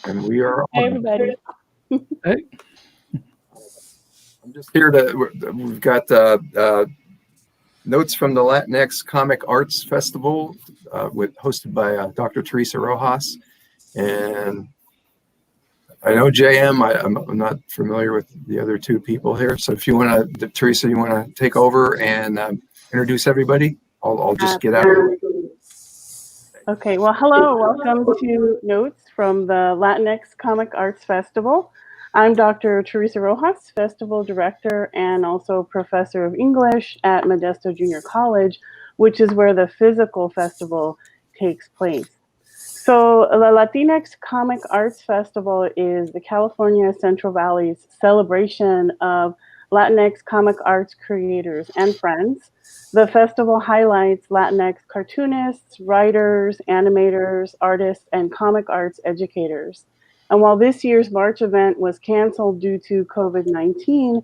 And we are Hey, on. everybody. Hey. I'm just here we've got notes from the Latinx Comic Arts Festival hosted by Dr. Teresa Rojas. And I know JM, I'm not familiar with the other two people here. So if you want to, Teresa, you want to take over and introduce everybody? I'll just get out. Okay, well, hello, welcome to Notes from the Latinx Comic Arts Festival. I'm Dr. Teresa Rojas, Festival Director and also Professor of English at Modesto Junior College, which is where the physical festival takes place. So the Latinx Comic Arts Festival is the California Central Valley's celebration of Latinx comic arts creators and friends. The festival highlights Latinx cartoonists, writers, animators, artists, and comic arts educators. And while this year's March event was canceled due to COVID-19,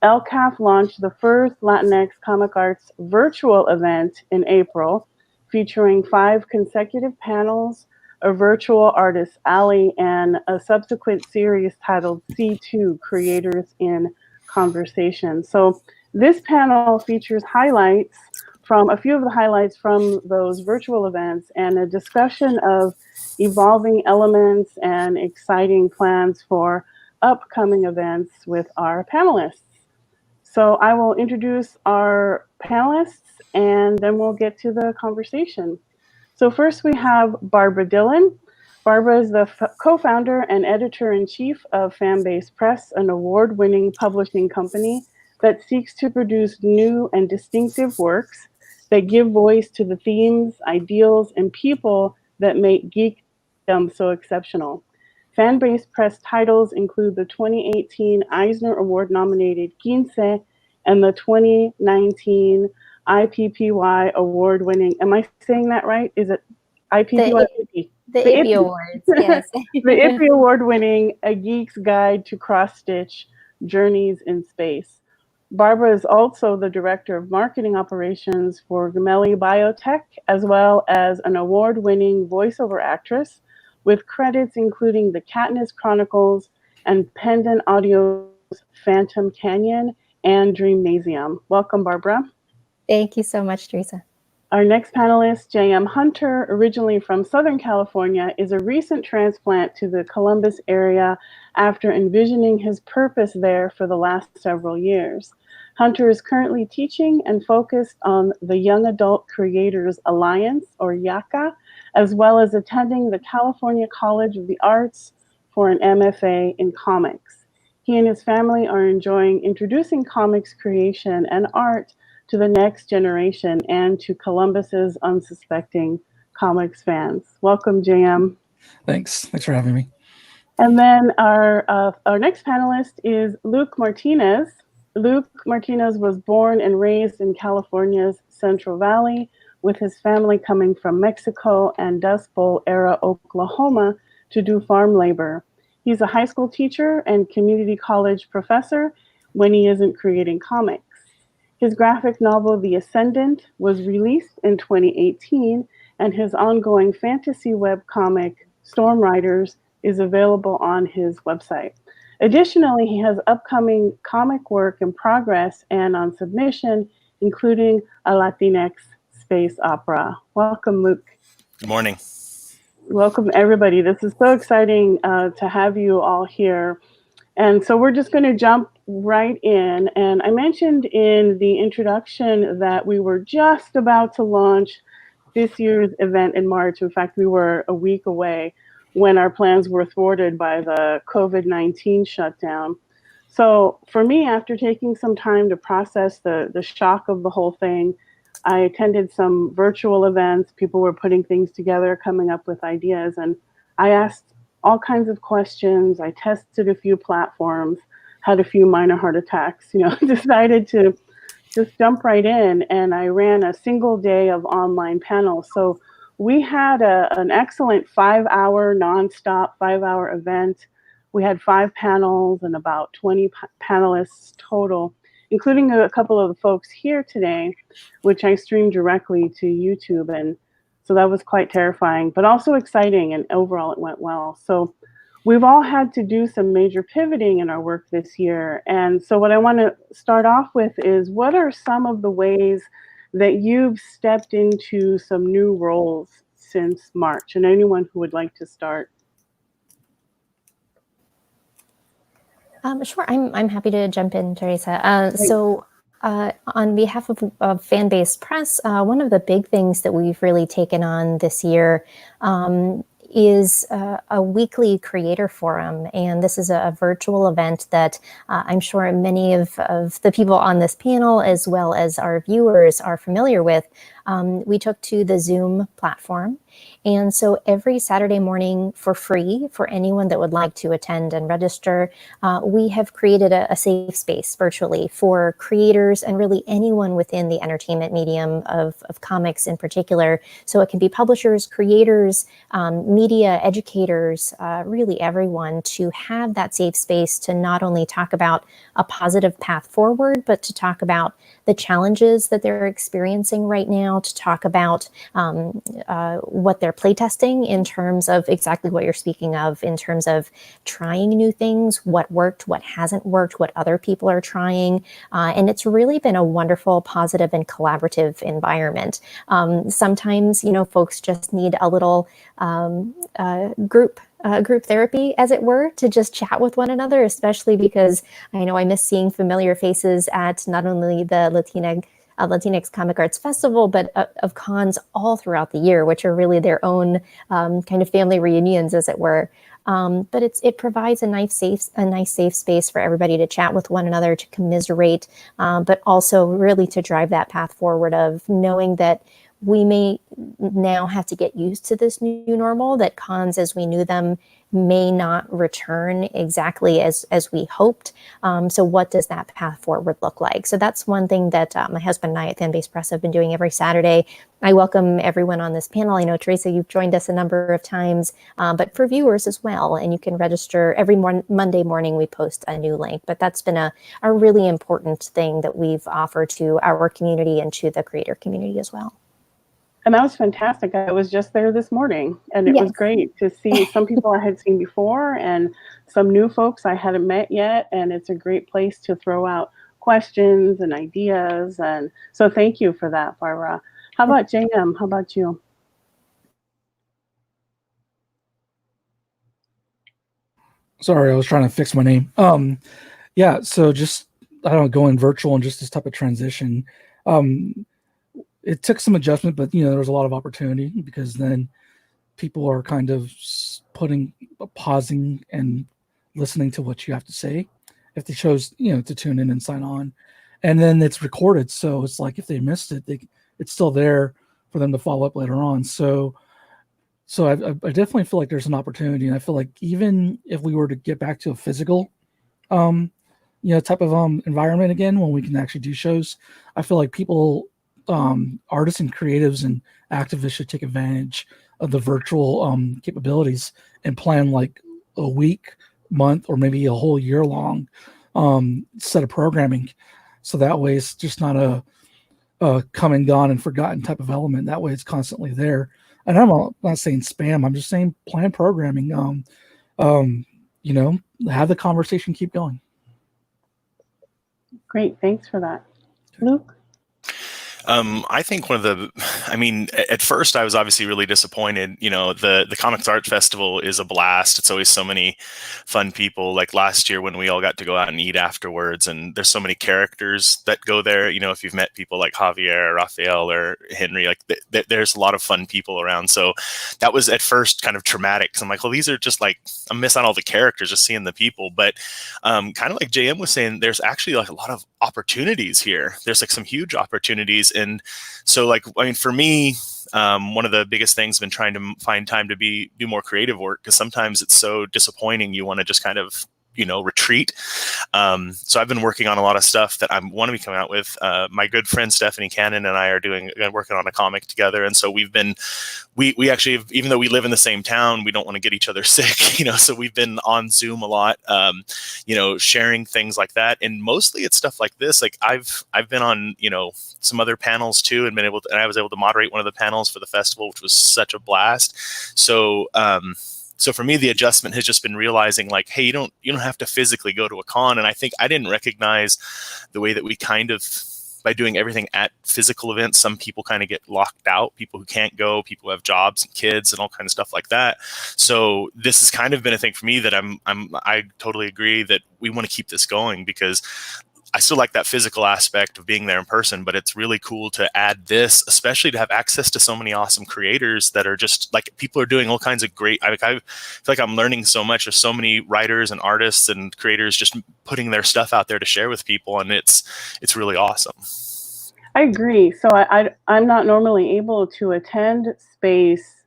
LCAF launched the first Latinx comic arts virtual event in April, featuring 5 consecutive panels, a virtual artist alley, and a subsequent series titled C2 Creators in Conversation. So this panel features highlights from a few of the highlights from those virtual events and a discussion of evolving elements and exciting plans for upcoming events with our panelists. So I will introduce our panelists and then we'll get to the conversation. So first we have Barbara Dillon. Barbara is the co-founder and editor-in-chief of Fanbase Press, an award-winning publishing company that seeks to produce new and distinctive works that give voice to the themes, ideals, and people that make geekdom so exceptional. Fanbase Press titles include the 2018 Eisner Award-nominated Quince and the 2019 IPPY award-winning, am I saying that right? Is it IPPY? The IPPY Awards, yes. The IPPY award-winning A Geek's Guide to Cross-Stitch Journeys in Space. Barbara is also the Director of Marketing Operations for Gemelli Biotech, as well as an award-winning voiceover actress with credits including The Katniss Chronicles and Pendant Audio's Phantom Canyon and Dreamnasium. Welcome, Barbara. Thank you so much, Teresa. Our next panelist, J.M. Hunter, originally from Southern California, is a recent transplant to the Columbus area after envisioning his purpose there for the last several years. Hunter is currently teaching and focused on the Young Adult Creators Alliance, or YACA, as well as attending the California College of the Arts for an MFA in comics. He and his family are enjoying introducing comics creation and art to the next generation and to Columbus's unsuspecting comics fans. Welcome, JM. Thanks for having me. And then our next panelist is Luke Martinez. Luke Martinez was born and raised in California's Central Valley, with his family coming from Mexico and Dust Bowl era Oklahoma to do farm labor. He's a high school teacher and community college professor when he isn't creating comics. His graphic novel, The Ascendant, was released in 2018, and his ongoing fantasy webcomic, Storm Riders, is available on his website. Additionally, he has upcoming comic work in progress and on submission, including a Latinx space opera. Welcome, Luke. Good morning. Welcome, everybody. This is so exciting to have you all here. And so we're just going to jump right in. And I mentioned in the introduction that we were just about to launch this year's event in March. In fact, we were a week away when our plans were thwarted by the COVID-19 shutdown. So for me, after taking some time to process the shock of the whole thing, I attended some virtual events. People were putting things together, coming up with ideas. And I asked all kinds of questions. I tested a few platforms, had a few minor heart attacks, decided to just jump right in. And I ran a single day of online panels. So we had an excellent 5-hour, nonstop 5-hour event. We had 5 panels and about 20 panelists total, including a couple of the folks here today, which I streamed directly to YouTube. And so that was quite terrifying, but also exciting, and overall it went well. So we've all had to do some major pivoting in our work this year. And so what I want to start off with is, what are some of the ways that you've stepped into some new roles since March? And anyone who would like to start. Sure, I'm happy to jump in, Teresa. On behalf of Fan-Based Press, one of the big things that we've really taken on this year is a weekly creator forum. And this is a virtual event that I'm sure many of the people on this panel, as well as our viewers, are familiar with. We took to the Zoom platform. And so every Saturday morning, for free, for anyone that would like to attend and register, we have created a safe space virtually for creators and really anyone within the entertainment medium of comics in particular. So it can be publishers, creators, media, educators, really everyone, to have that safe space to not only talk about a positive path forward, but to talk about the challenges that they're experiencing right now, to talk about what they're playtesting in terms of exactly what you're speaking of, in terms of trying new things, what worked, what hasn't worked, what other people are trying. And it's really been a wonderful, positive, and collaborative environment. Sometimes, folks just need a little group therapy, as it were, to just chat with one another, especially because I know I miss seeing familiar faces at not only the Latinx Comic Arts Festival, but of cons all throughout the year, which are really their own kind of family reunions, as it were. But it provides a nice safe space for everybody to chat with one another, to commiserate, but also really to drive that path forward of knowing that we may now have to get used to this new normal, that cons as we knew them may not return exactly as we hoped. So what does that path forward look like? So that's one thing that my husband and I at Fan-Based Press have been doing every Saturday. I welcome everyone on this panel. I know, Teresa, you've joined us a number of times, but for viewers as well. And you can register every Monday morning. We post a new link, but that's been a really important thing that we've offered to our community and to the creator community as well. And that was fantastic. I was just there this morning, and it was great to see some people I had seen before and some new folks I hadn't met yet. And it's a great place to throw out questions and ideas. And so thank you for that, Barbara. How about JM? How about you? Sorry, I was trying to fix my name. Yeah, so just, I don't know, going virtual and just this type of transition. It took some adjustment, but there was a lot of opportunity, because then people are kind of pausing and listening to what you have to say if they chose to tune in and sign on. And then it's recorded, so it's like if they missed it, it's still there for them to follow up later on. So I definitely feel like there's an opportunity, and I feel like even if we were to get back to a physical type of environment again, when we can actually do shows, I feel like people, artists and creatives and activists, should take advantage of the virtual capabilities and plan like a week, month, or maybe a whole year long set of programming. So that way it's just not a come and gone and forgotten type of element. That way it's constantly there. And I'm not saying spam, I'm just saying plan programming. Have the conversation keep going. Great, thanks for that. Luke? I think at first I was obviously really disappointed. The Comics Art Festival is a blast. It's always so many fun people. Like last year when we all got to go out and eat afterwards, and there's so many characters that go there. If you've met people like Javier or Raphael or Henry, like there's a lot of fun people around. So that was at first kind of traumatic, because I'm like, well, these are just like, I'm missing all the characters, just seeing the people. But kind of like JM was saying, there's actually like a lot of opportunities here. There's like some huge opportunities. And so for me, one of the biggest things has been trying to find time to do more creative work, because sometimes it's so disappointing. You want to just kind of retreat. So I've been working on a lot of stuff that I want to be coming out with. My good friend Stephanie Cannon and I are working on a comic together. And so we actually, even though we live in the same town, we don't want to get each other sick, so we've been on Zoom a lot, sharing things like that. And mostly it's stuff like this. Like I've been on, some other panels too, and I was able to moderate one of the panels for the festival, which was such a blast. So So for me, the adjustment has just been realizing like, hey, you don't have to physically go to a con. And I think I didn't recognize the way that we kind of, by doing everything at physical events, some people kind of get locked out, people who can't go, people who have jobs and kids and all kinds of stuff like that. So this has kind of been a thing for me that I totally agree that we want to keep this going, because I still like that physical aspect of being there in person, but it's really cool to add this, especially to have access to so many awesome creators that are just like, people are doing all kinds of great, I feel like I'm learning so much. There's so many writers and artists and creators just putting their stuff out there to share with people. And it's really awesome. I agree. So I'm not normally able to attend Space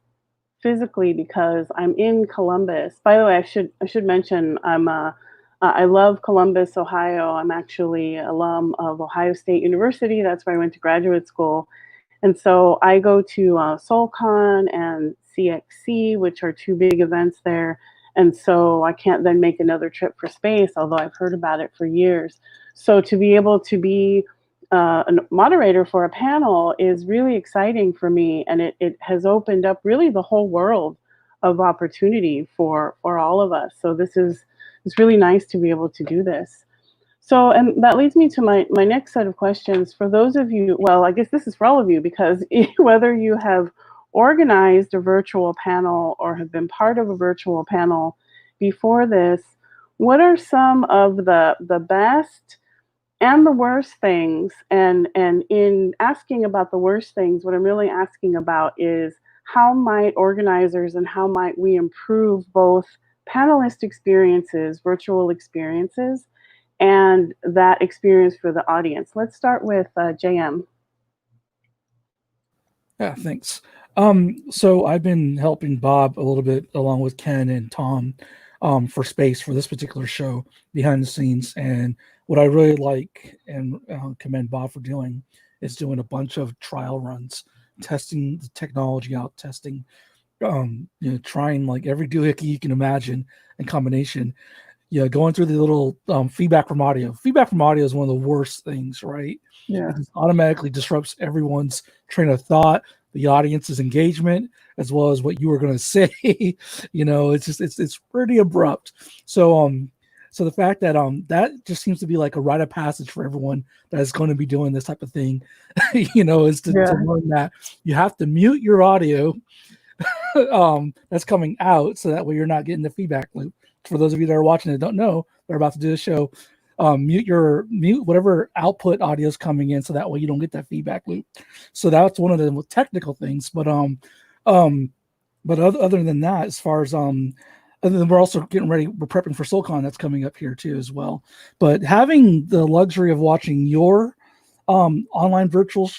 physically because I'm in Columbus. By the way, I should mention I love Columbus, Ohio. I'm actually an alum of Ohio State University. That's where I went to graduate school. And so I go to SoulCon and CXC, which are two big events there. And so I can't then make another trip for Space, although I've heard about it for years. So to be able to be a moderator for a panel is really exciting for me. And it has opened up really the whole world of opportunity for all of us. So it's really nice to be able to do this. So, and that leads me to my next set of questions. For those of you, well, I guess this is for all of you, because whether you have organized a virtual panel or have been part of a virtual panel before this, what are some of the best and the worst things? And in asking about the worst things, what I'm really asking about is how might organizers and how might we improve both panelist experiences, virtual experiences, and that experience for the audience. Let's start with JM. Yeah, thanks. So I've been helping Bob a little bit along with Ken and Tom for Space for this particular show behind the scenes. And what I really like and commend Bob for doing is doing a bunch of trial runs, testing the technology out, testing, trying like every doohickey you can imagine in combination. Yeah, going through the little feedback from audio. Feedback from audio is one of the worst things, right? Yeah. It just automatically disrupts everyone's train of thought, the audience's engagement, as well as what you were going to say. It's pretty abrupt. So so the fact that that just seems to be like a rite of passage for everyone that is going to be doing this type of thing, is to learn that you have to mute your audio that's coming out, so that way you're not getting the feedback loop. For those of you that are watching that don't know, they're about to do a show. Mute whatever output audio is coming in, so that way you don't get that feedback loop. So that's one of the technical things. But other than that, as far as and then we're also getting ready. We're prepping for SoulCon that's coming up here too as well. But having the luxury of watching your online virtual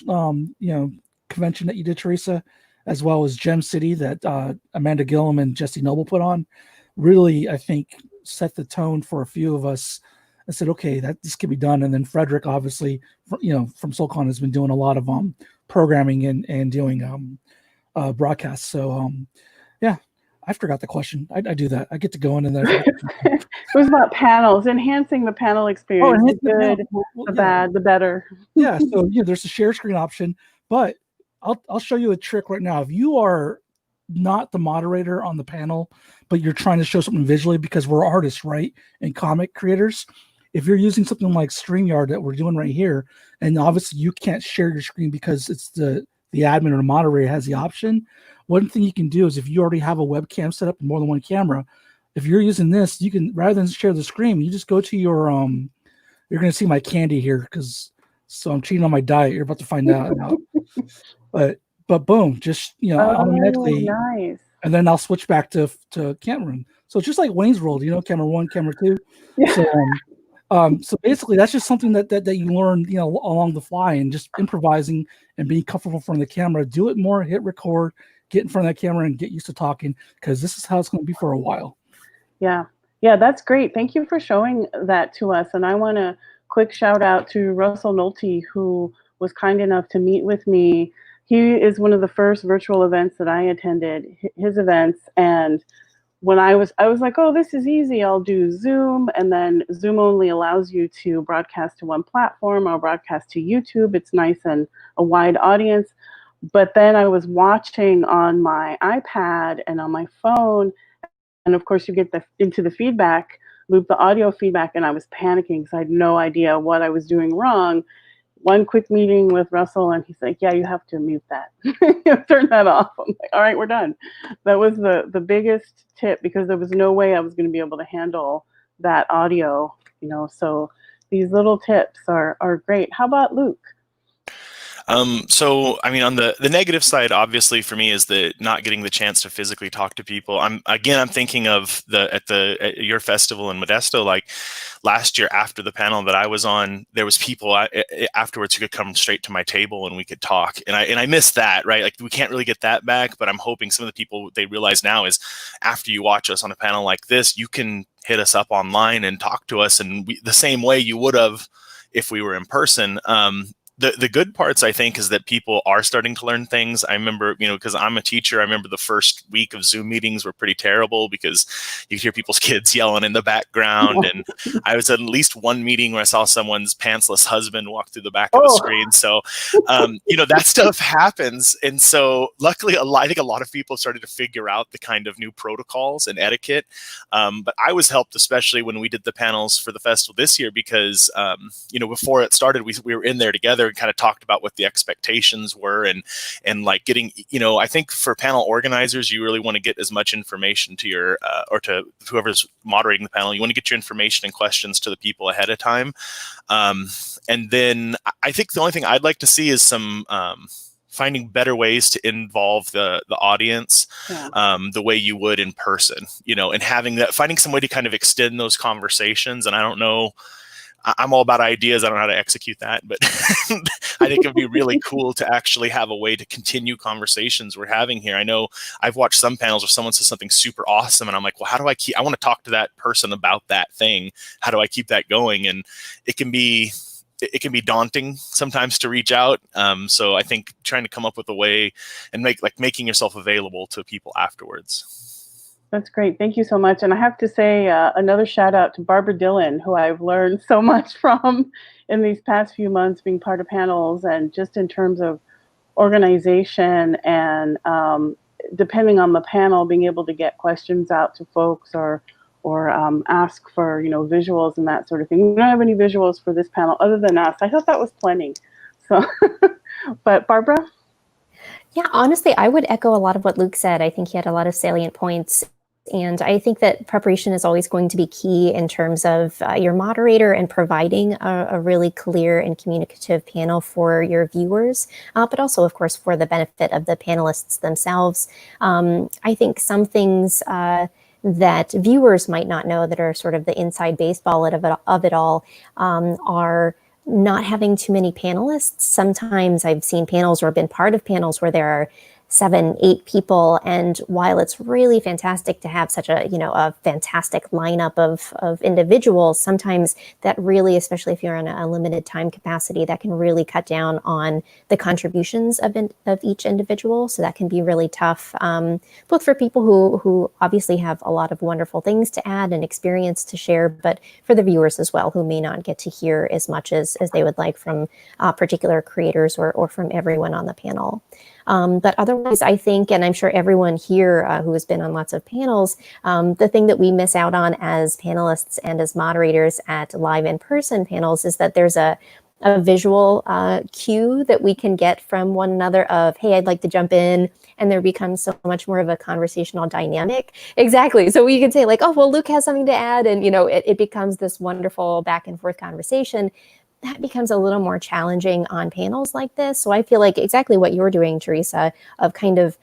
convention that you did, Teresa, as well as Gem City that Amanda Gillum and Jesse Noble put on, really, I think, set the tone for a few of us and said, okay, that this can be done. And then Frederick, obviously, from SoulCon, has been doing a lot of programming and doing broadcasts. So yeah, I forgot the question. I do that. I get to go in and there. It was about panels, enhancing the panel experience. The good, the bad, the better. Yeah. So there's a share screen option, but I'll show you a trick right now. If you are not the moderator on the panel, but you're trying to show something visually, because we're artists, right? And comic creators. If you're using something like StreamYard that we're doing right here, and obviously you can't share your screen because it's the admin or the moderator has the option. One thing you can do is, if you already have a webcam set up and more than one camera, if you're using this, you can, rather than share the screen, you just go to your you're going to see my candy here, so I'm cheating on my diet. You're about to find out. But boom, just automatically. Nice. And then I'll switch back to camera room. So it's just like Wayne's World, camera one, camera two. Yeah. So basically, that's just something that you learn, along the fly, and just improvising and being comfortable in front of the camera. Do it more, hit record, get in front of that camera, and get used to talking, because this is how it's going to be for a while. Yeah, that's great. Thank you for showing that to us. And I want to quick shout out to Russell Nolte, who was kind enough to meet with me. He is one of the first virtual events that I attended, his events. And when I was like, oh, this is easy. I'll do Zoom. And then Zoom only allows you to broadcast to one platform. I'll broadcast to YouTube. It's nice and a wide audience. But then I was watching on my iPad and on my phone, of course you get into the feedback loop, the audio feedback, and I was panicking because I had no idea what I was doing wrong. One quick meeting with Russell, and he's like, yeah, you have to mute that. Turn that off. I'm like, all right, we're done. That was the biggest tip, because there was no way I was going to be able to handle that audio, so these little tips are great. How about Luke? So, I mean, on the negative side, obviously for me is the not getting the chance to physically talk to people. I'm thinking of at your festival in Modesto, like last year after the panel that I was on, there was people afterwards who could come straight to my table and we could talk. And I miss that, right? Like we can't really get that back, but I'm hoping some of the people, they realize now is after you watch us on a panel like this, you can hit us up online and talk to us and the same way you would have if we were in person. The good parts, I think, is that people are starting to learn things. I remember, because I'm a teacher, I remember the first week of Zoom meetings were pretty terrible because you could hear people's kids yelling in the background. And I was at least one meeting where I saw someone's pantsless husband walk through the back of the screen. So, that stuff happens. And so luckily, I think a lot of people started to figure out the kind of new protocols and etiquette. But I was helped, especially when we did the panels for the festival this year, because, before it started, we were in there together and kind of talked about what the expectations were and like getting, I think for panel organizers, you really want to get as much information to your, or to whoever's moderating the panel, you want to get your information and questions to the people ahead of time. And then I think the only thing I'd like to see is some, finding better ways to involve the audience, the way you would in person, and finding some way to kind of extend those conversations. And I don't know, I'm all about ideas. I don't know how to execute that, but I think it'd be really cool to actually have a way to continue conversations we're having here. I know I've watched some panels where someone says something super awesome and I'm like, well, how do I want to talk to that person about that thing. How do I keep that going? And it can be daunting sometimes to reach out. So I think trying to come up with a way and making yourself available to people afterwards. That's great. Thank you so much. And I have to say another shout out to Barbara Dillon, who I've learned so much from in these past few months being part of panels, and just in terms of organization and depending on the panel, being able to get questions out to folks or ask for, visuals and that sort of thing. We don't have any visuals for this panel other than us. I thought that was plenty. So, but Barbara? Yeah, honestly, I would echo a lot of what Luke said. I think he had a lot of salient points. And I think that preparation is always going to be key in terms of your moderator and providing a really clear and communicative panel for your viewers, but also, of course, for the benefit of the panelists themselves. I think some things that viewers might not know that are sort of the inside baseball of it all are not having too many panelists. Sometimes I've seen panels or been part of panels where there are 7, 8 people. And while it's really fantastic to have such a fantastic lineup of individuals, sometimes that really, especially if you're on a limited time capacity, that can really cut down on the contributions of each individual. So that can be really tough, both for people who obviously have a lot of wonderful things to add and experience to share, but for the viewers as well, who may not get to hear as much as they would like from particular creators or from everyone on the panel. But otherwise, I think, and I'm sure everyone here who has been on lots of panels, the thing that we miss out on as panelists and as moderators at live in-person panels is that there's a visual cue that we can get from one another of, hey, I'd like to jump in, and there becomes so much more of a conversational dynamic. Exactly. So we can say like, oh, well, Luke has something to add, and it becomes this wonderful back and forth conversation. That becomes a little more challenging on panels like this. So I feel like exactly what you're doing, Teresa, of kind of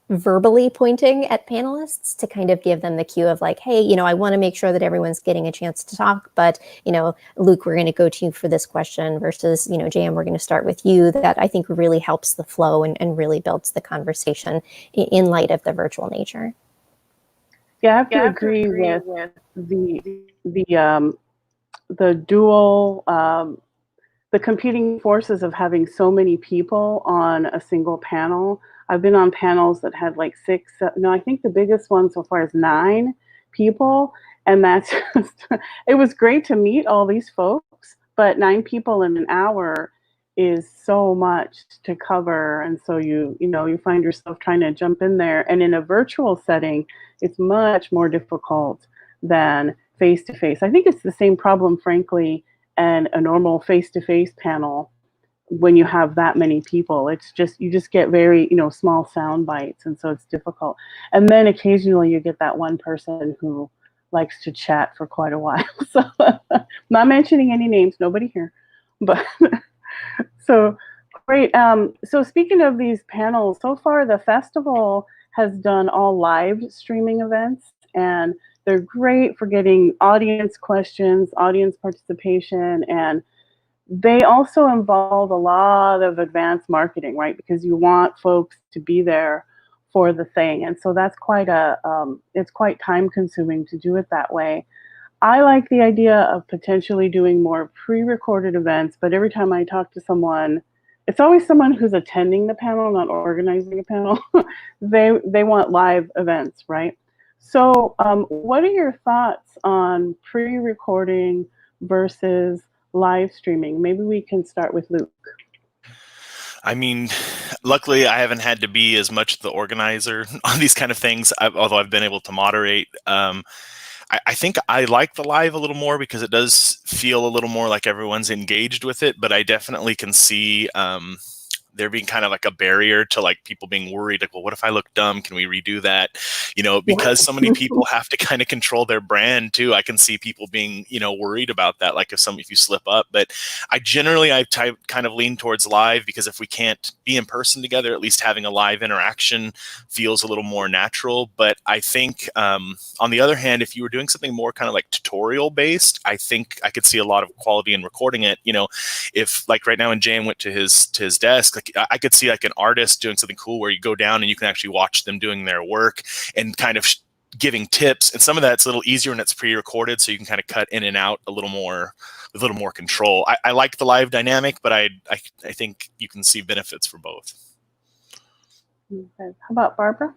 verbally pointing at panelists to kind of give them the cue of like, hey, I want to make sure that everyone's getting a chance to talk, but, Luke, we're going to go to you for this question versus, JM, we're going to start with you. That I think really helps the flow and really builds the conversation in light of the virtual nature. Yeah, I have to agree with the dual, the competing forces of having so many people on a single panel. I've been on panels that had like 6, no, I think the biggest one so far is 9 people. And that's just, it was great to meet all these folks, but 9 people in an hour is so much to cover, and so you find yourself trying to jump in there. And in a virtual setting, it's much more difficult than face to face. I think it's the same problem, frankly, and a normal face to face panel. When you have that many people, it's just you just get very small sound bites, and so it's difficult. And then occasionally you get that one person who likes to chat for quite a while. So not mentioning any names, nobody here, but so great. So speaking of these panels, so far the festival has done all live streaming events, and they're great for getting audience questions, audience participation, and they also involve a lot of advanced marketing, right? Because you want folks to be there for the thing, and so that's it's quite time consuming to do it that way. I like the idea of potentially doing more pre-recorded events, but every time I talk to someone, it's always someone who's attending the panel, not organizing a panel. They want live events, right? So what are your thoughts on pre-recording versus live streaming? Maybe we can start with Luke. I mean, luckily, I haven't had to be as much the organizer on these kind of things, although I've been able to moderate. I think I like the live a little more because it does feel a little more like everyone's engaged with it, but I definitely can see there being kind of like a barrier to like people being worried, like, well, what if I look dumb? Can we redo that? Because so many people have to kind of control their brand too. I can see people being, worried about that. Like if you slip up, but I kind of lean towards live because if we can't be in person together, at least having a live interaction feels a little more natural. But I think on the other hand, if you were doing something more kind of like tutorial based, I think I could see a lot of quality in recording it. If like right now when Jam went to his desk, like I could see like an artist doing something cool where you go down and you can actually watch them doing their work and kind of giving tips. And some of that's a little easier when it's pre-recorded, so you can kind of cut in and out a little more with a little more control. I like the live dynamic, but I think you can see benefits for both. Okay. How about Barbara?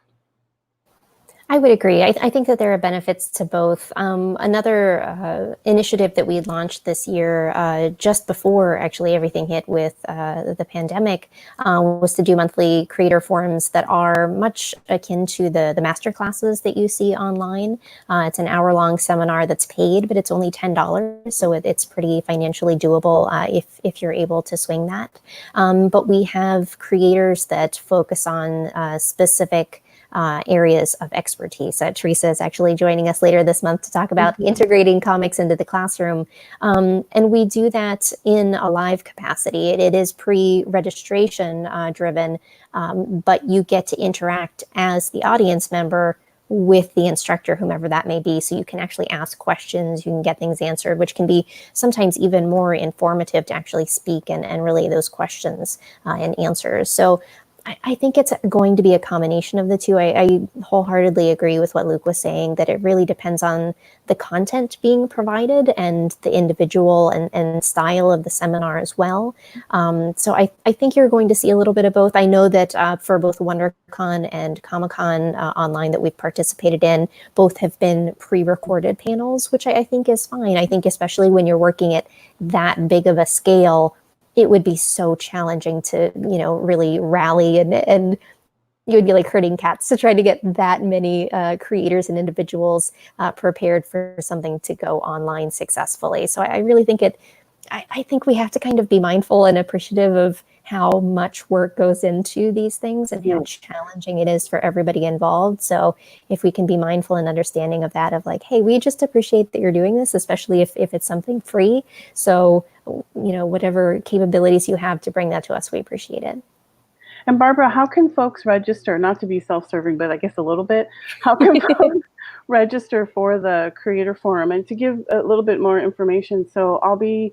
I would agree. I think that there are benefits to both. Another initiative that we launched this year, just before actually everything hit with the pandemic, was to do monthly creator forums that are much akin to the master classes that you see online. It's an hour-long seminar that's paid, but it's only $10, so it's pretty financially doable if you're able to swing that. But we have creators that focus on specific areas of expertise. Teresa is actually joining us later this month to talk about integrating comics into the classroom. And we do that in a live capacity. It is pre-registration driven, but you get to interact as the audience member with the instructor, whomever that may be. So you can actually ask questions, you can get things answered, which can be sometimes even more informative to actually speak and relay those questions and answers. So I think it's going to be a combination of the two. I wholeheartedly agree with what Luke was saying, that it really depends on the content being provided and the individual and style of the seminar as well. So I think you're going to see a little bit of both. I know that for both WonderCon and Comic-Con online that we've participated in, both have been pre-recorded panels, which I think is fine. I think especially when you're working at that big of a scale, it would be so challenging to, really rally and you would be like herding cats to try to get that many creators and individuals prepared for something to go online successfully. So I really think I think we have to kind of be mindful and appreciative of how much work goes into these things and how challenging it is for everybody involved. So if we can be mindful and understanding of that, of like, hey, we just appreciate that you're doing this, especially if it's something free. So, whatever capabilities you have to bring that to us, we appreciate it. And Barbara, how can folks register? Not to be self-serving, but I guess a little bit. How can folks register for the Creator Forum? And to give a little bit more information, so I'll be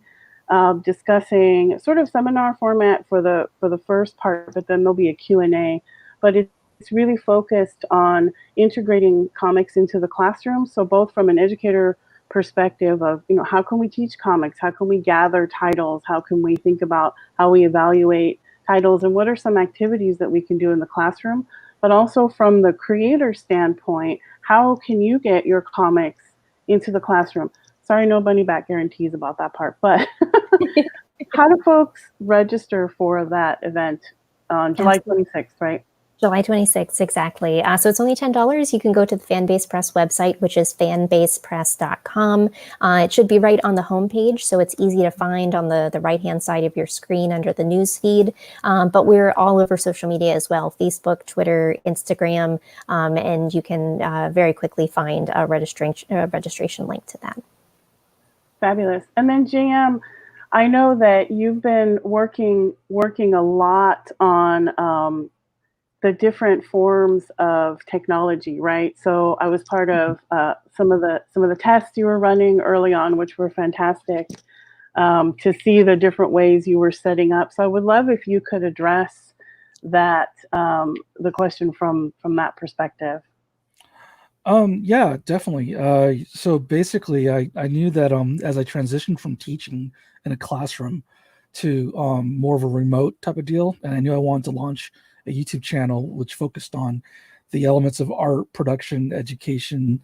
discussing sort of seminar format for the first part, but then there'll be a Q&A. But it's really focused on integrating comics into the classroom. So both from an educator perspective of, how can we teach comics? How can we gather titles? How can we think about how we evaluate titles, and what are some activities that we can do in the classroom? But also from the creator standpoint, how can you get your comics into the classroom? Sorry, no money back guarantees about that part, but how do folks register for that event on July 26th, right? July 26th, exactly. So it's only $10. You can go to the Fanbase Press website, which is fanbasepress.com. It should be right on the homepage, so it's easy to find on the right-hand side of your screen under the news feed. But we're all over social media as well, Facebook, Twitter, Instagram, and you can very quickly find a registration link to that. Fabulous. And then JM, I know that you've been working a lot on the different forms of technology, right? So I was part of some of the tests you were running early on, which were fantastic, to see the different ways you were setting up. So I would love if you could address that, the question from that perspective. Yeah, definitely. So basically, I knew that as I transitioned from teaching in a classroom to more of a remote type of deal, and I knew I wanted to launch a YouTube channel which focused on the elements of art, production, education,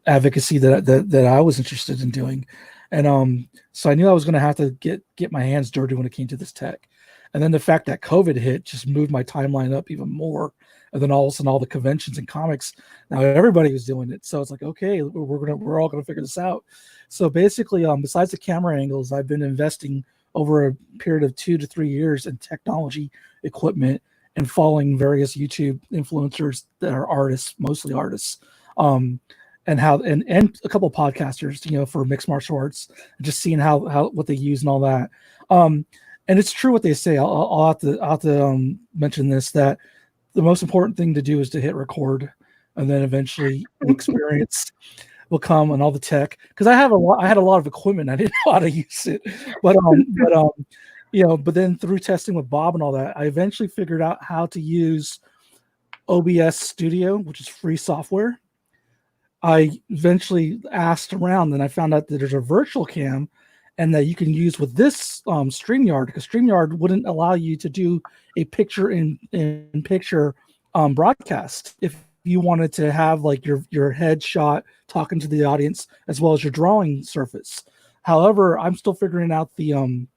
advocacy that I was interested in doing, and so I knew I was going to have to get my hands dirty when it came to this tech. And then the fact that COVID hit just moved my timeline up even more. And then all of a sudden, all the conventions and comics, now everybody was doing it. So it's like, okay, we're all gonna figure this out. So basically, besides the camera angles, I've been investing over a period of 2 to 3 years in technology equipment and following various YouTube influencers that are artists, mostly artists, and a couple of podcasters, for mixed martial arts, and just seeing how what they use and all that. And it's true what they say. I'll have to mention this, that the most important thing to do is to hit record, and then eventually the experience will come and all the tech. Because I had a lot of equipment, I didn't know how to use it, but then through testing with Bob and all that, I eventually figured out how to use OBS Studio, which is free software. I eventually asked around, and I found out that there's a virtual cam, and that you can use with this StreamYard, because StreamYard wouldn't allow you to do a picture in picture broadcast if you wanted to have like your head shot talking to the audience as well as your drawing surface. However, I'm still figuring out the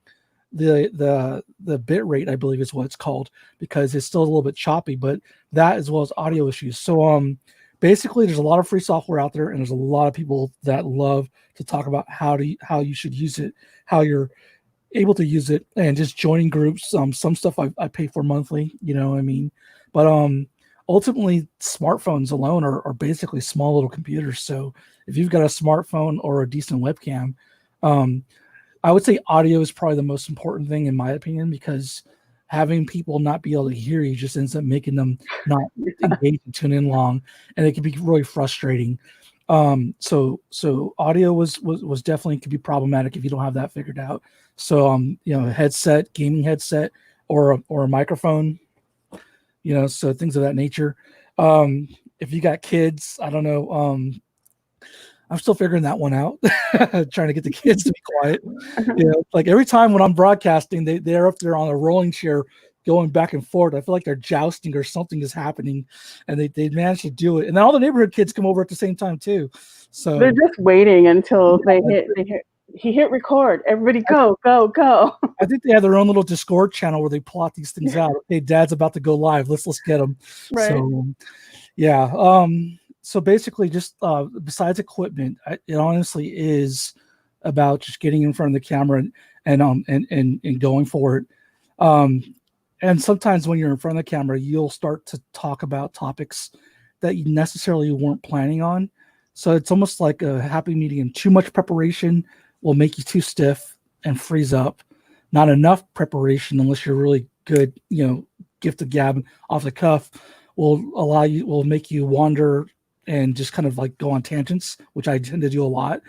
bit rate, I believe is what it's called, because it's still a little bit choppy, but that as well as audio issues. So basically there's a lot of free software out there, and there's a lot of people that love to talk about how you should use it, how you're able to use it, and just joining groups. Some stuff I pay for monthly, you know what I mean? But ultimately smartphones alone are basically small little computers. So if you've got a smartphone or a decent webcam, I would say audio is probably the most important thing in my opinion, because having people not be able to hear you just ends up making them not engage and tune in long, and it can be really frustrating. So audio was definitely could be problematic if you don't have that figured out. So a headset, gaming headset, or a microphone, so things of that nature. If you got kids, I don't know. I'm still figuring that one out, trying to get the kids to be quiet. Like every time when I'm broadcasting, they're up there on a rolling chair going back and forth. I feel like they're jousting or something is happening, and they manage to do it. And then all the neighborhood kids come over at the same time too. So they're just waiting until he hit record. Everybody go. I think they have their own little Discord channel where they plot these things out. Okay, Dad's about to go live. Let's get them. Right. So yeah. So basically, just besides equipment, it honestly is about just getting in front of the camera and going for it. And sometimes when you're in front of the camera, you'll start to talk about topics that you necessarily weren't planning on. So it's almost like a happy medium. Too much preparation will make you too stiff and freeze up. Not enough preparation, unless you're really good, gift of gab off the cuff, will make you wander and just kind of like go on tangents, which I tend to do a lot.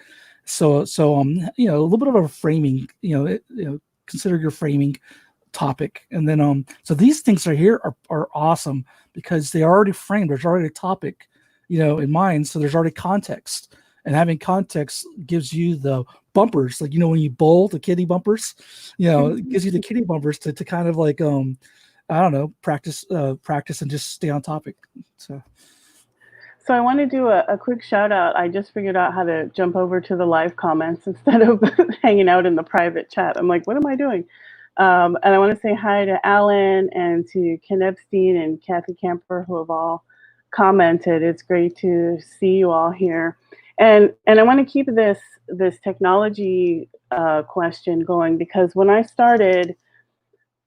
So a little bit of a framing, consider your framing topic. And then so these things right here are awesome because they are already framed. There's already a topic, in mind. So there's already context. And having context gives you the bumpers, like when you bowl the kitty bumpers, it gives you the kitty bumpers to kind of like I don't know, practice and just stay on topic. So I want to do a quick shout out. I just figured out how to jump over to the live comments instead of hanging out in the private chat. I'm like, what am I doing? And I want to say hi to Alan and to Ken Epstein and Kathy Camper, who have all commented. It's great to see you all here. And I want to keep this technology question going, because when I started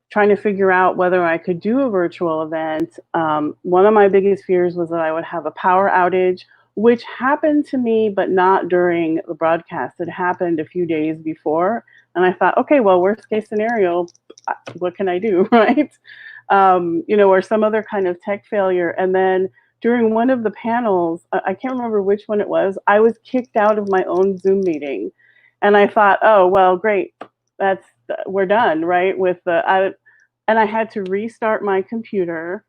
trying to figure out whether I could do a virtual event, one of my biggest fears was that I would have a power outage, which happened to me, but not during the broadcast. It happened a few days before. And I thought, okay, well, worst case scenario, what can I do, right? Or some other kind of tech failure. And then during one of the panels, I can't remember which one it was, I was kicked out of my own Zoom meeting. And I thought, oh, well, great. We're done, right? And I had to restart my computer,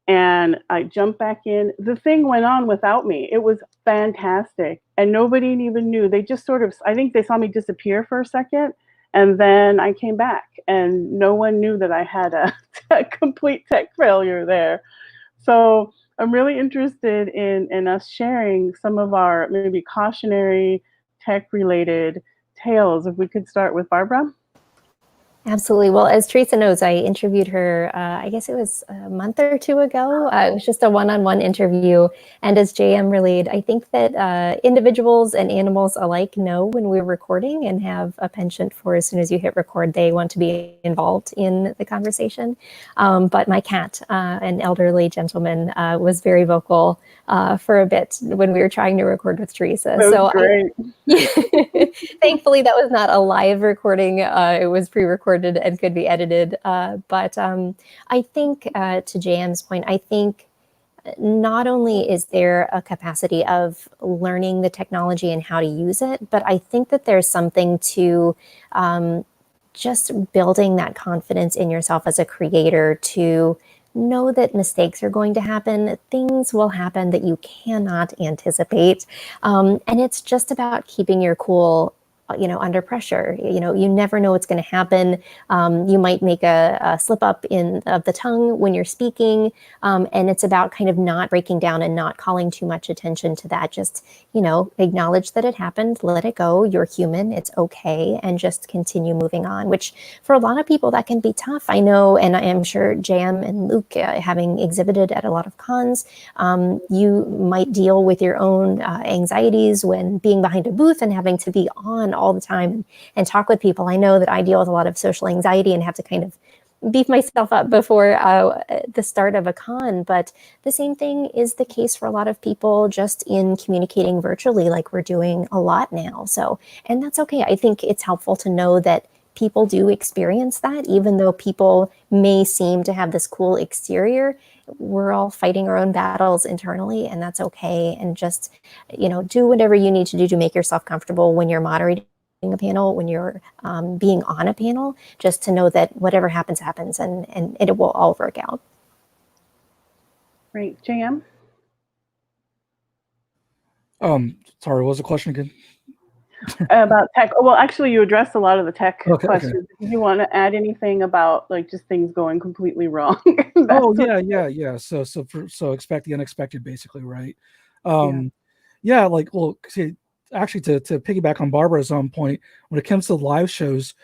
and I jumped back in. The thing went on without me. It was fantastic, and nobody even knew. They just I think they saw me disappear for a second, and then I came back, and no one knew that I had a complete tech failure there. So I'm really interested in us sharing some of our maybe cautionary tech-related tales. If we could start with Barbara. Absolutely. Well, as Teresa knows, I interviewed her, I guess it was a month or two ago. It was just a one-on-one interview. And as JM relayed, I think that individuals and animals alike know when we're recording and have a penchant for, as soon as you hit record, they want to be involved in the conversation. But my cat, an elderly gentleman, was very vocal for a bit when we were trying to record with Teresa. So great. Thankfully, that was not a live recording. It was pre-recorded and could be edited. But I think, to JM's point, I think not only is there a capacity of learning the technology and how to use it, but I think that there's something to just building that confidence in yourself as a creator to know that mistakes are going to happen. Things will happen that you cannot anticipate. And it's just about keeping your cool under pressure. You never know what's going to happen. You might make a slip up of the tongue when you're speaking. And it's about kind of not breaking down and not calling too much attention to that. Just, acknowledge that it happened, let it go. You're human. It's okay. And just continue moving on, which for a lot of people, that can be tough. I know, and I am sure JM and Luke, having exhibited at a lot of cons, you might deal with your own anxieties when being behind a booth and having to be on all the time and talk with people. I know that I deal with a lot of social anxiety and have to kind of beef myself up before the start of a con, but the same thing is the case for a lot of people just in communicating virtually like we're doing a lot now. So, and that's okay. I think it's helpful to know that people do experience that, even though people may seem to have this cool exterior. We're all fighting our own battles internally, and that's okay. And just, do whatever you need to do to make yourself comfortable when you're moderating a panel, when you're being on a panel, just to know that whatever happens, happens, and it will all work out. Great. JM? Sorry, what was the question again? About tech. Well, actually, you addressed a lot of the tech questions. Okay. Do you want to add anything about just things going completely wrong? Yeah. So expect the unexpected, basically, right? See, actually, to piggyback on Barbara's point, when it comes to live shows,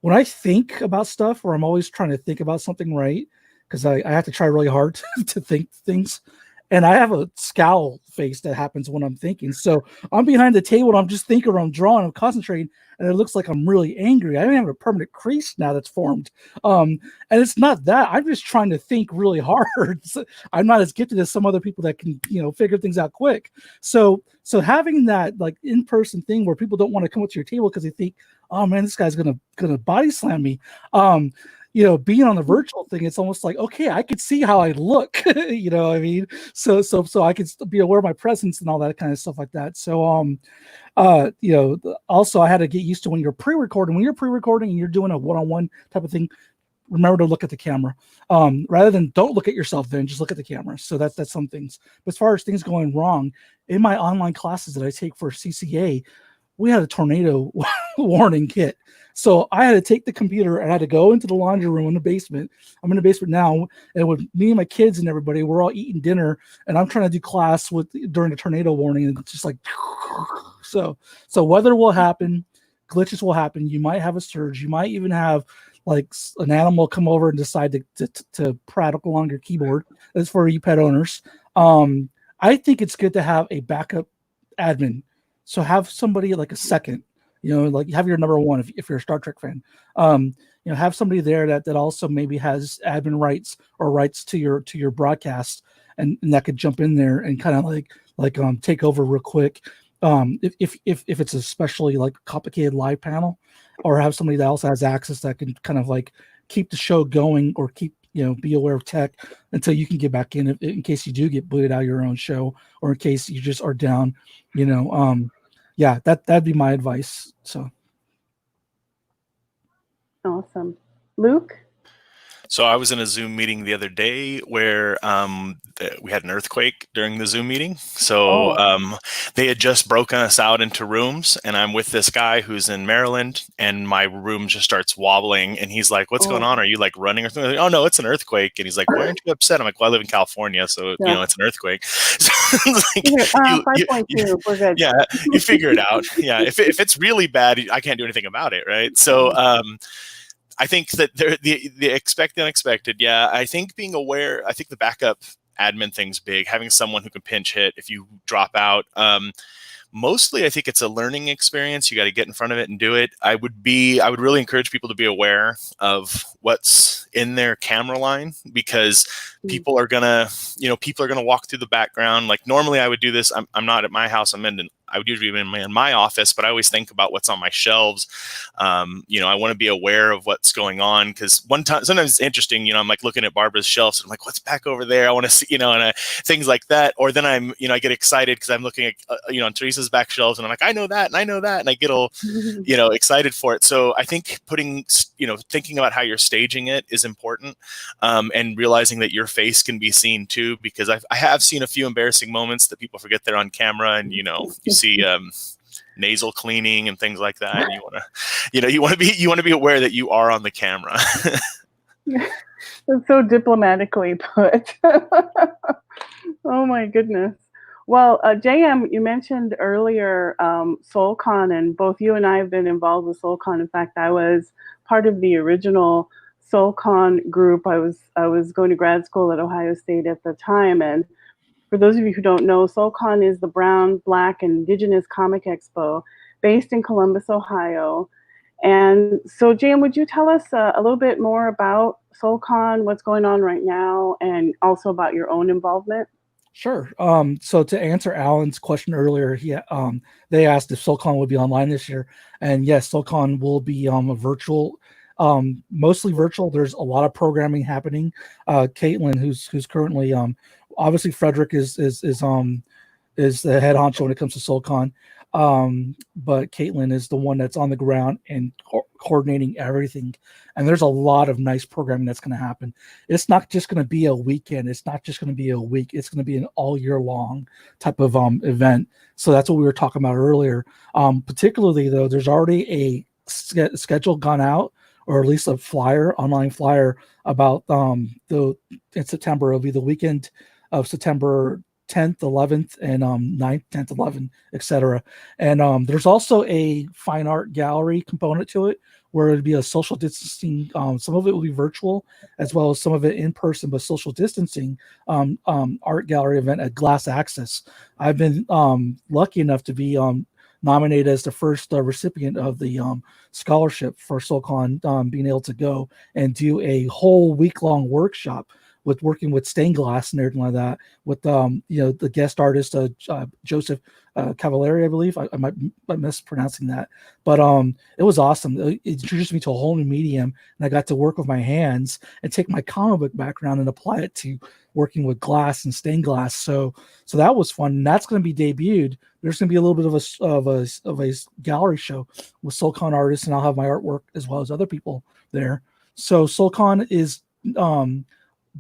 when I think about stuff, or I'm always trying to think about something, right? Because I have to try really hard to think things. And I have a scowl face that happens when I'm thinking. So I'm behind the table and I'm just thinking, or I'm drawing, I'm concentrating, and it looks like I'm really angry. I don't have a permanent crease now that's formed. And it's not that. I'm just trying to think really hard. So I'm not as gifted as some other people that can, figure things out quick. So having that in-person thing where people don't want to come up to your table because they think, oh man, this guy's gonna body slam me. Being on the virtual thing, it's almost like, okay, I could see how I look, what I mean? So I could be aware of my presence and all that kind of stuff like that. So, also I had to get used to when you're pre-recording and you're doing a one-on-one type of thing, remember to look at the camera, rather than don't look at yourself, then just look at the camera. So that's some things. But as far as things going wrong in my online classes that I take for CCA, we had a tornado warning kit. So I had to take the computer and I had to go into the laundry room in the basement. I'm in the basement now, and with me and my kids and everybody, we're all eating dinner, and I'm trying to do class during the tornado warning, and it's just like so weather will happen, glitches will happen. You might have a surge. You might even have like an animal come over and decide to prattle along your keyboard. That's for you pet owners. I think it's good to have a backup admin. So have somebody like a second, like you have your number one if you're a Star Trek fan. Have somebody there that also maybe has admin rights or rights to your broadcast, and that could jump in there and kind of like take over real quick. If it's especially like complicated live panel, or have somebody that also has access that can kind of like keep the show going, or keep be aware of tech until you can get back in case you do get booted out of your own show, or in case you just are down. Yeah, that'd be my advice. So Awesome. Luke? So I was in a Zoom meeting the other day where we had an earthquake during the Zoom meeting. So they had just broken us out into rooms, and I'm with this guy who's in Maryland, and my room just starts wobbling, and he's like, "What's going on? Are you like running or something?" Like, "Oh no, it's an earthquake." And he's like, "Why aren't you upset?" I'm like, "Well, I live in California, so it's an earthquake." So like, 5.2, we're good. Yeah, you figure it out. Yeah, if it's really bad, I can't do anything about it, right? So I think that the expect the unexpected. Yeah, I think being aware. I think the backup admin thing's big. Having someone who can pinch hit if you drop out. Mostly, I think it's a learning experience. You got to get in front of it and do it. I would really encourage people to be aware of what's in their camera line, because people are gonna walk through the background. Like normally, I would do this. I'm not at my house. I would usually be in my office, but I always think about what's on my shelves. I want to be aware of what's going on, because sometimes it's interesting. I'm like looking at Barbara's shelves, and I'm like, what's back over there? I want to see, things like that. Or then I get excited because I'm looking at, on Teresa's back shelves, and I'm like, I know that, and I know that, and I get all, excited for it. So I think thinking about how you're staging it is important, and realizing that your face can be seen too, because I have seen a few embarrassing moments that people forget they're on camera, and you see nasal cleaning and things like that, and you want to be aware that you are on the camera. That's so diplomatically put. Oh my goodness. Well, JM, you mentioned earlier SoulCon, and both you and I have been involved with SoulCon. In fact, I was part of the original SoulCon group. I was going to grad school at Ohio State at the time, and for those of you who don't know, SoulCon is the Brown, Black, and Indigenous Comic Expo based in Columbus, Ohio. And so, Jan, would you tell us a little bit more about SoulCon, what's going on right now, and also about your own involvement? Sure. So to answer Alan's question earlier, they asked if SoulCon would be online this year, and yes, SoulCon will be a virtual, mostly virtual. There's a lot of programming happening. Caitlin, who's currently obviously Frederick is the head honcho when it comes to SoulCon, but Caitlin is the one that's on the ground and coordinating everything. And there's a lot of nice programming that's going to happen. It's not just going to be a weekend. It's not just going to be a week. It's going to be an all year long type of event. So that's what we were talking about earlier. Particularly though, there's already a schedule gone out, or at least a online flyer about in September. It'll be the weekend of September 10th, 11th, and 9th, 10th, 11th, etc. And there's also a fine art gallery component to it, where it'd be a social distancing. Some of it will be virtual, as well as some of it in person, but social distancing art gallery event at Glass Access. I've been lucky enough to be nominated as the first recipient of the scholarship for SoulCon, being able to go and do a whole week-long workshop with working with stained glass and everything like that, with the guest artist Joseph Cavallari, I believe. I might be mispronouncing that, but it was awesome. It introduced me to a whole new medium, and I got to work with my hands and take my comic book background and apply it to working with glass and stained glass. So that was fun. And that's going to be debuted. There's going to be a little bit of a gallery show with SoulCon artists, and I'll have my artwork as well as other people there. So SoulCon is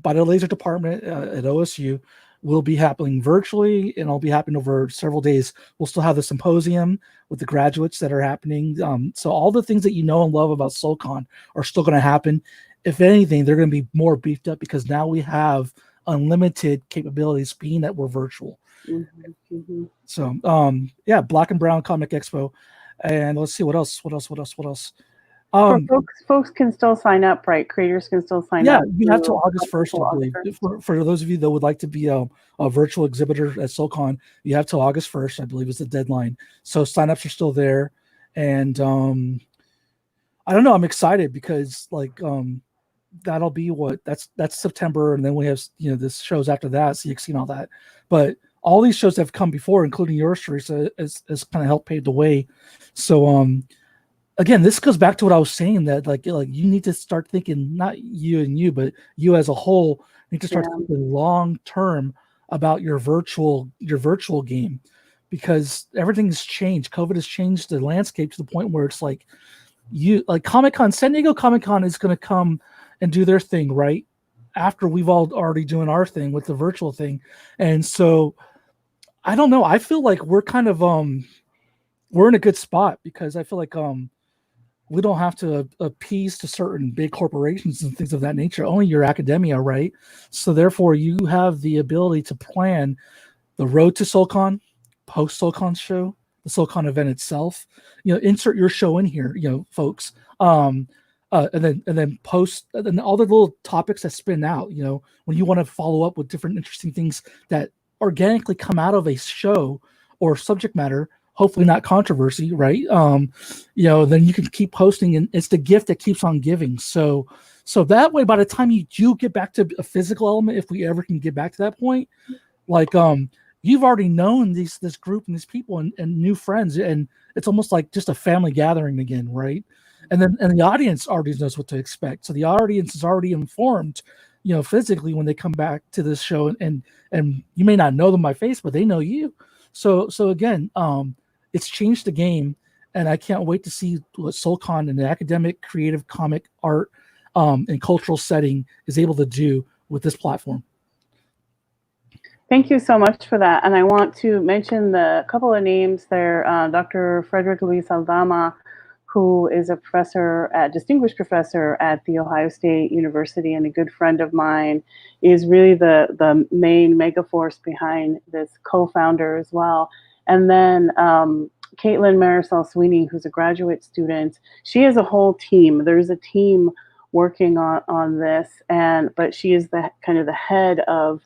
by the laser department at OSU. will be happening virtually, and it'll be happening over several days. We'll still have the symposium with the graduates that are happening. So all the things that you know and love about SoulCon are still going to happen. If anything, they're going to be more beefed up because now we have unlimited capabilities being that we're virtual. So yeah, Black and Brown Comic Expo. And let's see what else. Folks can still sign up, right? Creators can still sign up. Yeah, you have till August 1st, I believe. For those of you that would like to be a virtual exhibitor at SoulCon, you have till August 1st, I believe, is the deadline. So signups are still there, and I don't know. I'm excited because that'll be that's September, and then we have this shows after that, CXC and all that. But all these shows have come before, including yours, Teresa, has kind of helped pave the way. So again, this goes back to what I was saying, that like you need to start thinking, not you and you, but you as a whole need to start thinking long term about your virtual game, because everything's changed. COVID has changed the landscape to the point where it's like Comic-Con, San Diego Comic-Con is going to come and do their thing right after we've all already doing our thing with the virtual thing. And so I don't know, I feel like we're kind of we're in a good spot, because I feel like we don't have to appease to certain big corporations and things of that nature, only your academia, right? So therefore you have the ability to plan the road to SoulCon, post SoulCon show, the SoulCon event itself, insert your show in here, folks. And then post, and then all the little topics that spin out, when you want to follow up with different interesting things that organically come out of a show or subject matter, hopefully not controversy, right? Then you can keep posting, and it's the gift that keeps on giving. So that way, by the time you do get back to a physical element, if we ever can get back to that point, you've already known this group and these people and new friends, and it's almost like just a family gathering again, right? And the audience already knows what to expect. So the audience is already informed, physically when they come back to this show, and you may not know them by face, but they know you. So again, it's changed the game, and I can't wait to see what SoulCon in the academic, creative, comic, art, and cultural setting is able to do with this platform. Thank you so much for that. And I want to mention the couple of names there. Dr. Frederick Luis Aldama, who is a distinguished professor at The Ohio State University and a good friend of mine, is really the main mega force behind this, co-founder as well. And then Caitlin Marisol Sweeney, who's a graduate student. She has a whole team. There's a team working on this, but she is the kind of the head of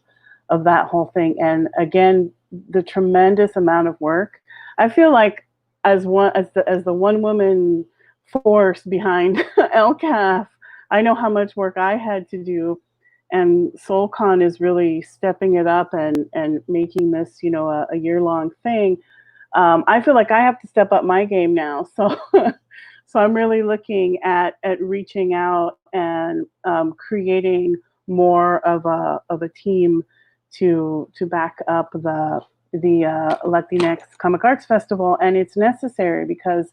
that whole thing. And again, the tremendous amount of work. I feel like as the one woman force behind LCAF, I know how much work I had to do, and SoulCon is really stepping it up and making this a year-long thing. I feel like I have to step up my game now, so so I'm really looking at reaching out and creating more of a team to back up the Latinx Comic Arts Festival. And it's necessary, because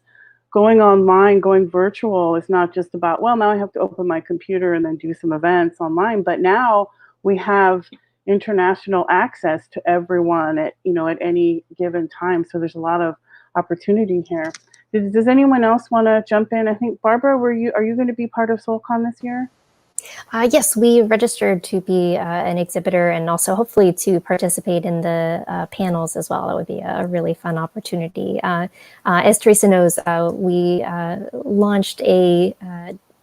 going online, going virtual is not just about, well, now I have to open my computer and then do some events online, but now we have international access to everyone at any given time. So there's a lot of opportunity here. Does anyone else want to jump in? I think, Barbara, are you going to be part of SoulCon this year? Yes, we registered to be an exhibitor, and also hopefully to participate in the panels as well. That would be a really fun opportunity. As Teresa knows, we launched a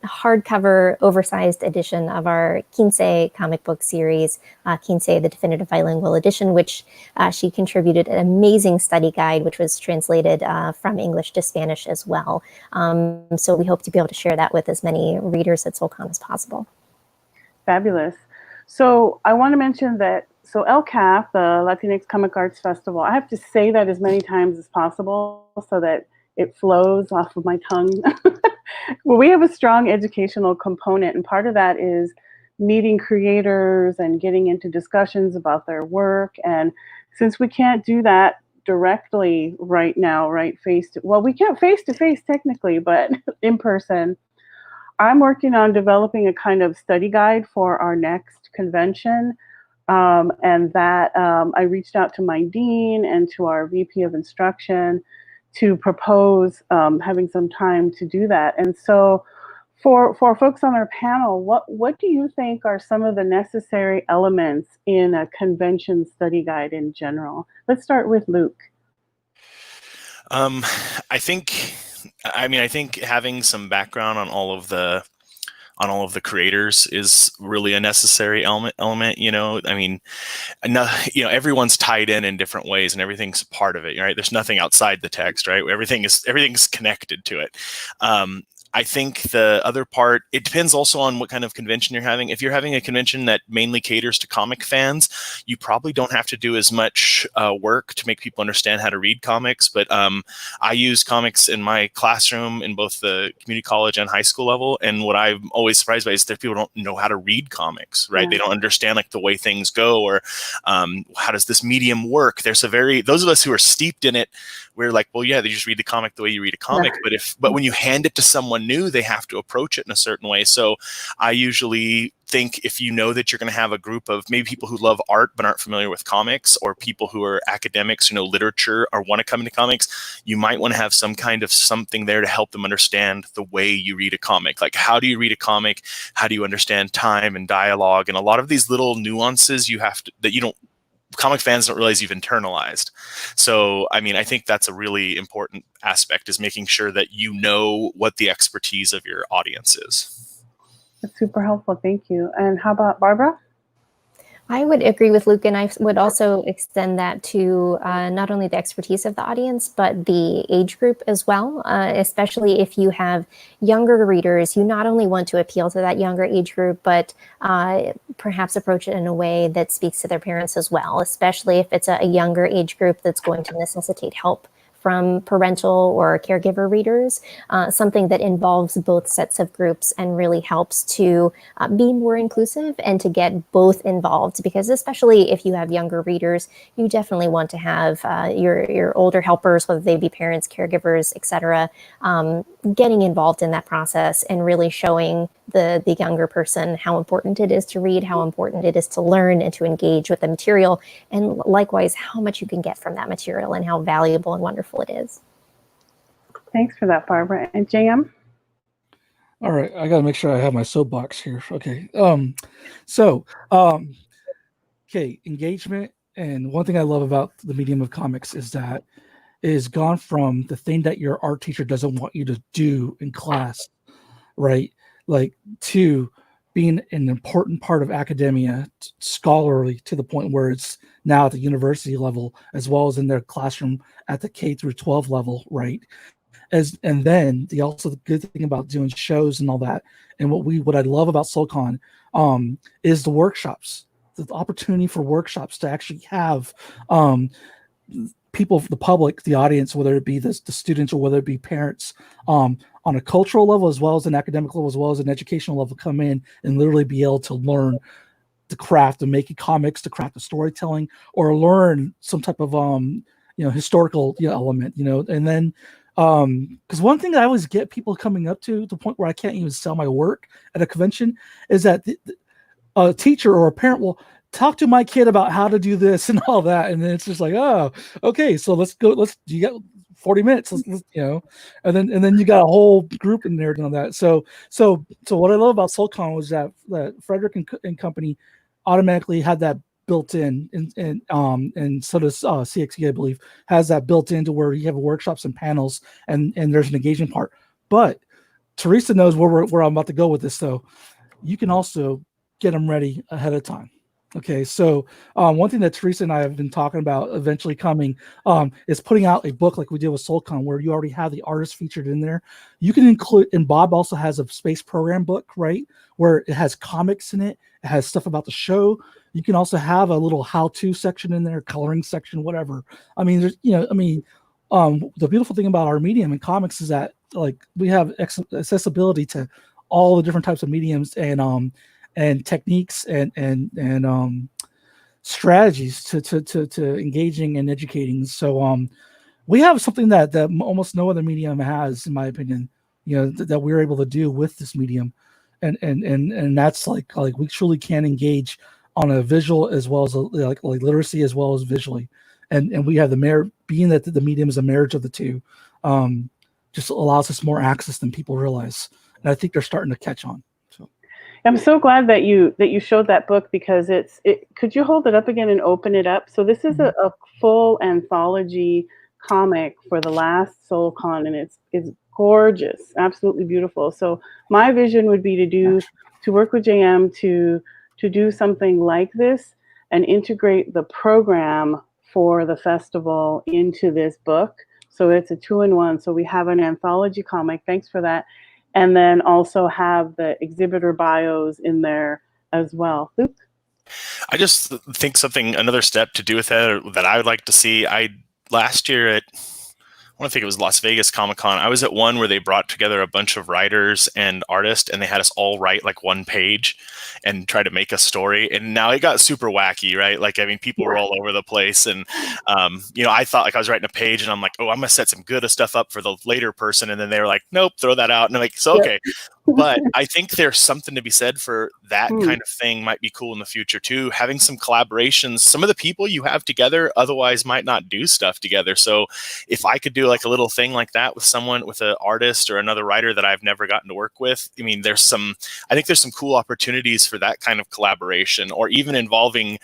hardcover, oversized edition of our Quince comic book series, Quince, the Definitive Bilingual Edition, which she contributed an amazing study guide, which was translated from English to Spanish as well. So we hope to be able to share that with as many readers at SoulCon as possible. Fabulous. So I want to mention that, so LCAF, the Latinx Comic Arts Festival, I have to say that as many times as possible so that it flows off of my tongue. Well, we have a strong educational component, and part of that is meeting creators and getting into discussions about their work. And since we can't do that directly right now, right, we can't face-to-face technically, but in person, I'm working on developing a kind of study guide for our next convention. and that I reached out to my dean and to our VP of instruction to propose having some time to do that. And so for folks on our panel, what do you think are some of the necessary elements in a convention study guide in general? Let's start with Luke. I think having some background on all of the creators is really a necessary element. Everyone's tied in different ways, and everything's part of it, right? There's nothing outside the text, right? Everything's connected to it. I think the other part, it depends also on what kind of convention you're having. If you're having a convention that mainly caters to comic fans, you probably don't have to do as much work to make people understand how to read comics. But I use comics in my classroom in both the community college and high school level. And what I'm always surprised by is that people don't know how to read comics, right? They don't understand like the way things go, or how does this medium work? Those of us who are steeped in it, we're like, well, yeah, they just read the comic the way you read a comic. Yeah. But when you hand it to someone new, they have to approach it in a certain way. So I usually think if you know that you're going to have a group of maybe people who love art but aren't familiar with comics, or people who are academics who know literature or want to come into comics, you might want to have some kind of something there to help them understand the way you read a comic. Like, how do you read a comic? How do you understand time and dialogue? And a lot of these little nuances comic fans don't realize you've internalized. So, I think that's a really important aspect, is making sure that you know what the expertise of your audience is. That's super helpful. Thank you. And how about Barbara? I would agree with Luke, and I would also extend that to not only the expertise of the audience, but the age group as well. Especially if you have younger readers, you not only want to appeal to that younger age group, but perhaps approach it in a way that speaks to their parents as well, especially if it's a younger age group that's going to necessitate help from parental or caregiver readers, something that involves both sets of groups and really helps to be more inclusive and to get both involved. Because especially if you have younger readers, you definitely want to have your older helpers, whether they be parents, caregivers, etc., getting involved in that process and really showing the younger person how important it is to read, how important it is to learn and to engage with the material, and likewise how much you can get from that material and how valuable and wonderful it is. Thanks for that, Barbara. And JM? All right, I got to make sure I have my soapbox here. Okay. Engagement. And one thing I love about the medium of comics is that it has gone from the thing that your art teacher doesn't want you to do in class, right? Like, to being an important part of academia, scholarly, to the point where it's now at the university level, as well as in their classroom at the K through 12 level, right? And then the good thing about doing shows and all that, and what I love about SoulCon is the workshops, the opportunity for workshops to actually have people, the public, the audience, whether it be the students or whether it be parents, on a cultural level as well as an academic level as well as an educational level, come in and literally be able to learn the craft of making comics, the craft of storytelling, or learn some type of historical element, and then because one thing I always get people coming up to the point where I can't even sell my work at a convention is that a teacher or a parent will talk to my kid about how to do this and all that, and then it's just like, oh, okay, so let's go. You got 40 minutes, let's, and then you got a whole group in there doing that. So what I love about SoulCon was that Frederick and company automatically had that built in, and so does CXE, I believe, has that built into where you have workshops and panels, and there's an engagement part. But Teresa knows where I'm about to go with this, so you can also get them ready ahead of time. Okay, so one thing that Teresa and I have been talking about eventually coming is putting out a book like we did with SoulCon, where you already have the artist featured in there. You can include, and Bob also has a space program book, right, where it has comics in it. It has stuff about the show. You can also have a little how-to section in there, coloring section, whatever. I mean, there's, the beautiful thing about our medium in comics is that, like, we have accessibility to all the different types of mediums and techniques and strategies to engaging and educating. So we have something that almost no other medium has, in my opinion, that we're able to do with this medium. And that's like we truly can engage on a visual as well as like literacy as well as visually, and we have being that the medium is a marriage of the two, just allows us more access than people realize, and I think they're starting to catch on. So I'm so glad that you showed that book, because could you hold it up again and open it up? So this is a full anthology comic for the last SoulCon, and it's gorgeous, absolutely beautiful. So my vision would be to work with JM to do something like this and integrate the program for the festival into this book. So it's a 2-in-1. So we have an anthology comic. Thanks for that. And then also have the exhibitor bios in there as well. Luke? I just think another step to do with that I would like to see. Last year at, I want to think it was Las Vegas Comic Con, I was at one where they brought together a bunch of writers and artists, and they had us all write like one page and try to make a story. And now it got super wacky, right? Like, I mean, people were all over the place. And, I thought like I was writing a page and I'm like, oh, I'm going to set some good stuff up for the later person. And then they were like, nope, throw that out. And I'm like, so, okay. But I think there's something to be said for that kind of thing. Might be cool in the future too. Having some collaborations, some of the people you have together otherwise might not do stuff together. So if I could do like a little thing like that with an artist or another writer that I've never gotten to work with, I mean, I think there's some cool opportunities for that kind of collaboration, or even involving,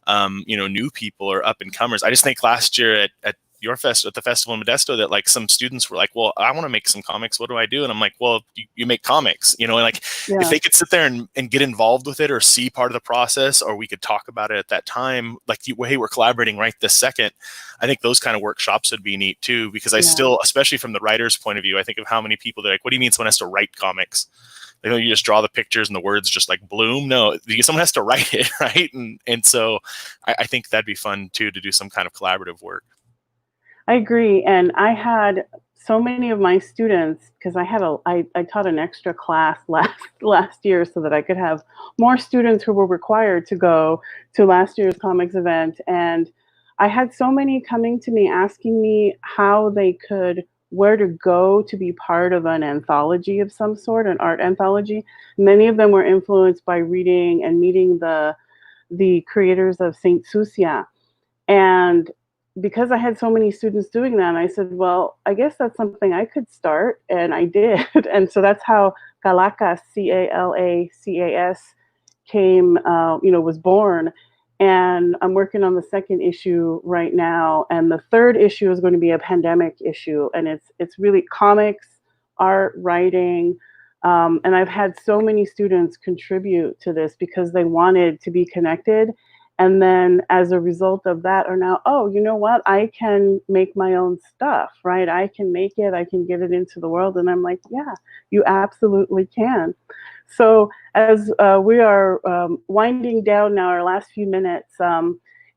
new people or up and comers. I just think last year at the festival in Modesto, that like some students were like, well, I want to make some comics. What do I do? And I'm like, well, you make comics, and like if they could sit there and get involved with it or see part of the process, or we could talk about it at that time, like, hey, we're collaborating right this second. I think those kind of workshops would be neat too, because I still, especially from the writer's point of view, I think of how many people they're like, what do you mean someone has to write comics? You just draw the pictures and the words just like bloom. No, someone has to write it, right? And so I think that'd be fun too, to do some kind of collaborative work. I agree. And I had so many of my students, because I taught an extra class last year so that I could have more students who were required to go to last year's comics event. And I had so many coming to me asking me where to go to be part of an anthology of some sort, an art anthology. Many of them were influenced by reading and meeting the creators of Saint Sucia. And because I had so many students doing that, I said, well, I guess that's something I could start. And I did. And so that's how Calacas, Calacas, was born. And I'm working on the second issue right now. And the third issue is going to be a pandemic issue. And it's really comics, art, writing. And I've had so many students contribute to this because they wanted to be connected. And then as a result of that are now, oh, you know what? I can make my own stuff, right? I can make it, I can get it into the world. And I'm like, yeah, you absolutely can. So as we are winding down now, our last few minutes,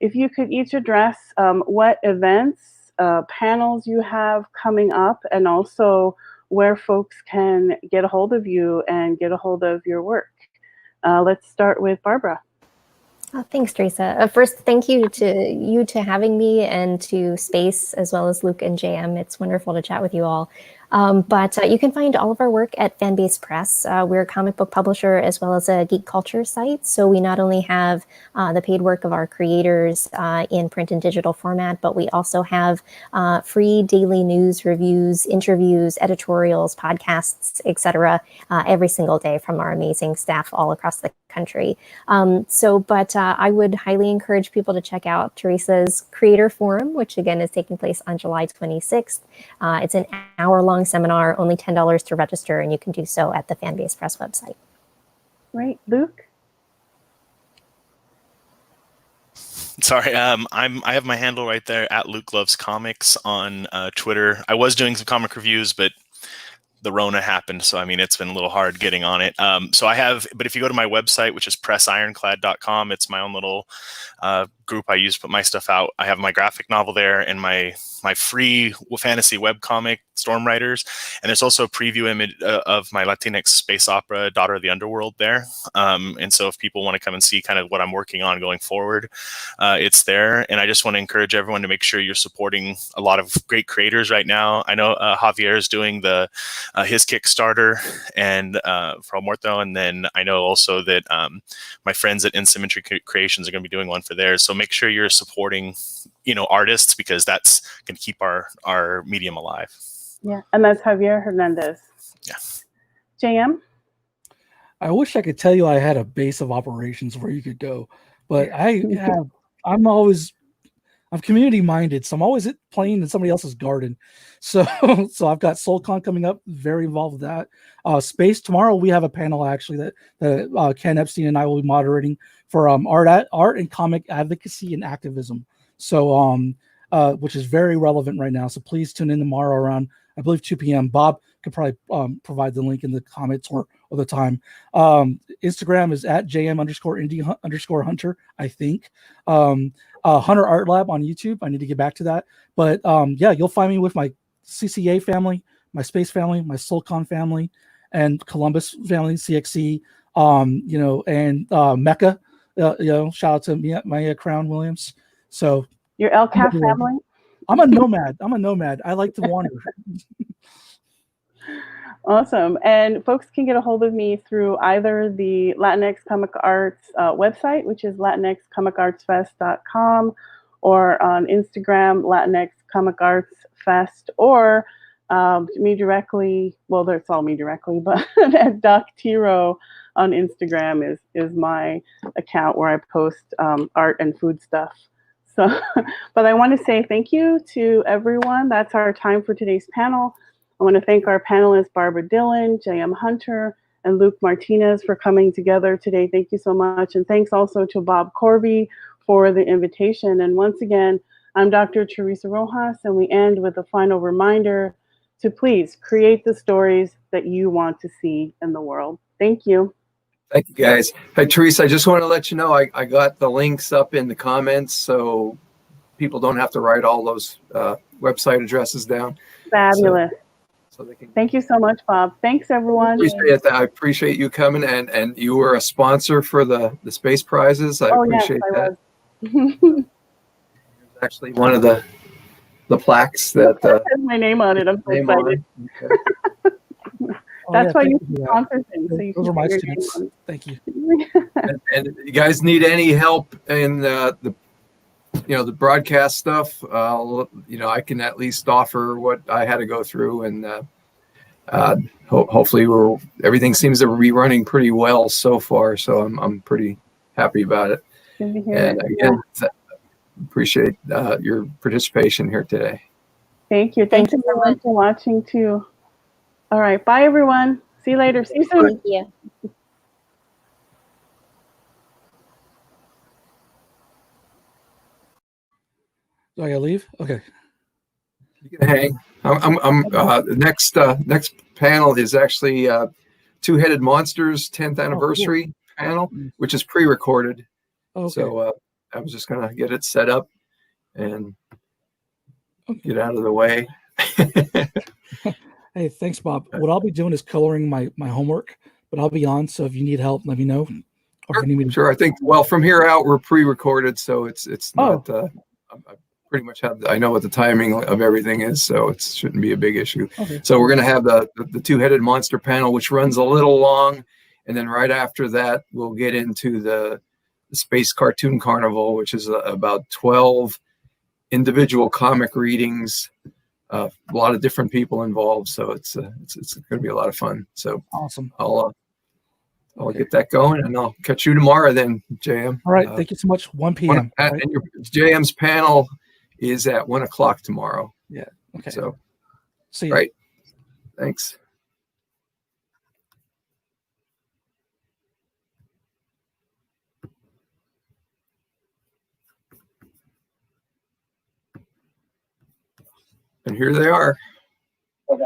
if you could each address what events, panels you have coming up, and also where folks can get a hold of you and get a hold of your work. Let's start with Barbara. Oh, thanks, Teresa. First, thank you to having me, and to Space, as well as Luke and JM. It's wonderful to chat with you all. But you can find all of our work at Fanbase Press. We're a comic book publisher as well as a geek culture site. So we not only have the paid work of our creators in print and digital format, but we also have free daily news, reviews, interviews, editorials, podcasts, etc. Every single day from our amazing staff all across the country. But I would highly encourage people to check out Teresa's Creator Forum, which again is taking place on July 26th. It's an hour-long seminar, only $10 to register, and you can do so at the Fanbase Press website. Great. Luke? Sorry, I have my handle right there at Luke Loves Comics on Twitter. I was doing some comic reviews, but the Rona happened, so I mean it's been a little hard getting on it. But if you go to my website, which is pressironclad.com, it's my own little group I use to put my stuff out. I have my graphic novel there and my free fantasy webcomic, Storm Riders, and there's also a preview image of my Latinx space opera, Daughter of the Underworld there. And so if people want to come and see kind of what I'm working on going forward, it's there. And I just want to encourage everyone to make sure you're supporting a lot of great creators right now. I know Javier is doing the his Kickstarter and for Almorto. And then I know also that my friends at Insymmetry Creations are going to be doing one for theirs. So make sure you're supporting, artists, because that's going to keep our medium alive. Yeah, and that's Javier Hernandez. Yeah. JM? I wish I could tell you I had a base of operations where you could go, but I'm community minded, so I'm always playing in somebody else's garden. So I've got SoulCon coming up, very involved with that. Space tomorrow, we have a panel actually that Ken Epstein and I will be moderating for art and comic advocacy and activism. So which is very relevant right now. So please tune in tomorrow around, I believe, 2 p.m. Bob could probably provide the link in the comments or the time. Instagram is at JM_indie_hunter, I think. Hunter Art Lab on YouTube. I need to get back to that. But yeah, you'll find me with my CCA family, my Space family, my SoulCon family, and Columbus family, CXC, and Mecca. Shout out to Maya Crown Williams. So Your LCAF family? I'm a nomad. I like to wander. Awesome. And folks can get a hold of me through either the Latinx Comic Arts website, which is latinxcomicartsfest.com, or on Instagram, Latinx Comic Arts Fest, or me directly. Well, that's all me directly, but at Doc Tiro on Instagram is my account where I post art and food stuff. So, but I want to say thank you to everyone. That's our time for today's panel. I want to thank our panelists, Barbara Dillon, J.M. Hunter, and Luke Martinez for coming together today. Thank you so much. And thanks also to Bob Corby for the invitation. And once again, I'm Dr. Teresa Rojas, and we end with a final reminder to please create the stories that you want to see in the world. Thank you. Thank you, guys. Hey, Teresa, I just want to let you know I got the links up in the comments, so people don't have to write all those website addresses down. Fabulous. So they can. Thank you so much, Bob. Thanks, everyone. I appreciate you coming, and you were a sponsor for the space prizes. I appreciate that. Was. Actually, one of the plaques that has my name on it. I'm so excited. Okay. That's why you sponsor things. So you Those can are my put your name students. on it. Thank you. And you guys need any help in the broadcast stuff? I can at least offer what I had to go through, and hopefully everything seems to be running pretty well so far. So I'm pretty happy about it. Good to hear And it. again, appreciate your participation here today. Thank you. Thanks everyone for watching too. All right. Bye, everyone. See you later. See you soon. Thank you. Do I gotta leave? Okay. You can hang. Next panel is actually Two-Headed Monsters 10th anniversary panel, which is pre-recorded. Okay. So I was just gonna get it set up and get out of the way. Hey, thanks, Bob. What I'll be doing is coloring my homework, but I'll be on. So if you need help, let me know. Or if you need me to... Sure. I think from here out we're pre-recorded, so it's not. I pretty much I know what the timing of everything is, so it shouldn't be a big issue. Okay. So we're gonna have the Two-Headed Monster panel, which runs a little long, and then right after that we'll get into the Space Cartoon Carnival, which is about 12 individual comic readings. A lot of different people involved, so it's going to be a lot of fun. So awesome. I'll get that going, and I'll catch you tomorrow then, JM. All right, thank you so much. 1 p.m. And your JM's panel is at 1 o'clock tomorrow. Yeah. Okay. So see you. Right. Thanks. And here they are. Okay.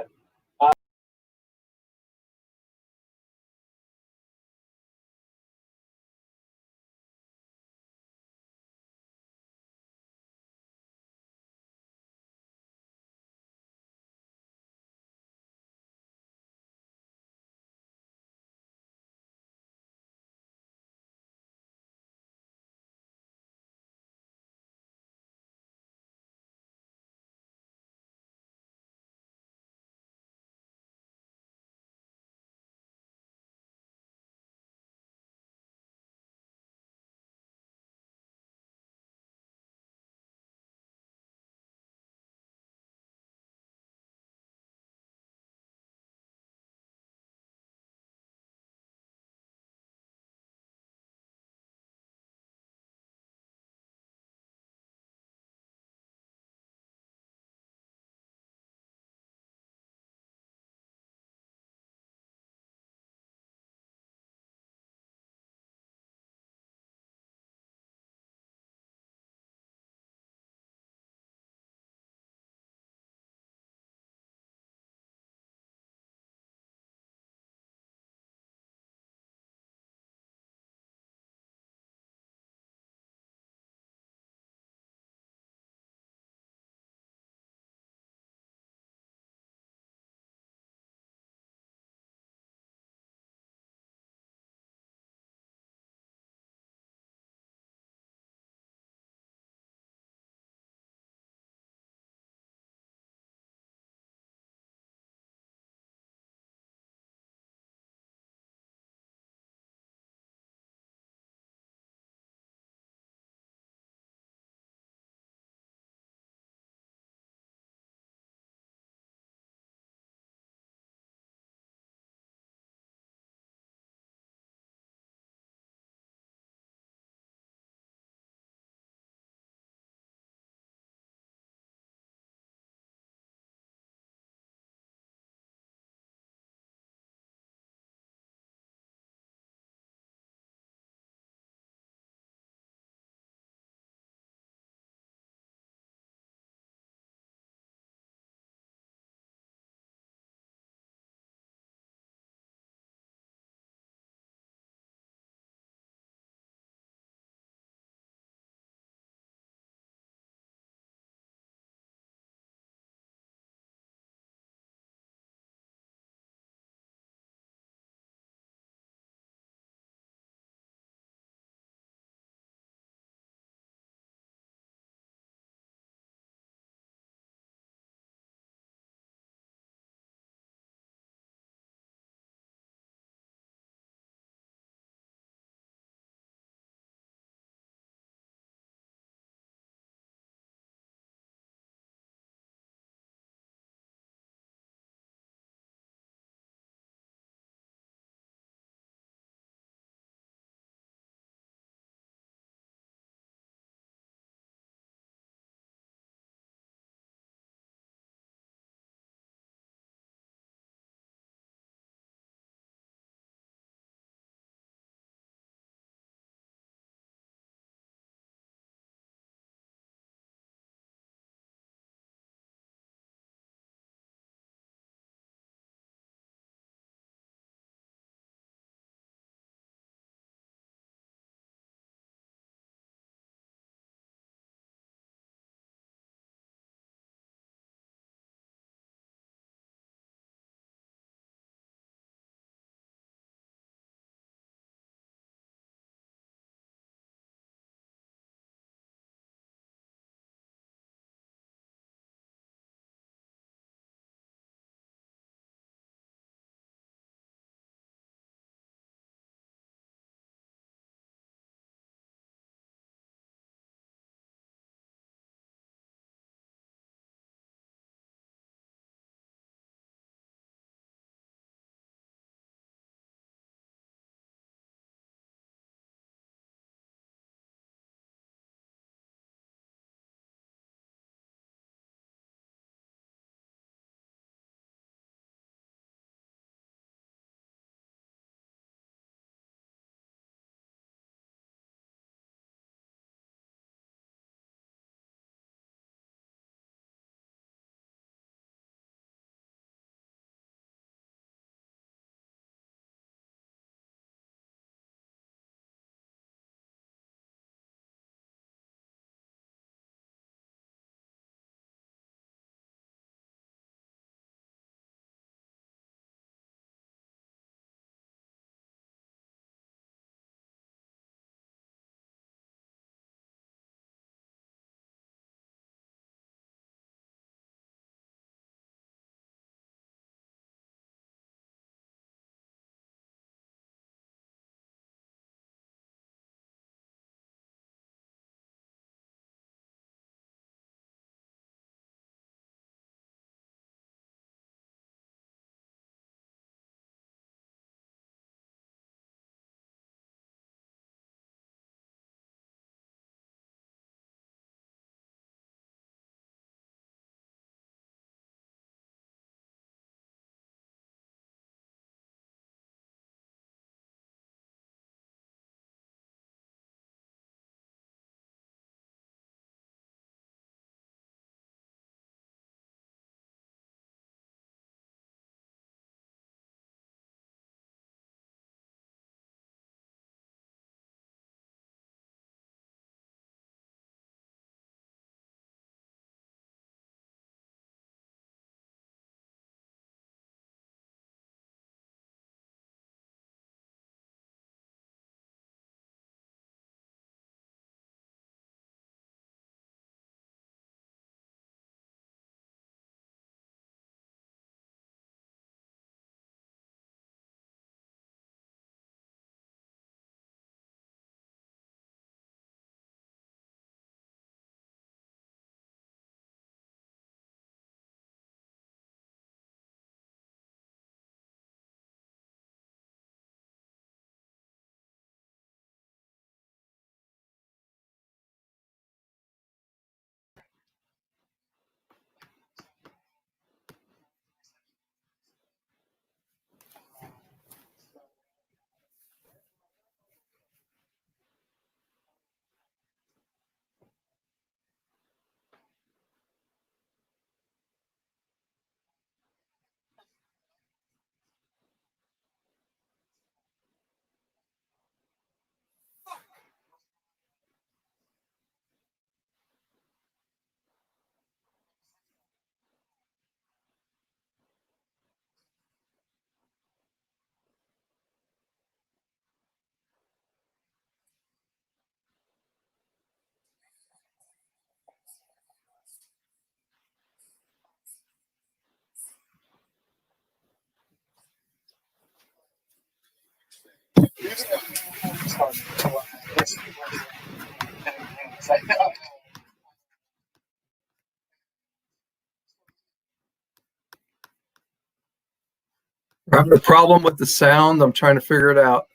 We're having a problem with the sound. I'm trying to figure it out.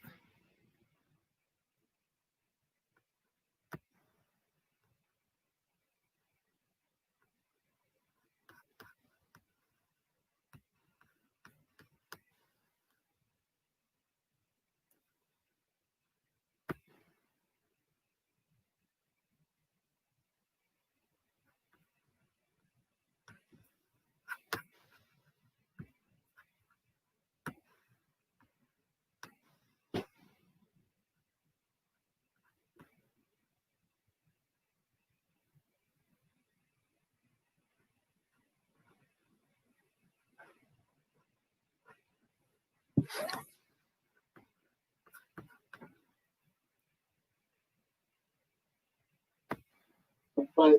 But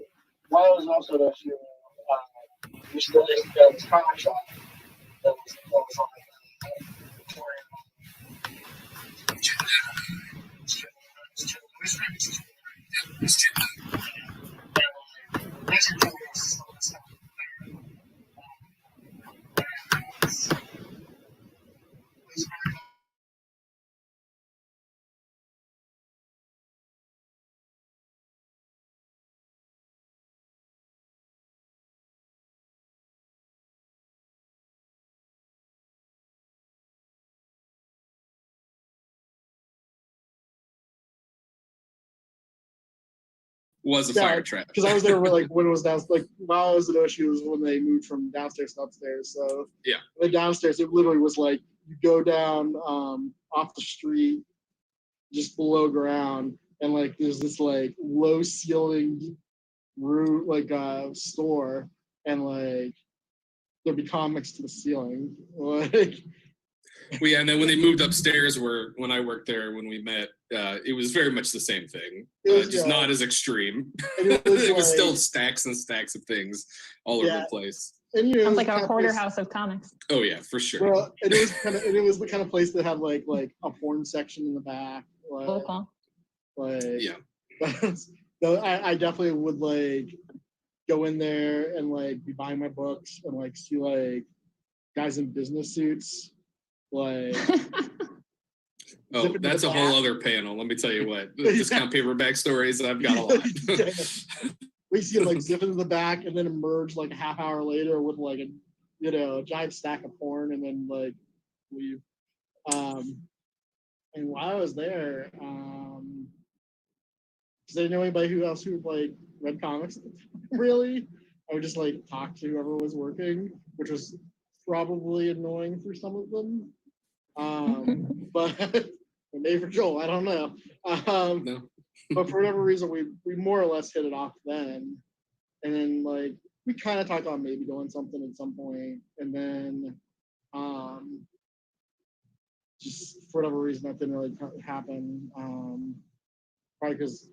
while I was also at SU, we still used to go to this comic shop that was on Victoria. Was a fire trap. Because I was there like when it was down, like while I was at OSU was when they moved from downstairs to upstairs. So Yeah. the downstairs, it literally was like you go down off the street, just below ground, and like there's this like low ceiling room, like store, and like there'd be comics to the ceiling. Like Well, yeah, and then when they moved upstairs, when I worked there, when we met, it was very much the same thing, It was, just yeah. not as extreme. And it was It was like- still stacks and stacks of things all over Yeah. the place. and you know, it Sounds was like the a kind of hoarder place- house of comics. Oh yeah, for sure. Well, and it was the kind of place that had like a porn section in the back. Like, Okay. like Yeah. so I definitely would like go in there and like be buying my books and like see like guys in business suits like Oh, zip it to that's the a whole back. other panel. Let me tell you what. Discount paperback stories, I've got a lot. Yeah. We see him like zip into the back and then emerge like a half hour later with like a giant stack of porn and then like leave. And while I was there, because I didn't know anybody who like read comics really. I would just like talk to whoever was working, which was probably annoying for some of them. But maybe for Joel, I don't know. No. But for whatever reason, we more or less hit it off then. And then like we kind of talked on maybe doing something at some point, and then just for whatever reason that didn't really happen. Probably because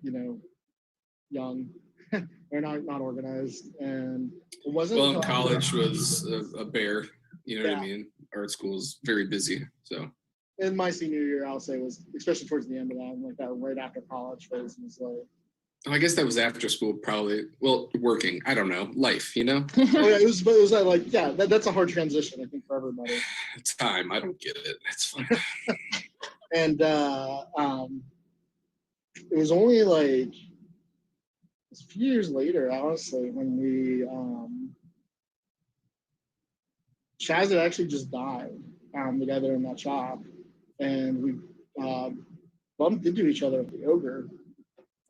young, they're not organized, and it wasn't. Well, in until- college was a bear. You know what I Yeah. mean? Art school is very busy. So In my senior year, I'll say was especially towards the end of that, and like that right after college phase was like. I guess that was after school, probably. Well, working. I don't know. Life, you know? Oh yeah, it was like yeah, that's a hard transition I think for everybody. It's time. I don't get it. It's fine. And it was only like a few years later, honestly, when we Chaz had actually just died, the guy there in that shop, and we bumped into each other at the Ogre.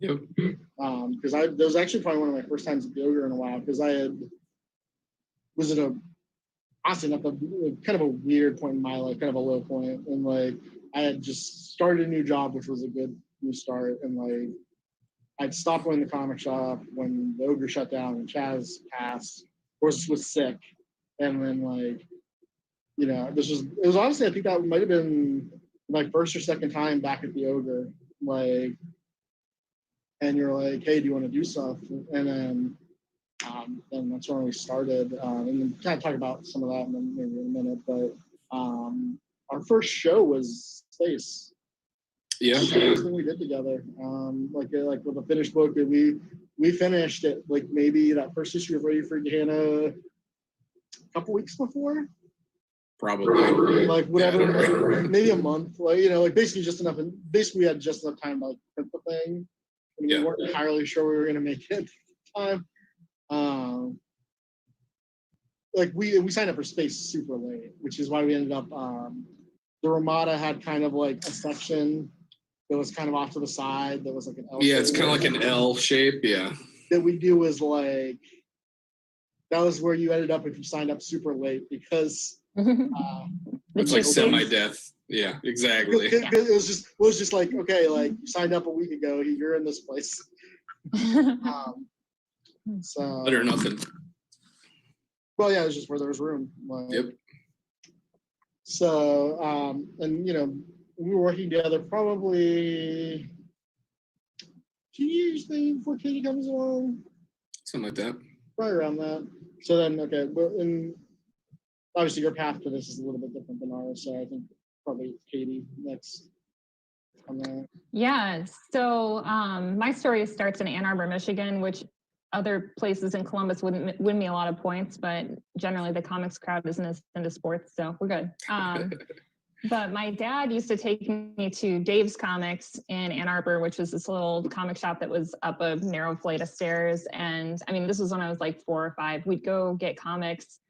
Yep. Because that was actually probably one of my first times at the Ogre in a while, because I was at honestly enough, kind of a weird point in my life, kind of a low point, and like I had just started a new job, which was a good new start, and like I'd stopped going to the comic shop when the Ogre shut down and Chaz passed, or was sick, and then like it was honestly, I think that might have been my first or second time back at the Ogre, like, and you're like, hey, do you want to do stuff? And then that's when we started, and then kind of talk about some of that maybe in a minute, but our first show was Space. Yeah. the first thing we did together. Like with a finished book that we finished it, like maybe that first issue of Ready for Hannah a couple weeks before. Probably. Like whatever, maybe a month. Like, you know, like basically just enough. And basically, we had just enough time to like print the thing, and we weren't entirely sure we were going to make it at the time. Like we signed up for space super late, which is why we ended up. The Ramada had kind of like a section that was kind of off to the side. That was like an L. Yeah, it's kind of like an L shape. Yeah. That we do was like that was where you ended up if you signed up super late because. It's like semi-death. Yeah, exactly. It was just like, okay, like you signed up a week ago, you're in this place. So Better than nothing. Well, yeah, it's just where there was room. Like, Yep. So, and you know, we were working together probably 2 years maybe before Katie comes along. Something like that. Right around that. So then, okay, well, and obviously your path to this is a little bit different than ours. So I think probably Katie next on that. Yeah, so my story starts in Ann Arbor, Michigan, which other places in Columbus wouldn't win me a lot of points, but generally the comics crowd isn't as into sports, so we're good. But my dad used to take me to Dave's Comics in Ann Arbor, which was this little comic shop that was up a narrow flight of stairs. And I mean, this was when I was like 4 or 5. We'd go get comics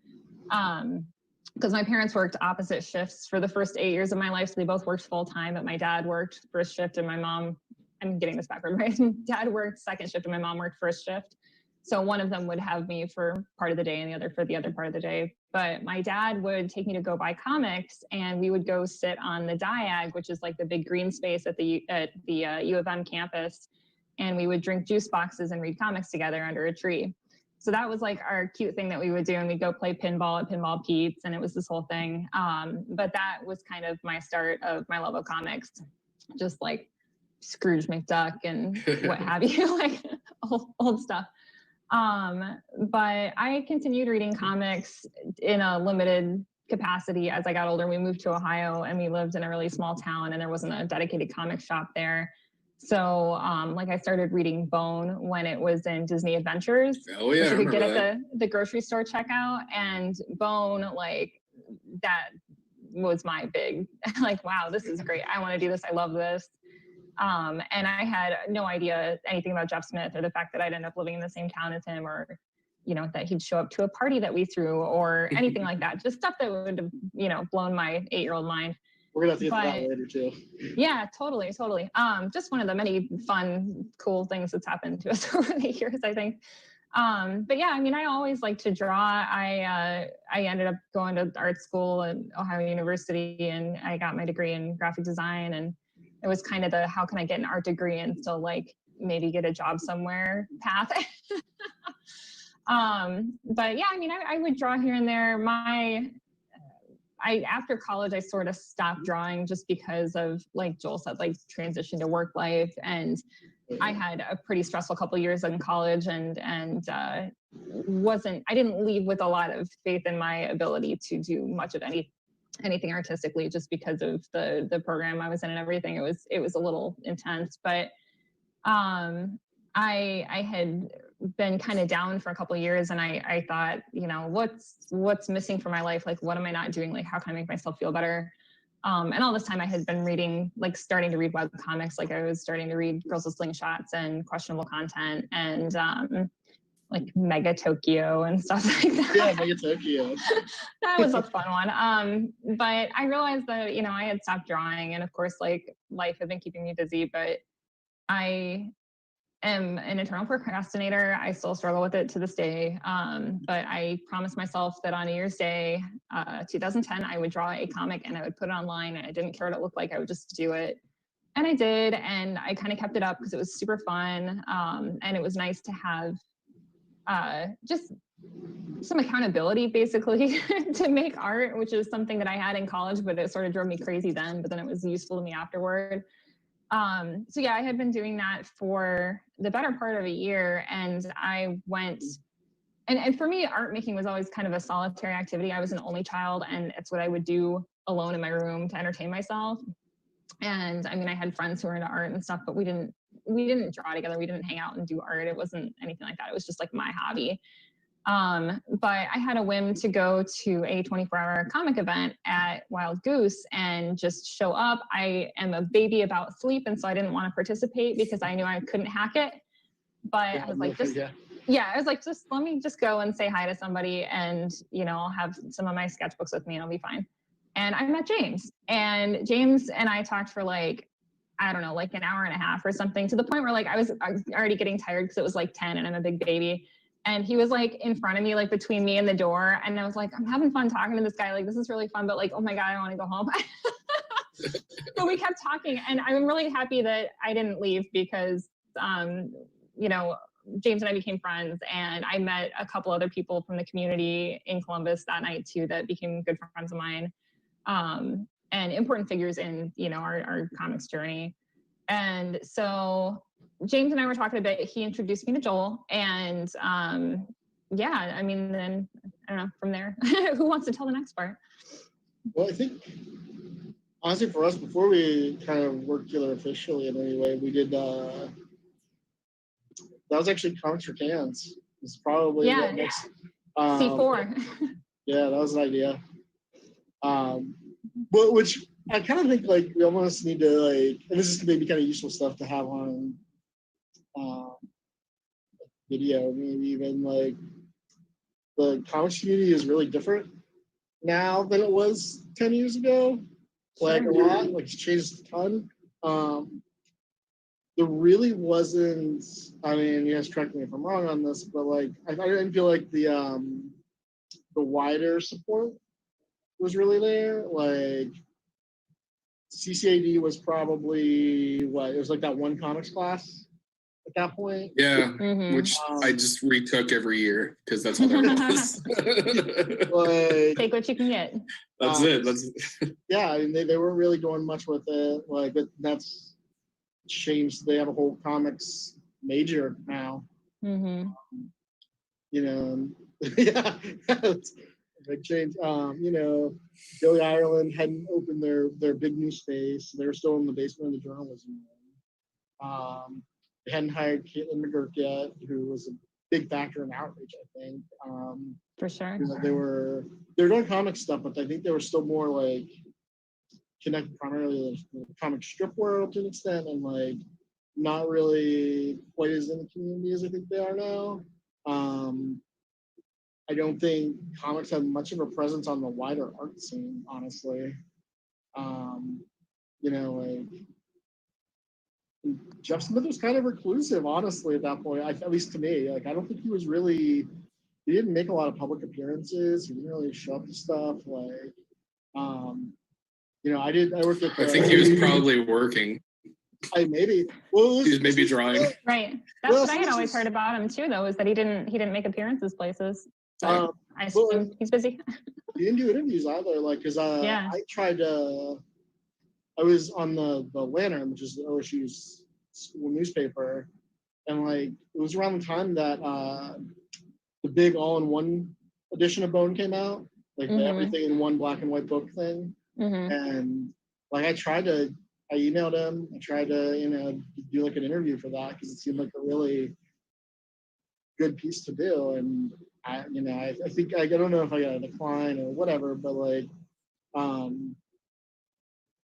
because my parents worked opposite shifts for the first 8 years of my life. So they both worked full time, but my dad worked first shift and my mom, I'm getting this backward, right? Dad worked second shift and my mom worked first shift. So one of them would have me for part of the day and the other for the other part of the day. But my dad would take me to go buy comics and we would go sit on the Diag, which is like the big green space at the U of M campus. And we would drink juice boxes and read comics together under a tree. So that was like our cute thing that we would do. And we'd go play pinball at Pinball Pete's and it was this whole thing. But that was kind of my start of my love of comics, just like Scrooge McDuck and what have you, like old stuff. But I continued reading comics in a limited capacity as I got older. We moved to Ohio and we lived in a really small town and there wasn't a dedicated comic shop there. So like I started reading Bone when it was in Disney Adventures. Oh yeah, which you could get at the grocery store checkout, and Bone, like that was my big like, wow, this is great. I want to do this. I love this. And I had no idea anything about Jeff Smith or the fact that I'd end up living in the same town as him, or, you know, that he'd show up to a party that we threw or anything like that. Just stuff that would have, you know, blown my 8-year-old mind. We're gonna have to get to that later too. Yeah, totally. Just one of the many fun, cool things that's happened to us over the years, I think. But yeah, I mean, I always liked to draw. I ended up going to art school at Ohio University and I got my degree in graphic design, and it was kind of the how can I get an art degree and still like maybe get a job somewhere path. But yeah, I mean, I would draw here and there. After college, I sort of stopped drawing just because of, like Joel said, like transition to work life. And I had a pretty stressful couple of years in college and I didn't leave with a lot of faith in my ability to do much of anything artistically, just because of the program I was in and everything. It was a little intense, but I had been kind of down for a couple of years, and I thought, you know, what's missing from my life? Like, what am I not doing? Like, how can I make myself feel better? And all this time I had been reading, like starting to read web comics. Like I was starting to read Girls with Slingshots and Questionable Content and like Mega Tokyo and stuff like that. Yeah, Mega Tokyo. That was a fun one. But I realized that, you know, I had stopped drawing, and of course, like life had been keeping me busy, but I am an eternal procrastinator. I still struggle with it to this day. But I promised myself that on New Year's Day, 2010, I would draw a comic and I would put it online, and I didn't care what it looked like. I would just do it. And I did, and I kind of kept it up because it was super fun. And it was nice to have just some accountability, basically, to make art, which is something that I had in college, but it sort of drove me crazy then, but then it was useful to me afterward. So yeah, I had been doing that for the better part of a year, and I went, and for me, art making was always kind of a solitary activity. I was an only child, and it's what I would do alone in my room to entertain myself. And I mean, I had friends who were into art and stuff, but we didn't draw together. We didn't hang out and do art. It wasn't anything like that. It was just like my hobby. But I had a whim to go to a 24-hour comic event at Wild Goose and just show up. I am a baby about sleep, and so I didn't want to participate because I knew I couldn't hack it. But I was like, I was like, just let me just go and say hi to somebody, and I'll have some of my sketchbooks with me, and I'll be fine. And I met James, and I talked for like, I don't know, like an hour and a half or something, to the point where like I was already getting tired because it was like 10 and I'm a big baby. And he was like in front of me, like between me and the door. And I was like, I'm having fun talking to this guy. Like, this is really fun, but like, oh my God, I want to go home. But we kept talking, and I'm really happy that I didn't leave because, James and I became friends, and I met a couple other people from the community in Columbus that night too, that became good friends of mine, and important figures in, our comics journey. And so James and I were talking a bit. He introduced me to Joel, and then I don't know, from there, who wants to tell the next part? Well, I think honestly for us, before we kind of worked together officially in any way, we did that was actually Comics for Cans. It's probably what next, C4. Yeah, that was an idea. But which I kind of think like we almost need to like, and this is maybe kind of useful stuff to have on video, maybe even like the comics community is really different now than it was 10 years ago. Like a lot, like it's changed a ton. There really wasn't, I mean, you guys correct me if I'm wrong on this, but like I didn't feel like the wider support was really there. Like CCAD was probably what, it was like that one comics class at that point. Yeah, which I just retook every year because that's all there was. Like, take what you can get. That's it. Yeah, I mean, they weren't really doing much with it. Like that's changed. They have a whole comics major now. Mm-hmm. Yeah, it's a big change. Billy Ireland hadn't opened their big new space. They were still in the basement of the journalism room. They hadn't hired Caitlin McGurk yet, who was a big factor in outreach, I think. For sure. They were doing comic stuff, but I think they were still more like connected primarily to the comic strip world to an extent, and like not really quite as in the community as I think they are now. I don't think comics have much of a presence on the wider art scene, honestly. Jeff Smith was kind of reclusive, honestly, at that point, at least to me. Like, I don't think he didn't make a lot of public appearances. He didn't really show up to stuff. Like, I worked at I think he was probably working. Maybe. Well, he was maybe drawing. Right. That's what I had always heard about him too, though, is that he didn't make appearances places. But I assume he's busy. He didn't do interviews either. Like, because I tried to. I was on the Lantern, which is the OSU's school newspaper, and like it was around the time that the big all-in-one edition of Bone came out, like the everything in one black and white book thing. And like I emailed him. I tried to do like an interview for that because it seemed like a really good piece to do. And I think I don't know if I got a decline or whatever, but like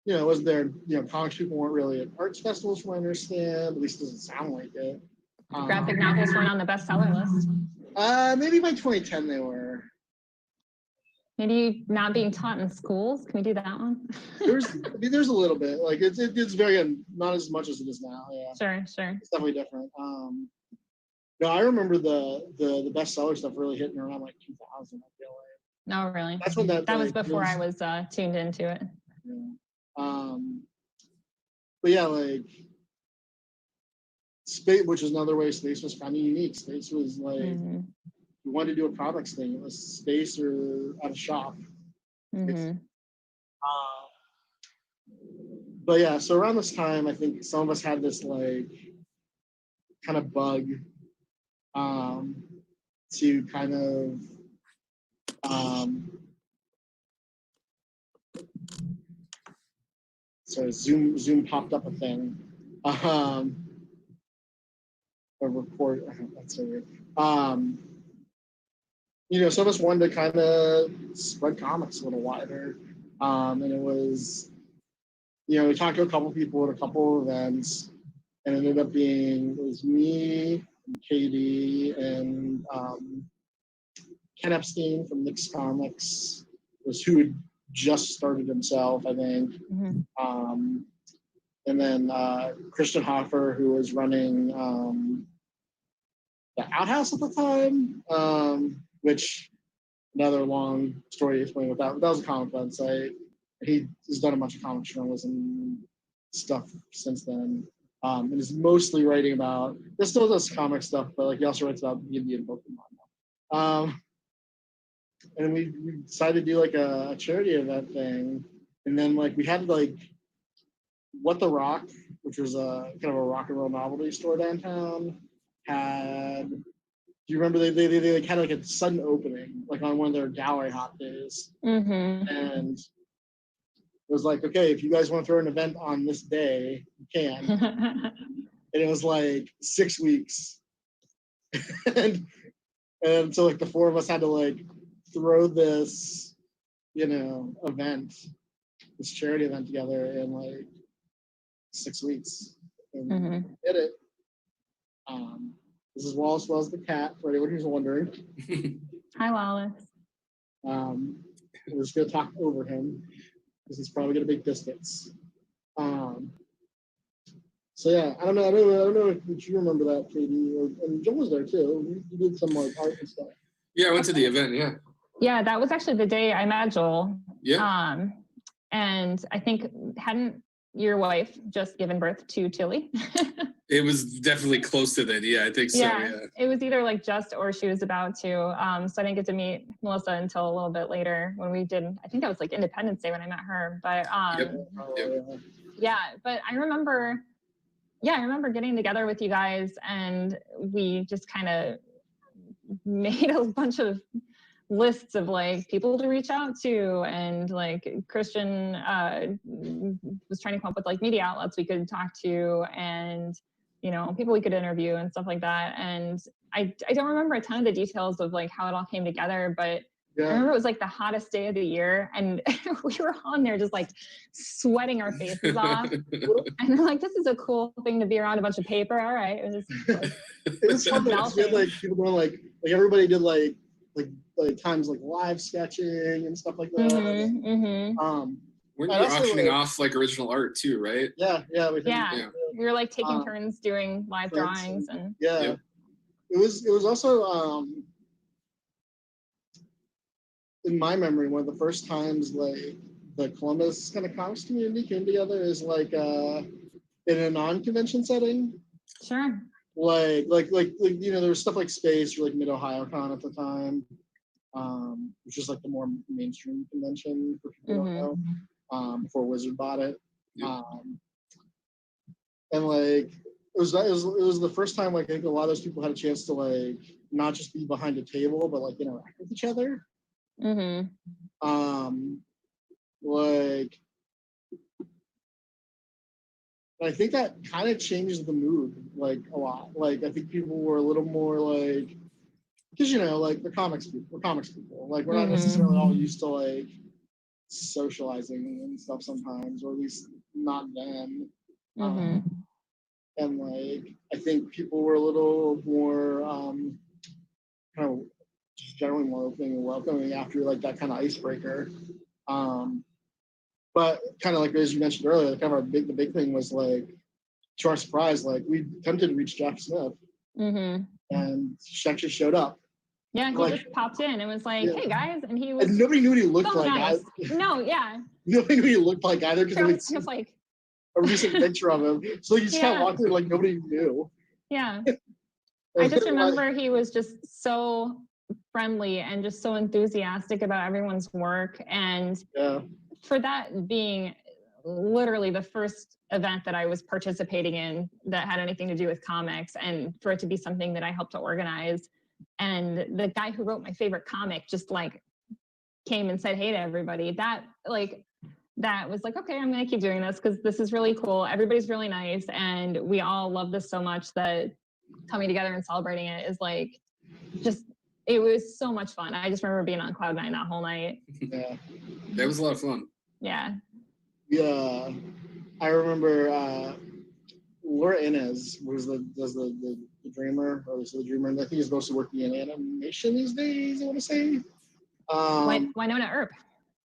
it wasn't there. Comics people weren't really at arts festivals, from what I understand. At least it doesn't sound like it. Graphic novels weren't on the bestseller list. Maybe by 2010 they were. Maybe not being taught in schools. Can we do that one? There's a little bit. Like it's very not as much as it is now. Yeah. Sure. It's definitely different. No, I remember the bestseller stuff really hitting around like 2000. I feel like. No, really. That's when that was before I was tuned into it. Yeah. But yeah, like Space, which is another way Space was kind of unique. Space was like we wanted to do a comics thing. It was Space or at a shop. But yeah, so around this time, I think some of us had this like kind of bug to kind of So Zoom popped up a thing. A report. That's so weird. Some of us wanted to kind of spread comics a little wider, and it was, we talked to a couple people at a couple events, and it ended up being, it was me, and Katie, and Ken Epstein from Nick's Comics, was who had just started himself, I think. And then Christian Hoffer, who was running the Outhouse at the time, which, another long story to explain what that was a comic website. He has done a bunch of comic journalism stuff since then. And is mostly writing about, this still does comic stuff, but like he also writes about D&D and Pokemon. And we decided to do like a charity event thing. And then like we had like What the Rock, which was a kind of a rock and roll novelty store downtown, had, do you remember they like had like a sudden opening, like on one of their gallery hop days. And it was like, okay, if you guys want to throw an event on this day, you can. And it was like 6 weeks. and so like the four of us had to like throw this, event, this charity event together in like 6 weeks. And did it. This is Wallace Wells the cat, for anyone who's wondering. Hi, Wallace. We're just gonna talk over him because he's probably gonna make biscuits. So yeah, I don't know if you remember that, Katie, and Joe was there too. You did some like art and stuff. Yeah, I went to the event. Yeah. Yeah, that was actually the day I met Joel. Yeah. And I think hadn't your wife just given birth to Tilly? It was definitely close to that. Yeah, I think so. Yeah. It was either like just or she was about to. So I didn't get to meet Melissa until a little bit later when we did. I think that was like Independence Day when I met her. But yeah, but I remember getting together with you guys and we just kind of made a bunch of lists of like people to reach out to, and like Christian was trying to come up with like media outlets we could talk to, and people we could interview and stuff like that. And I don't remember a ton of the details of like how it all came together, but I remember it was like the hottest day of the year, and we were on there just like sweating our faces off. And they're like, this is a cool thing to be around a bunch of paper. All right. It was just like, it was fun. We had like people going like everybody did like times like live sketching and stuff like that. Weren't you auctioning off like original art too, right? Yeah. We were like taking turns doing live drawings and It was also in my memory one of the first times like the Columbus kind of comics community came together is like in a non-convention setting. Sure. Like there was stuff like Space or like Mid Ohio Con at the time, which is like the more mainstream convention for people who don't know, before Wizard bought it. And like it was the first time like I think a lot of those people had a chance to like not just be behind a table but like interact with each other. Like I think that kind of changed the mood like a lot. Like I think people were a little more like, because like we're comics people. Like we're not necessarily all used to like socializing and stuff sometimes, or at least not then. And like I think people were a little more kind of just generally more opening and welcoming after like that kind of icebreaker. But kind of like as you mentioned earlier, kind of the big thing was like, to our surprise, like we attempted to reach Jeff Smith, and she actually showed up. Yeah, he like, just popped in and was like, "Hey guys," and he was. And nobody knew what he looked so like. Nice. No, yeah. Nobody knew what he looked like either because It was kind of like a recent picture of him. So he just kind of walked in like nobody knew. Yeah. I just remember he was just so friendly and just so enthusiastic about everyone's work, and for that being literally the first event that I was participating in that had anything to do with comics, and for it to be something that I helped to organize, and the guy who wrote my favorite comic just like came and said hey to everybody, that like that was like, okay, I'm going to keep doing this because this is really cool. Everybody's really nice. And we all love this so much that coming together and celebrating it is like, just, it was so much fun. I just remember being on cloud nine that whole night. Yeah. That was a lot of fun. Yeah. Yeah. I remember Laura Inez does the Dreamer, or the Dreamer, and I think he's mostly working in animation these days, I want to say. Winona Earp.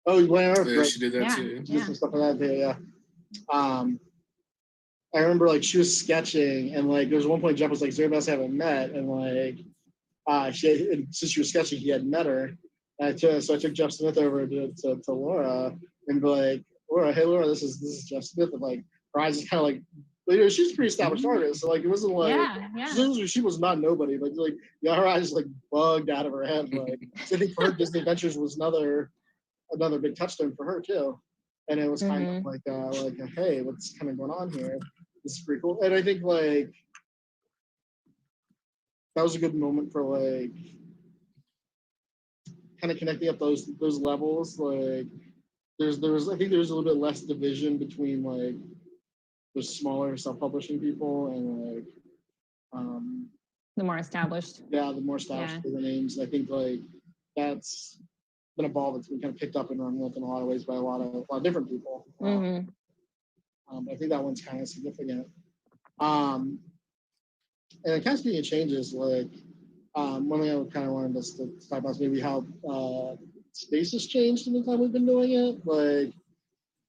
Oh, Winona Earp, Yeah, right. she did that Yeah. too. She did some stuff like that there, yeah. I remember like she was sketching, and like there was one point Jeff was like, "Is there anybody else I haven't met?" And like since she was sketching, he hadn't met her. And so I took Jeff Smith over to Laura and be like, "Laura, hey Laura, this is Jeff Smith," and like her eyes just kind of like, she's a pretty established artist, so like it wasn't like she was not nobody, but like her eyes like bugged out of her head. Like so I think for her, Disney Adventures was another big touchstone for her too, and it was kind of like hey, what's kind of going on here? This is pretty cool, and I think like that was a good moment for like kind of connecting up those levels. Like I think there was a little bit less division between like the smaller self-publishing people and like the more established. Yeah, the more established the names. I think like that's been a ball that's been kind of picked up and run with in a lot of ways by a lot of different people. I think that one's kind of significant. And kind of speaking of changes, like one thing I kind of wanted us to talk about is maybe how space has changed in the time we've been doing it. Like,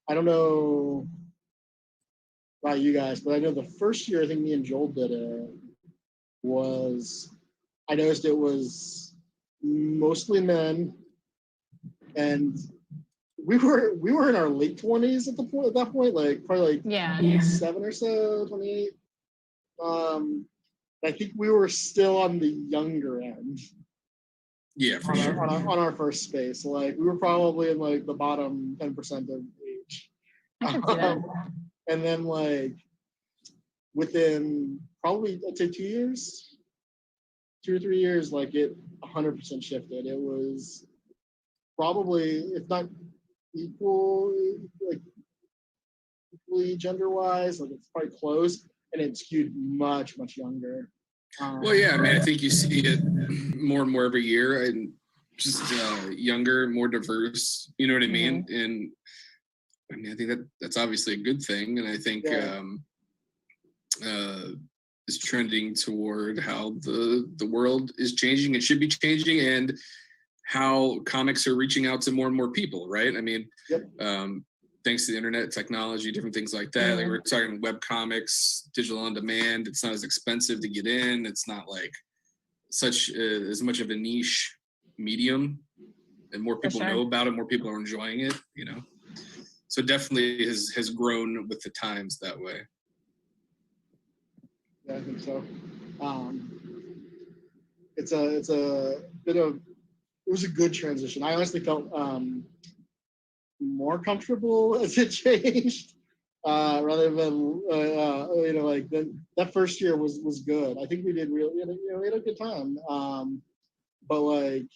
I don't know about you guys, but I know the first year I think me and Joel did it I noticed it was mostly men, and we were in our late 20s at that point, like probably like 27 or so, 28. I think we were still on the younger end. Yeah, for sure. On our first space, like we were probably in like the bottom 10% of age. I can see that. And then like within probably I'd say 2 or 3 years, like it 100% shifted. It was probably, if not equally gender-wise, like it's probably close, and it skewed much younger. Well, yeah, I mean, I think you see it more and more every year, and just younger, more diverse. You know what I mean? And I mean, I think that's obviously a good thing, and I think is trending toward how the world is changing and should be changing, and how comics are reaching out to more and more people, right? I mean, thanks to the internet, technology, different things like that. Like we're talking web comics, digital on demand. It's not as expensive to get in. It's not like as much of a niche medium, and more people know about it. More people are enjoying it. You know, so definitely has grown with the times that way. Yeah, I think so. It's a bit of, it was a good transition. I honestly felt more comfortable as it changed, rather than like that first year was good. I think we did really, we had a good time. But like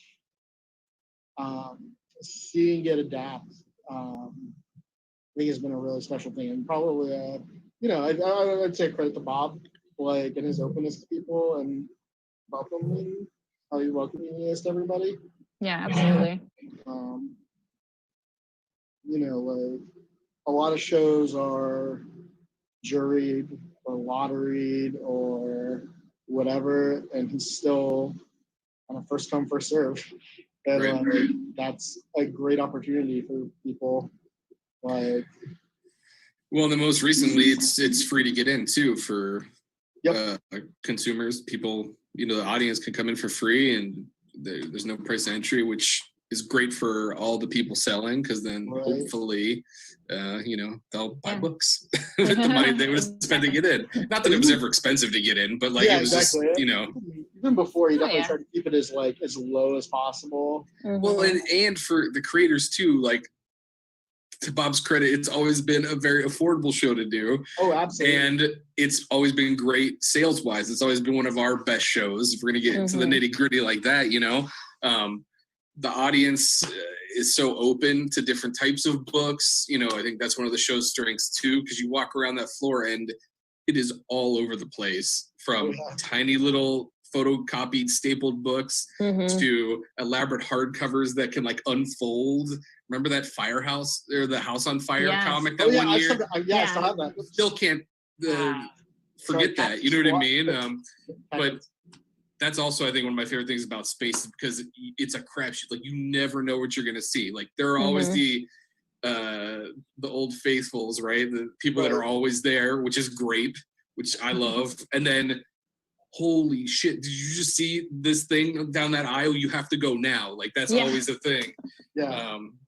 seeing it adapt, I think has been a really special thing, and probably I'd say credit to Bob, like, and his openness to people and welcoming, how he welcoming is to everybody. Yeah, absolutely. Like a lot of shows are juried or lotteried or whatever, and he's still on a first come, first serve. And that's a great opportunity for people. Like, well, the most recently, it's free to get in too for consumers. People, the audience can come in for free, and there's no price entry, which is great for all the people selling, because then hopefully, they'll buy books with the money they would have spent to get in. Not that it was ever expensive to get in, but like it was just, even before, you definitely try to keep it as low as possible. Well, and for the creators too, like, to Bob's credit, it's always been a very affordable show to do. Oh, absolutely. And it's always been great sales wise. It's always been one of our best shows. If we're gonna get into the nitty gritty like that, the audience is so open to different types of books. You know, I think that's one of the show's strengths too, because you walk around that floor and it is all over the place, from tiny little photocopied stapled books to elaborate hardcovers that can like unfold. Remember that Firehouse or the House on Fire comic that one year? I saw that. Still can't forget that. You know what I mean? But that's also, I think, one of my favorite things about space, because it's a crapshoot. Like, you never know what you're gonna see. Like, there are always the old faithfuls, right? The people that are always there, which is great, which I love. And then, holy shit, did you just see this thing down that aisle? You have to go now. Like, that's always a thing.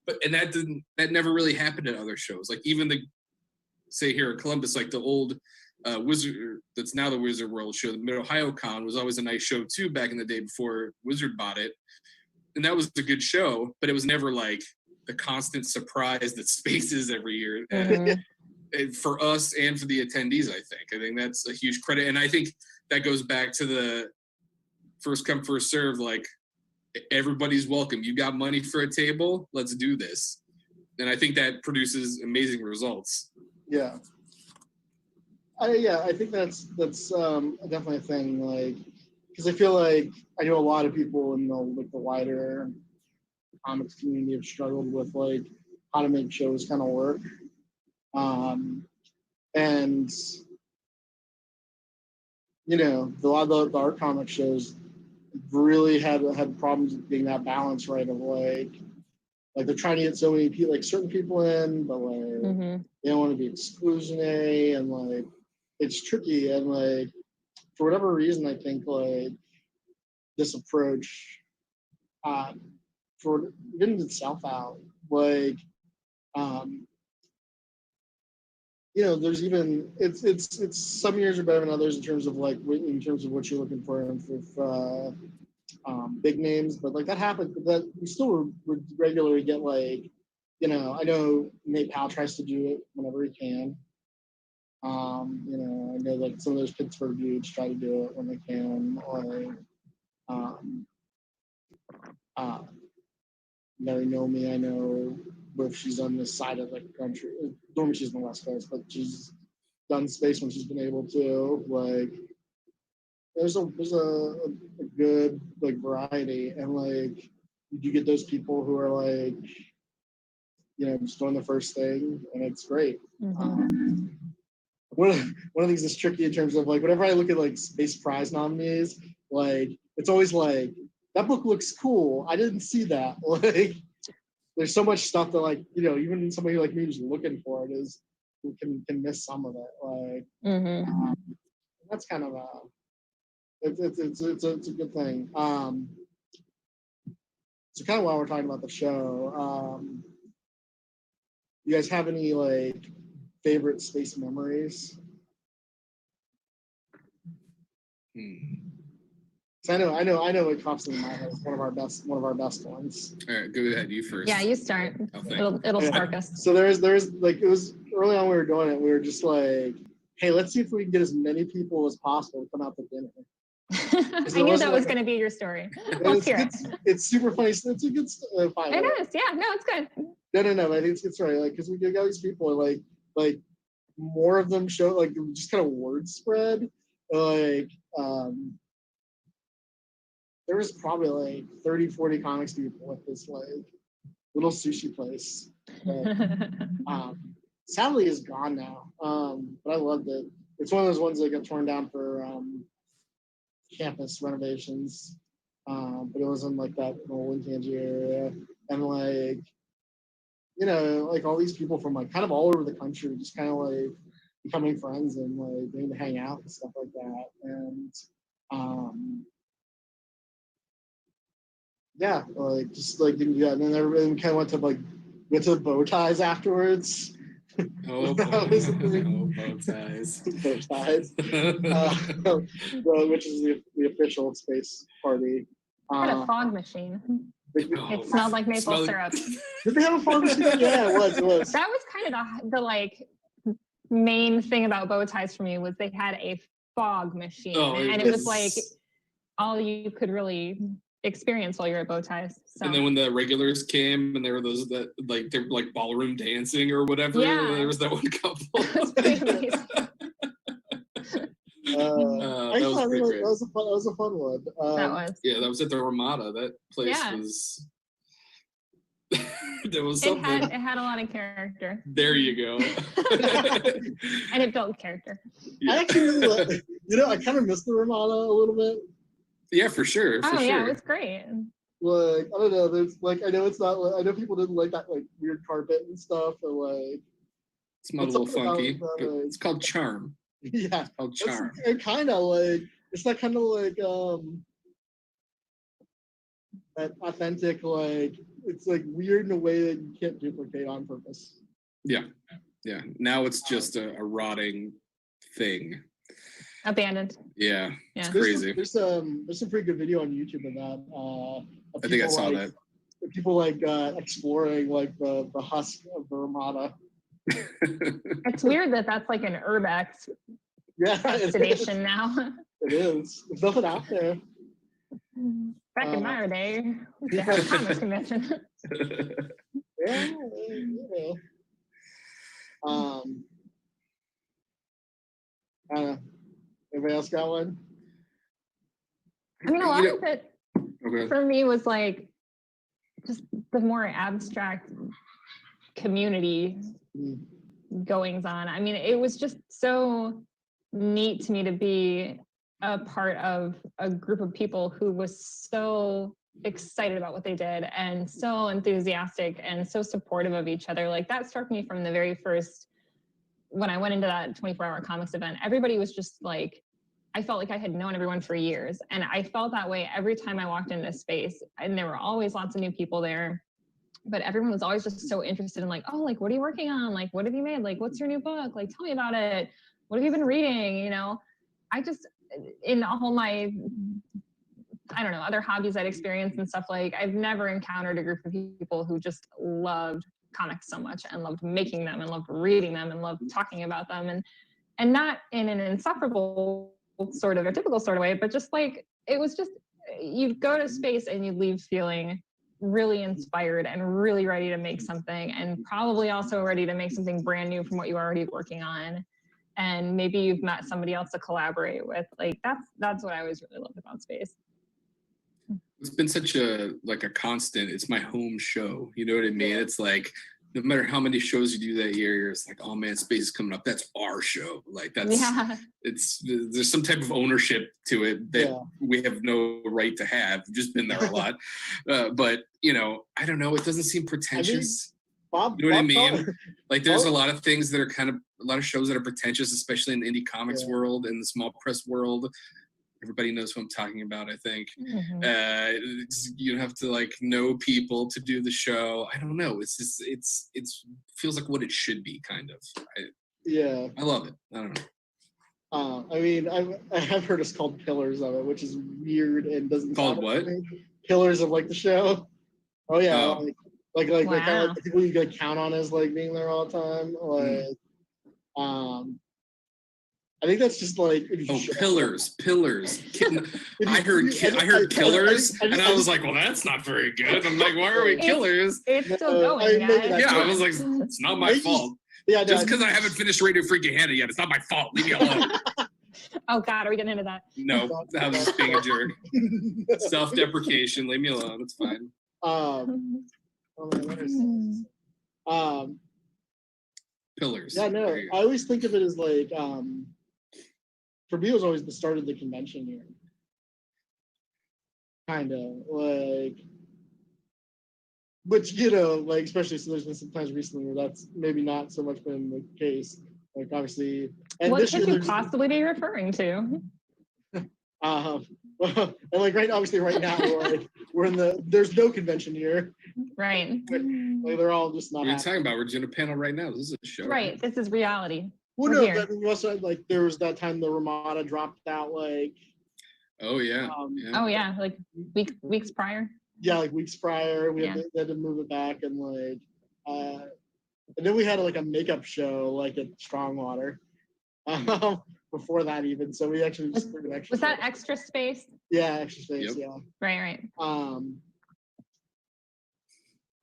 But that never really happened at other shows. Like, even say here in Columbus, like the old Wizard, that's now the Wizard World show, the Mid-Ohio Con, was always a nice show too back in the day before Wizard bought it. And that was a good show, but it was never like the constant surprise that space is every year. And for us and for the attendees, I think that's a huge credit. And I think that goes back to the first come, first serve, like, everybody's welcome. You got money for a table, let's do this. And I think that produces amazing results. Yeah. I think that's definitely a thing. Like, because I feel like I know a lot of people in the wider comics community have struggled with like how to make shows kind of work, and you know, a lot of the art comic shows really had problems with being that balance, right? Of like they're trying to get so many people, like certain people in, but like they don't want to be exclusionary, and like it's tricky. And like for whatever reason, I think like this approach for getting itself out, like you know, there's even it's some years are better than others in terms of like in terms of what you're looking for with big names, but like that happens. That we still would regularly get like, you know, I know Nate Powell tries to do it whenever he can. You know, I know like some of those Pittsburgh dudes try to do it when they can. Or Mary Nomi, I know, but she's on this side of the country. Normally she's on the West Coast, but she's done space when she's been able to. Like, there's a good like variety, and like you get those people who are like, you know, just doing the first thing, and it's great. One of the things that's tricky in terms of like whenever I look at like space prize nominees, like it's always like that book looks cool. I didn't see that. Like, there's so much stuff that like, you know, even somebody like me who's looking for it can miss some of it. Like, that's kind of it's a good thing. So kind of while we're talking about the show, you guys have any like favorite space memories? So I know what pops in my head. It's one of our best ones. All right, go ahead. You first. Yeah, you start. It'll spark us. So there's like, it was early on we were doing it. We were just like, hey, let's see if we can get as many people as possible to come out to dinner. I knew that was going to be your story. Let's hear it. It's super funny. It's a good fight. It is. Yeah. No, it's good. No. I think it's right. Like, because we got these people, like more of them show like just kind of word spread. Like, there was probably like 30, 40 comics people at this like little sushi place. That, sadly is gone now. But I loved it. It's one of those ones that got torn down for campus renovations. But it was in like that old Lincoln area. And like, you know, like all these people from like kind of all over the country just kind of like becoming friends and like getting to hang out and stuff like that. And yeah, like just like didn't do that. And then everybody kind of went to the bow ties afterwards. Oh, bow ties. bow ties. Which is the official space party. Had a fog machine. It smelled like maple syrup. Did they have a fog machine? Yeah, it was. That was kind of the like main thing about bow ties for me was they had a fog machine, and it was like all you could really experience while you're at bow ties. So. And then when the regulars came and there were those that like they're like ballroom dancing or whatever, there was that one couple. I thought that was a fun one. That was. Yeah, that was at the Ramada. That place was. There was something. It had a lot of character. There you go. And it built character. I actually really I kind of miss the Ramada a little bit. Yeah, for sure. Yeah, it was great. Like, I don't know, there's like, I know it's not, I know people didn't like that like weird carpet and stuff, and like. It smelled a little funky. It's called charm. Yeah. It's called charm. It's kind of like, it's that kind of like, that authentic, like, it's like weird in a way that you can't duplicate on purpose. Yeah. Yeah. Now it's just a rotting thing. Abandoned. Yeah. It's crazy. There's some pretty good video on YouTube of that. I think I saw that. People like exploring like the husk of the Ramada. It's weird that that's like an urbex destination now. It is. There's nothing out there. Back in my day, we had a comics convention. Yeah. Anybody else got one? I mean, a lot of it for me was like just the more abstract community goings on. I mean, it was just so neat to me to be a part of a group of people who was so excited about what they did and so enthusiastic and so supportive of each other. Like that struck me from the very first, when I went into that 24-hour comics event. Everybody was just like, I felt like I had known everyone for years. And I felt that way every time I walked into space. And there were always lots of new people there. But everyone was always just so interested in like, oh, like, what are you working on? Like, what have you made? Like, what's your new book? Like, tell me about it. What have you been reading? You know, I just, in all my, I don't know, other hobbies I'd experienced and stuff, like, I've never encountered a group of people who just loved comics so much and loved making them and loved reading them and loved talking about them. And not in an insufferable sort of or typical sort of way, but just like, it was just, you'd go to space and you'd leave feeling really inspired and really ready to make something, and probably also ready to make something brand new from what you were already working on. And maybe you've met somebody else to collaborate with. Like that's what I always really loved about space. It's been such a constant. It's my home show. You know what I mean? It's like, no matter how many shows you do that year, it's like, oh man, space is coming up. That's our show. Like that's, there's some type of ownership to it that we have no right to have. We've just been there a lot. But you know, I don't know. It doesn't seem pretentious. Bob, you know what I mean? Like there's a lot of things that are a lot of shows that are pretentious, especially in the indie comics world and the small press world. Everybody knows who I'm talking about, I think. You have to like know people to do the show. I don't know. It's just, it's feels like what it should be, kind of. I love it. I don't know. I mean, I have heard it's called Pillars of it, which is weird and doesn't called what? Pillars of like the show. Oh yeah, like kind of like people you gotta count on as like being there all the time. Like, I think that's just like pillars. I heard killers, and I was like, well, that's not very good. I'm like, why are we killers? It's still going, guys. Yeah, I was like, it's not my fault. Yeah, just because I haven't finished Radio Freaking Hannah yet, it's not my fault. Leave me alone. Oh God, are we getting into that? No, I was just being a jerk. Self-deprecation. Leave me alone. It's fine. Pillars. Yeah, no. I always think of it as like, for me, it was always the start of the convention year. Kind of like, which, you know, like, especially so there's been some times recently where that's maybe not so much been the case. Like, obviously. And what could you possibly be referring to? Well, and like obviously right now, we're in there's no convention year. Right. Like they're all just not. What are you talking about? We're doing a panel right now. This is a show. Right. This is reality. Well, no, but we also had, like, there was that time the Ramada dropped out, like. Oh yeah. Oh yeah, like weeks prior. Yeah, like weeks prior, they had to move it back, and like, and then we had like a makeup show like at Strongwater, before that even. So we actually just threw an extra. Was that space. extra space? Yeah, extra space. Yep. Yeah. Right.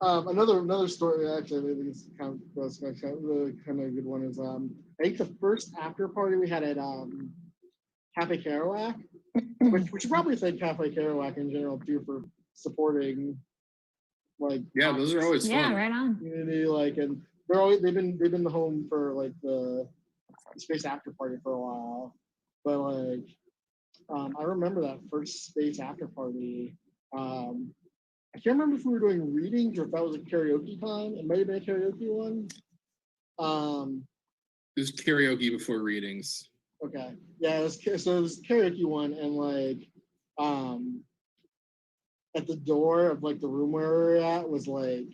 Another story actually, I think it's kind of a good one is I think the first after party we had at Cafe Kerouac, which we should probably thank Cafe Kerouac in general too for supporting like Yeah, those are always fun. Yeah, right on. community, like, and they've been the home for like the space after party for a while, but like I remember that first space after party. I can't remember if we were doing readings or if that was a karaoke time. It might have been a karaoke one. It was karaoke before readings. Okay, yeah, it was karaoke one, and like at the door of like the room where we were at was like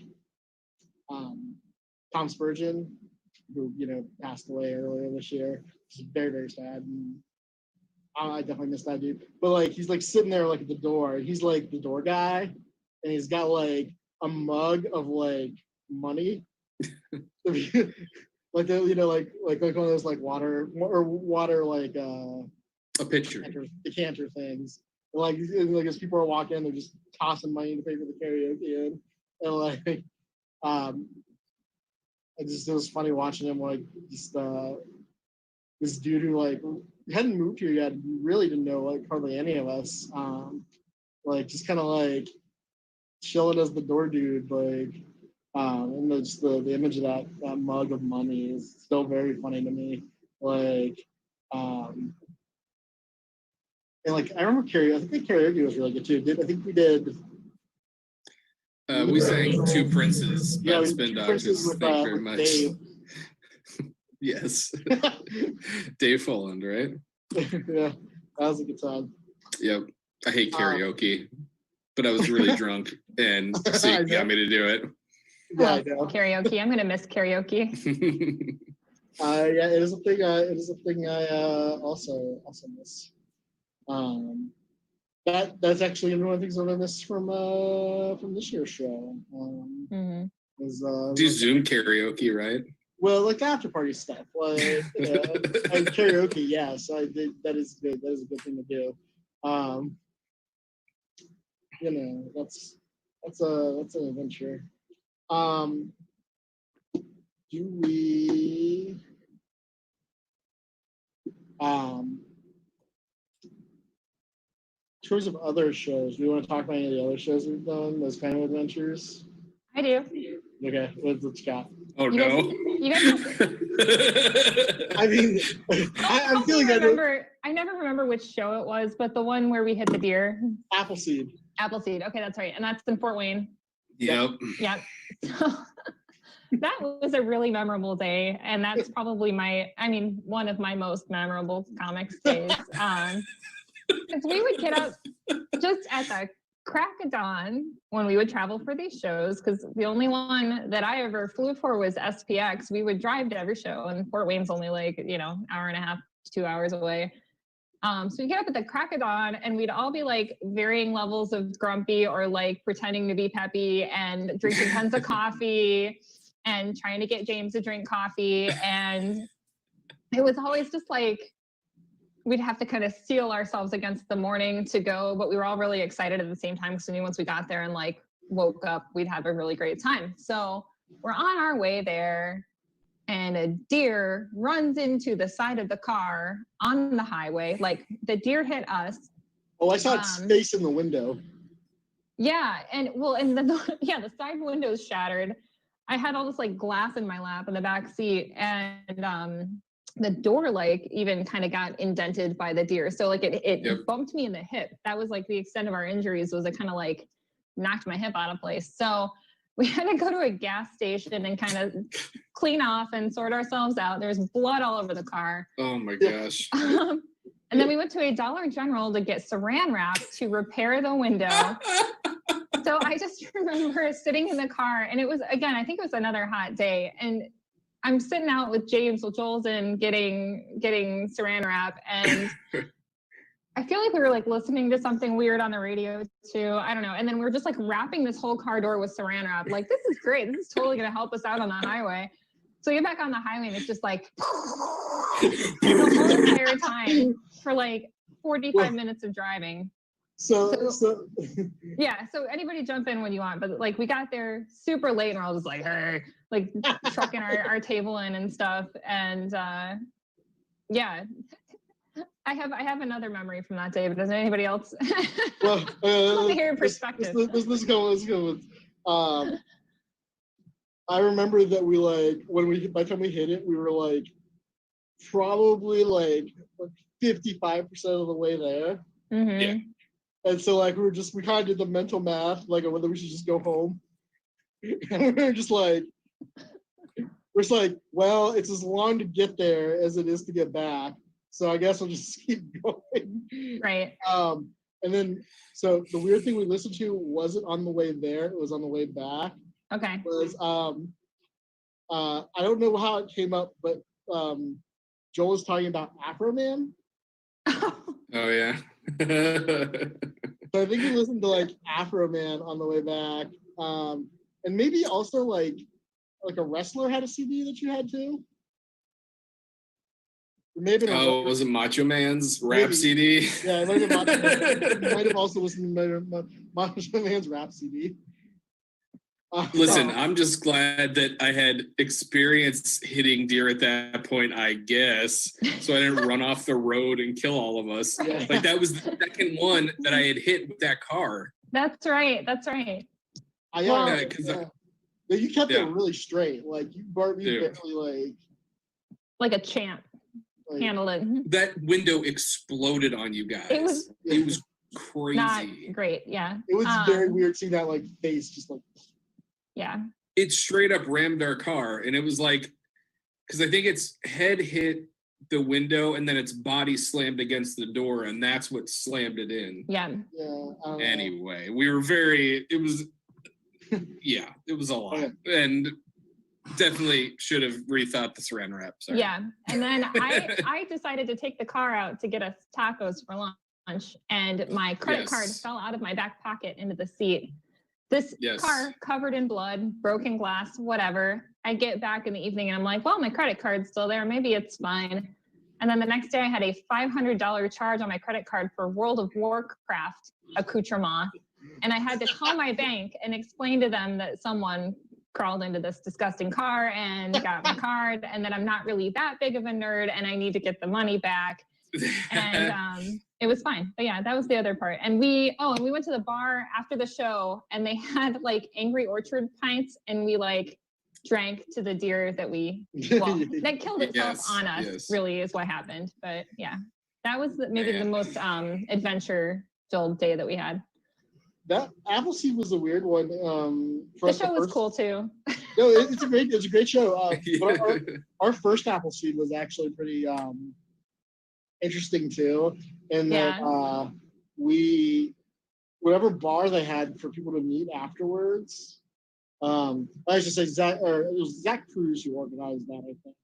Tom Spurgeon, who passed away earlier this year. It's very, very sad. And I definitely miss that dude. But like he's like sitting there like at the door. He's like the door guy, and he's got like a mug of like money. Like like one of those like water like A picture. decanter things. And like as people are walking, they're just tossing money to pay for the karaoke in. And like it was funny watching him like just this dude who like hadn't moved here yet, really didn't know like hardly any of us. Like just kind of like chilling as the door dude, like and just the image of that mug of money is still very funny to me. Like and like I remember I think the karaoke was really good too. I think we did We sang Two Princes by yeah, the Spin Two Doctors. Princes Thank you very with much. Dave. Yes. Dave Folland, right? Yeah, that was a good time. Yep. I hate karaoke, but I was really drunk and so you got me to do it. Yeah, I know. Karaoke. I'm gonna miss karaoke. Yeah, it is a thing. It is a thing I also miss. That's actually one of the things that I miss from this year's show. Is Do Zoom karaoke, right? well, like after party stuff, like and karaoke. Yes, I did. That is good. That is a good thing to do. That's an adventure. Do we in terms of other shows, do we want to talk about any of the other shows we've done, those kind of adventures? I do. Okay, what you got? Oh You no. You guys I mean, I'm feeling I never remember which show it was, but the one where we hit the deer. Appleseed. Appleseed. Okay, that's right. And that's in Fort Wayne. Yep. Yeah. That was a really memorable day. And that's probably one of my most memorable comics days. Because we would get up just at the crack of dawn when we would travel for these shows, because the only one that I ever flew for was SPX. We would drive to every show, and Fort Wayne's only like, hour and a half, 2 hours away. So we get up at the crack of dawn, and we'd all be like varying levels of grumpy or like pretending to be peppy and drinking tons of coffee and trying to get James to drink coffee. And it was always just like, we'd have to kind of steel ourselves against the morning to go, but we were all really excited at the same time because we knew once we got there and like woke up, we'd have a really great time. So we're on our way there, and a deer runs into the side of the car on the highway. Like the deer hit us. Oh, I saw its face in the window. Yeah, and the side window's shattered. I had all this like glass in my lap in the back seat, and the door like even kind of got indented by the deer. So like it bumped me in the hip. That was like the extent of our injuries, was it kind of like knocked my hip out of place. So we had to go to a gas station and kind of clean off and sort ourselves out. There's blood all over the car. Oh my gosh. And then we went to a Dollar General to get saran wrap to repair the window. So I just remember sitting in the car, and it was, again, I think it was another hot day. And I'm sitting out with James Joelson getting saran wrap, and I feel like we were like listening to something weird on the radio too. I don't know. And then we were just like wrapping this whole car door with saran wrap. Like, this is great. This is totally going to help us out on the highway. So we get back on the highway and it's just like the whole entire time for like 45 minutes of driving. So Yeah, so anybody jump in when you want, but like we got there super late and we're all just like, hey, like trucking our table in and stuff. And yeah, I have another memory from that day, but does anybody else? well, Let me hear your perspective. Let's go. I remember that we like by the time we hit it, we were like probably like 55% of the way there. Mm-hmm. Yeah. And so like we kind of did the mental math, like on whether we should just go home. And we were just like, well, it's as long to get there as it is to get back. So I guess we'll just keep going. Right. And then so the weird thing we listened to wasn't on the way there, it was on the way back. Okay. It was I don't know how it came up, but Joel was talking about Afro Man. Oh yeah. So I think we listened to like Afro Man on the way back. And maybe also like a wrestler had a CD that you had too. Maybe was it Macho Man's rap CD? Yeah, it might have Macho Man. You might have also listened to Macho Man's rap CD. Listen, I'm just glad that I had experience hitting deer at that point, I guess, so I didn't run off the road and kill all of us. Yeah. Like that was the second one that I had hit with that car. That's right. You kept it really straight. Like you barely like a champ. Handled it. That window exploded on you guys. It was crazy. Not great. Yeah. It was very weird seeing that like face just like. Yeah. It straight up rammed our car, and it was like, because I think its head hit the window and then its body slammed against the door, and that's what slammed it in. Yeah. Anyway, we were it was a lot. Okay. And definitely should have rethought the saran wrap. Sorry. Yeah. And then I decided to take the car out to get us tacos for lunch, and my credit card fell out of my back pocket into the seat. This car covered in blood, broken glass, whatever. I get back in the evening and I'm like, well, my credit card's still there. Maybe it's fine. And then the next day I had a $500 charge on my credit card for World of Warcraft accoutrement. And I had to call my bank and explain to them that someone crawled into this disgusting car and got my card, and that I'm not really that big of a nerd and I need to get the money back. And it was fine. But yeah, that was the other part. And we went to the bar after the show, and they had like Angry Orchard pints, and we like drank to the deer that that killed itself on us. Really is what happened. But yeah, that was maybe the most adventure filled day that we had. That Appleseed was a weird one. The show was cool too. No, it's a great show. But our first Appleseed was actually pretty interesting too, and that whatever bar they had for people to meet afterwards. I should say it was Zach Cruz who organized that. I think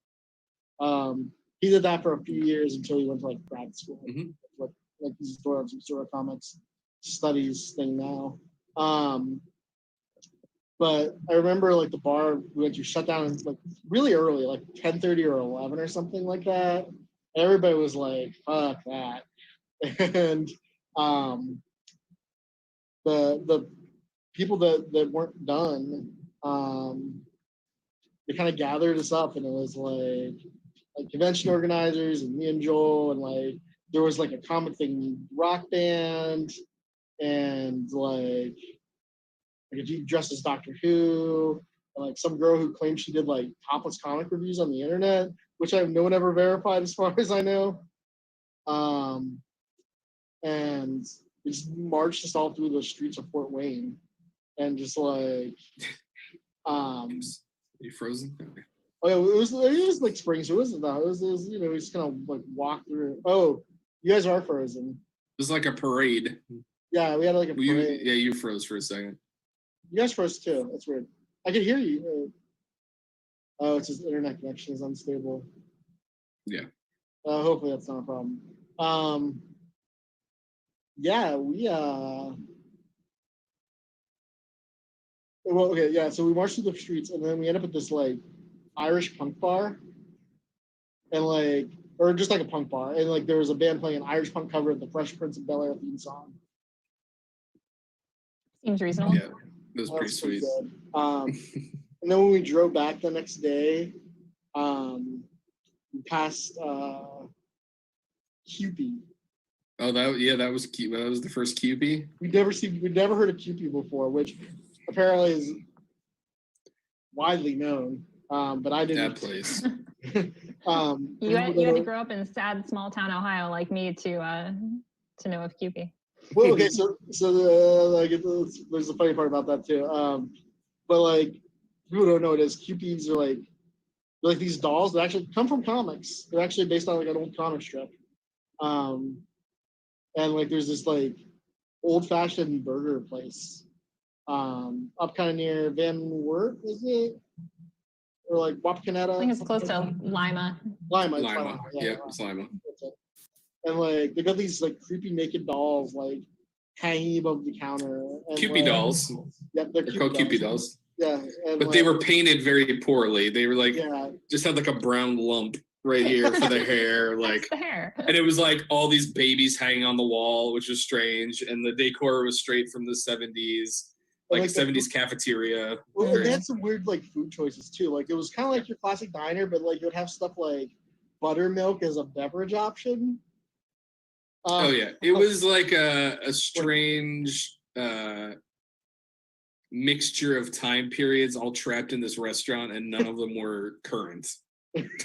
he did that for a few years until he went to like grad school. Mm-hmm. Like he's doing some sort of comics studies thing now. But I remember like the bar we went to shut down like really early, like 10:30 or 11 or something like that. Everybody was like, fuck that. And the people that weren't done, they kind of gathered us up, and it was like convention organizers and me and Joel, and like there was like a comic thing rock band, and like a dude dressed as Doctor Who, and like some girl who claimed she did like topless comic reviews on the internet, which no one ever verified as far as I know. And we just marched us all through the streets of Fort Wayne, and just like, Are you frozen? Oh yeah, it was like spring, so it wasn't that. It was we just kind of like walked through. Oh, you guys are frozen. It was like a parade. Yeah, we had like a parade. You froze for a second. You guys froze too. That's weird. I could hear you. Oh, it's his internet connection is unstable. Yeah. Hopefully that's not a problem. Yeah, we well, okay, yeah. So we marched through the streets, and then we end up at this like Irish punk bar, and like, or just like a punk bar, and like there was a band playing an Irish punk cover of the Fresh Prince of Bel-Air theme song. Seems reasonable. Yeah, it was pretty sweet. Good. And then when we drove back the next day, we passed Cupid. Oh, that was cute. That was the first Cupid. We'd never heard of Cupid before, which apparently is widely known. But I didn't. That place. You had to grow up in sad small town Ohio like me to know of Cupid. Well, okay, so like there's a funny part about that too. But like people don't know what it is. Cupids are like these dolls that actually come from comics. They're actually based on like an old comic strip. And like there's this like old-fashioned burger place up kind of near Van Wert, is it? Or like Wapakoneta? I think it's close to Lima. Lima. Yeah, it's Lima. And like they got these like creepy naked dolls like hanging above the counter. And, Cupid dolls. Yeah, they're called Cupid dolls. Yeah, and, but like, they were painted very poorly. They were like just had like a brown lump right here for the hair, like the hair. And it was like all these babies hanging on the wall, which was strange. And the decor was straight from the 70s, like 70s cafeteria. Well, they had some weird like food choices too. Like it was kind of like your classic diner, but like it would have stuff like buttermilk as a beverage option. Oh yeah, it was like a strange mixture of time periods all trapped in this restaurant, and none of them were current.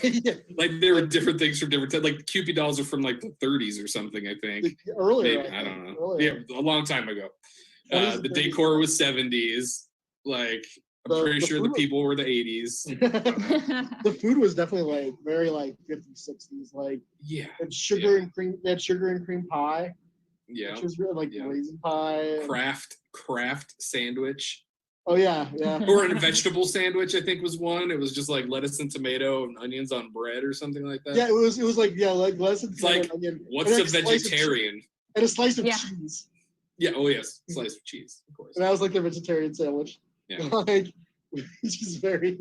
Yeah. Like there were different things from different like Cupid dolls are from like the 30s or something, I think. Earlier, maybe, I don't know. Earlier. Yeah, a long time ago. The decor was 70s. Like I'm pretty sure the people were the 80s. The food was definitely like very like 50s, 60s. Like yeah, and sugar and cream. They had sugar and cream pie. Yeah, which was really like raisin pie. Kraft sandwich. Oh yeah. Or a vegetable sandwich, I think was one. It was just like lettuce and tomato and onions on bread or something like that. Yeah, it was like like lettuce and tomato and onion. What's a vegetarian? And a slice of cheese. Yeah. Oh yes, slice of cheese, of course. And that was like the vegetarian sandwich. Yeah. Like, which is very.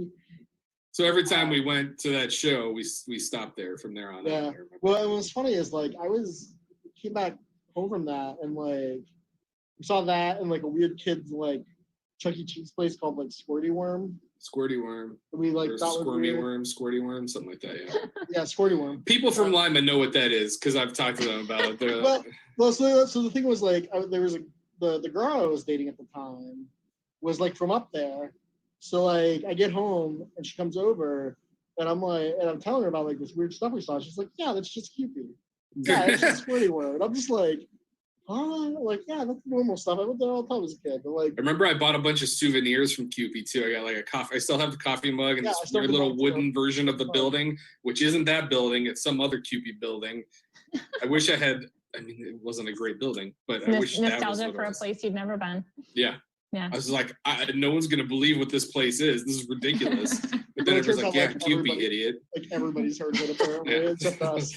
So every time we went to that show, we stopped there from there on. Yeah. Well, and what's funny is like came back home from that and like we saw that and like a weird kid's like Chuck E. Cheese place called like Squirty Worm. And we like Squirmy Worm, something like that. Yeah. Yeah, Squirty Worm. People from Lima know what that is because I've talked to them about it. well, so the thing was like there was the girl I was dating at the time was like from up there. So like I get home and she comes over and I'm telling her about like this weird stuff we saw. She's like, yeah, that's just Cupid. Yeah, it's just Squirty Worm. And I'm just like, like yeah, that's normal stuff. I went there all the time as a kid. But like, I remember I bought a bunch of souvenirs from Cupid too. I got like a coffee. I still have the coffee mug and this weird little wooden version of the building, which isn't that building. It's some other Cupid building. I wish I had. I mean, it wasn't a great building, but I wish that was nostalgia for a place you've never been. Yeah. Yeah. I was like, no one's gonna believe what this place is. This is ridiculous. But then it was like, yeah, Cupid, idiot. Like everybody's heard of it apparently, except us.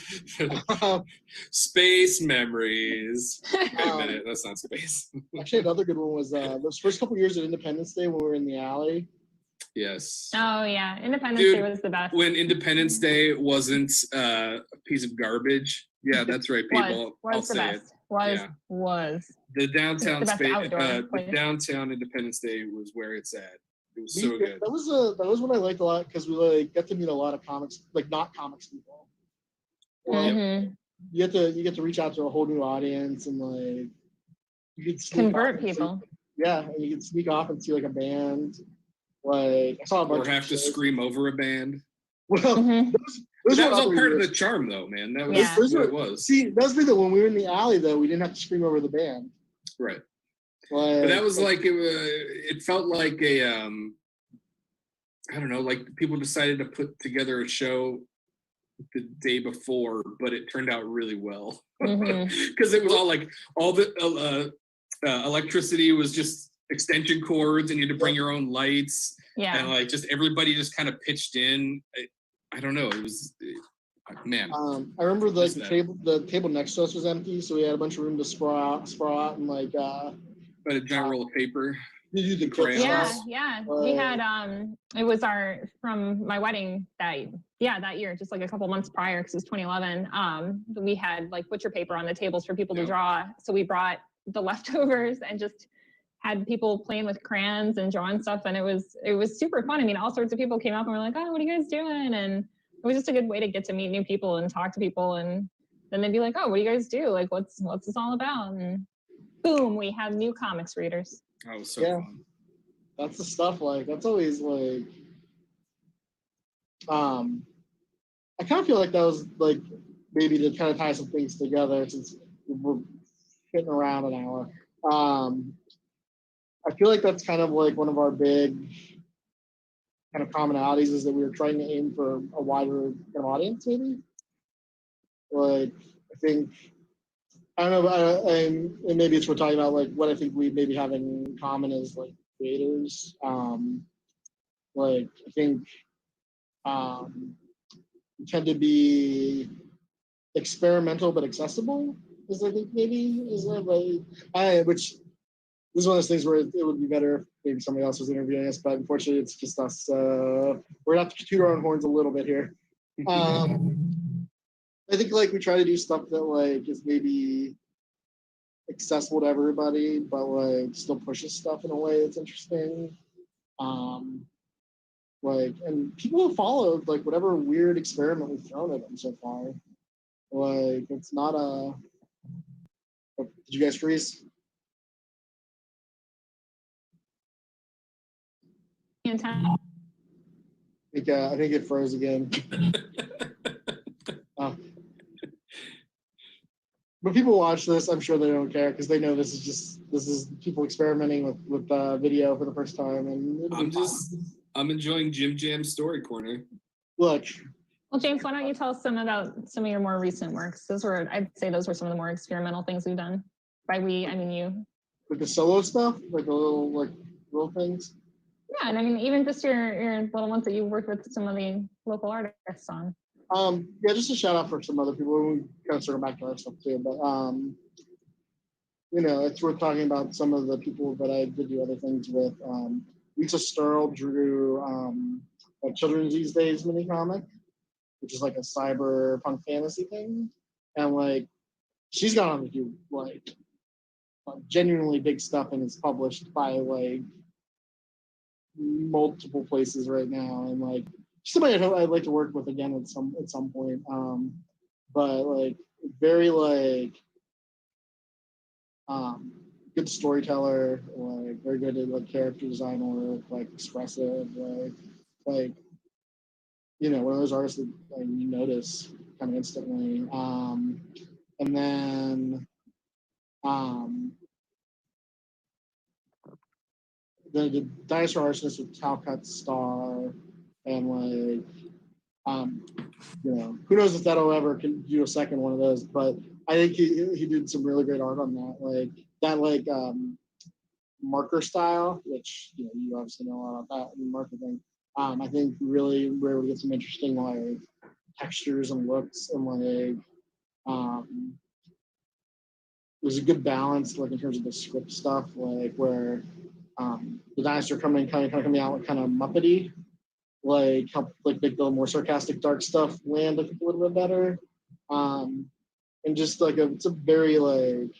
Space memories. Wait a minute, that's not space. Actually, another good one was those first couple years of Independence Day when we were in the alley. Yes. Oh yeah, Independence Day was the best. When Independence Day wasn't a piece of garbage. Yeah, that's right, people. Was the best. Was. The downtown space, the downtown Independence Day was where it's at. It was so good. That was what I liked a lot because we like got to meet a lot of comics, like not comics people. You get to reach out to a whole new audience and like you can convert people. And you can sneak off and see like a band. Like I saw a bunch. Or have to scream over a band. Well, that was all part of the charm, though, man. That was what it was. See, that was the thing that when we were in the alley, though, we didn't have to scream over the band. Right. Like, but that was like it felt like a I don't know, like people decided to put together a show the day before, but it turned out really well because it was all the electricity was just extension cords, and you had to bring your own lights. Yeah. And like just everybody just kind of pitched in. I don't know. It was man. I remember the table next to us was empty, so we had a bunch of room to sprawl out and like. But a giant roll of paper. You do the Crayons. crayons. Yeah, we had it was from my wedding that year, just like a couple months prior, because it was 2011. We had like butcher paper on the tables for people to draw, so we brought the leftovers and just had people playing with crayons and drawing stuff, and it was super fun. I mean, all sorts of people came up and were like, "Oh, what are you guys doing?" And it was just a good way to get to meet new people and talk to people, and then they'd be like, "Oh, what do you guys do? Like, what's this all about?" And boom, we have new comics readers. That was so Yeah. fun. That's the stuff, like, that's always like, I kind of feel like that was like maybe to kind of tie some things together, since we're hitting around an hour. I feel like that's kind of like one of our big kind of commonalities, is that we were trying to aim for a wider kind of audience, maybe. Like, I think, I don't know, and maybe it's we're talking about like what I think we maybe have in common as like creators. Like, I think we tend to be experimental but accessible, is I think maybe is like which this is one of those things where it would be better if maybe somebody else was interviewing us, but unfortunately it's just us. We're gonna have to toot our own horns a little bit here. I think like we try to do stuff that like is maybe accessible to everybody, but like still pushes stuff in a way that's interesting. Like, and people have followed like whatever weird experiment we've thrown at them so far. Like, it's not a. Did you guys freeze? Fantastic. I think it froze again. But people watch this, I'm sure they don't care, because they know this is people experimenting with video for the first time, and I'm enjoying Jim Jam's story corner. Look. Well, James, why don't you tell us some about some of your more recent works? I'd say those were some of the more experimental things we've done. By we, I mean you. Like the solo stuff, like the little things. Yeah, and I mean even just your little ones that you worked with some of the local artists on. Yeah, just a shout out for some other people. We kind of circle back to our stuff too, but you know, it's worth talking about some of the people that I did do other things with. Lisa Sterl drew a Children's These Days mini comic, which is like a cyberpunk fantasy thing, and like she's gone on to do like genuinely big stuff, and it's published by like multiple places right now, and like somebody I'd like to work with again at some point. But like very like good storyteller, like very good at like character design work, like expressive, like you know, one of those artists that like, you notice kind of instantly. And then the Dinosaur Arsonist with Talcott Star, and like you know, who knows if that'll ever can do a second one of those, but I think he did some really great art on that, marker style, which you know you obviously know a lot about that in marketing. I think really we're able to get some interesting like textures and looks, and like there's a good balance like in terms of the script stuff, like where the dinosaur coming out like kind of Muppety, like help like make the more sarcastic dark stuff land I think a little bit better. And just like it's a very like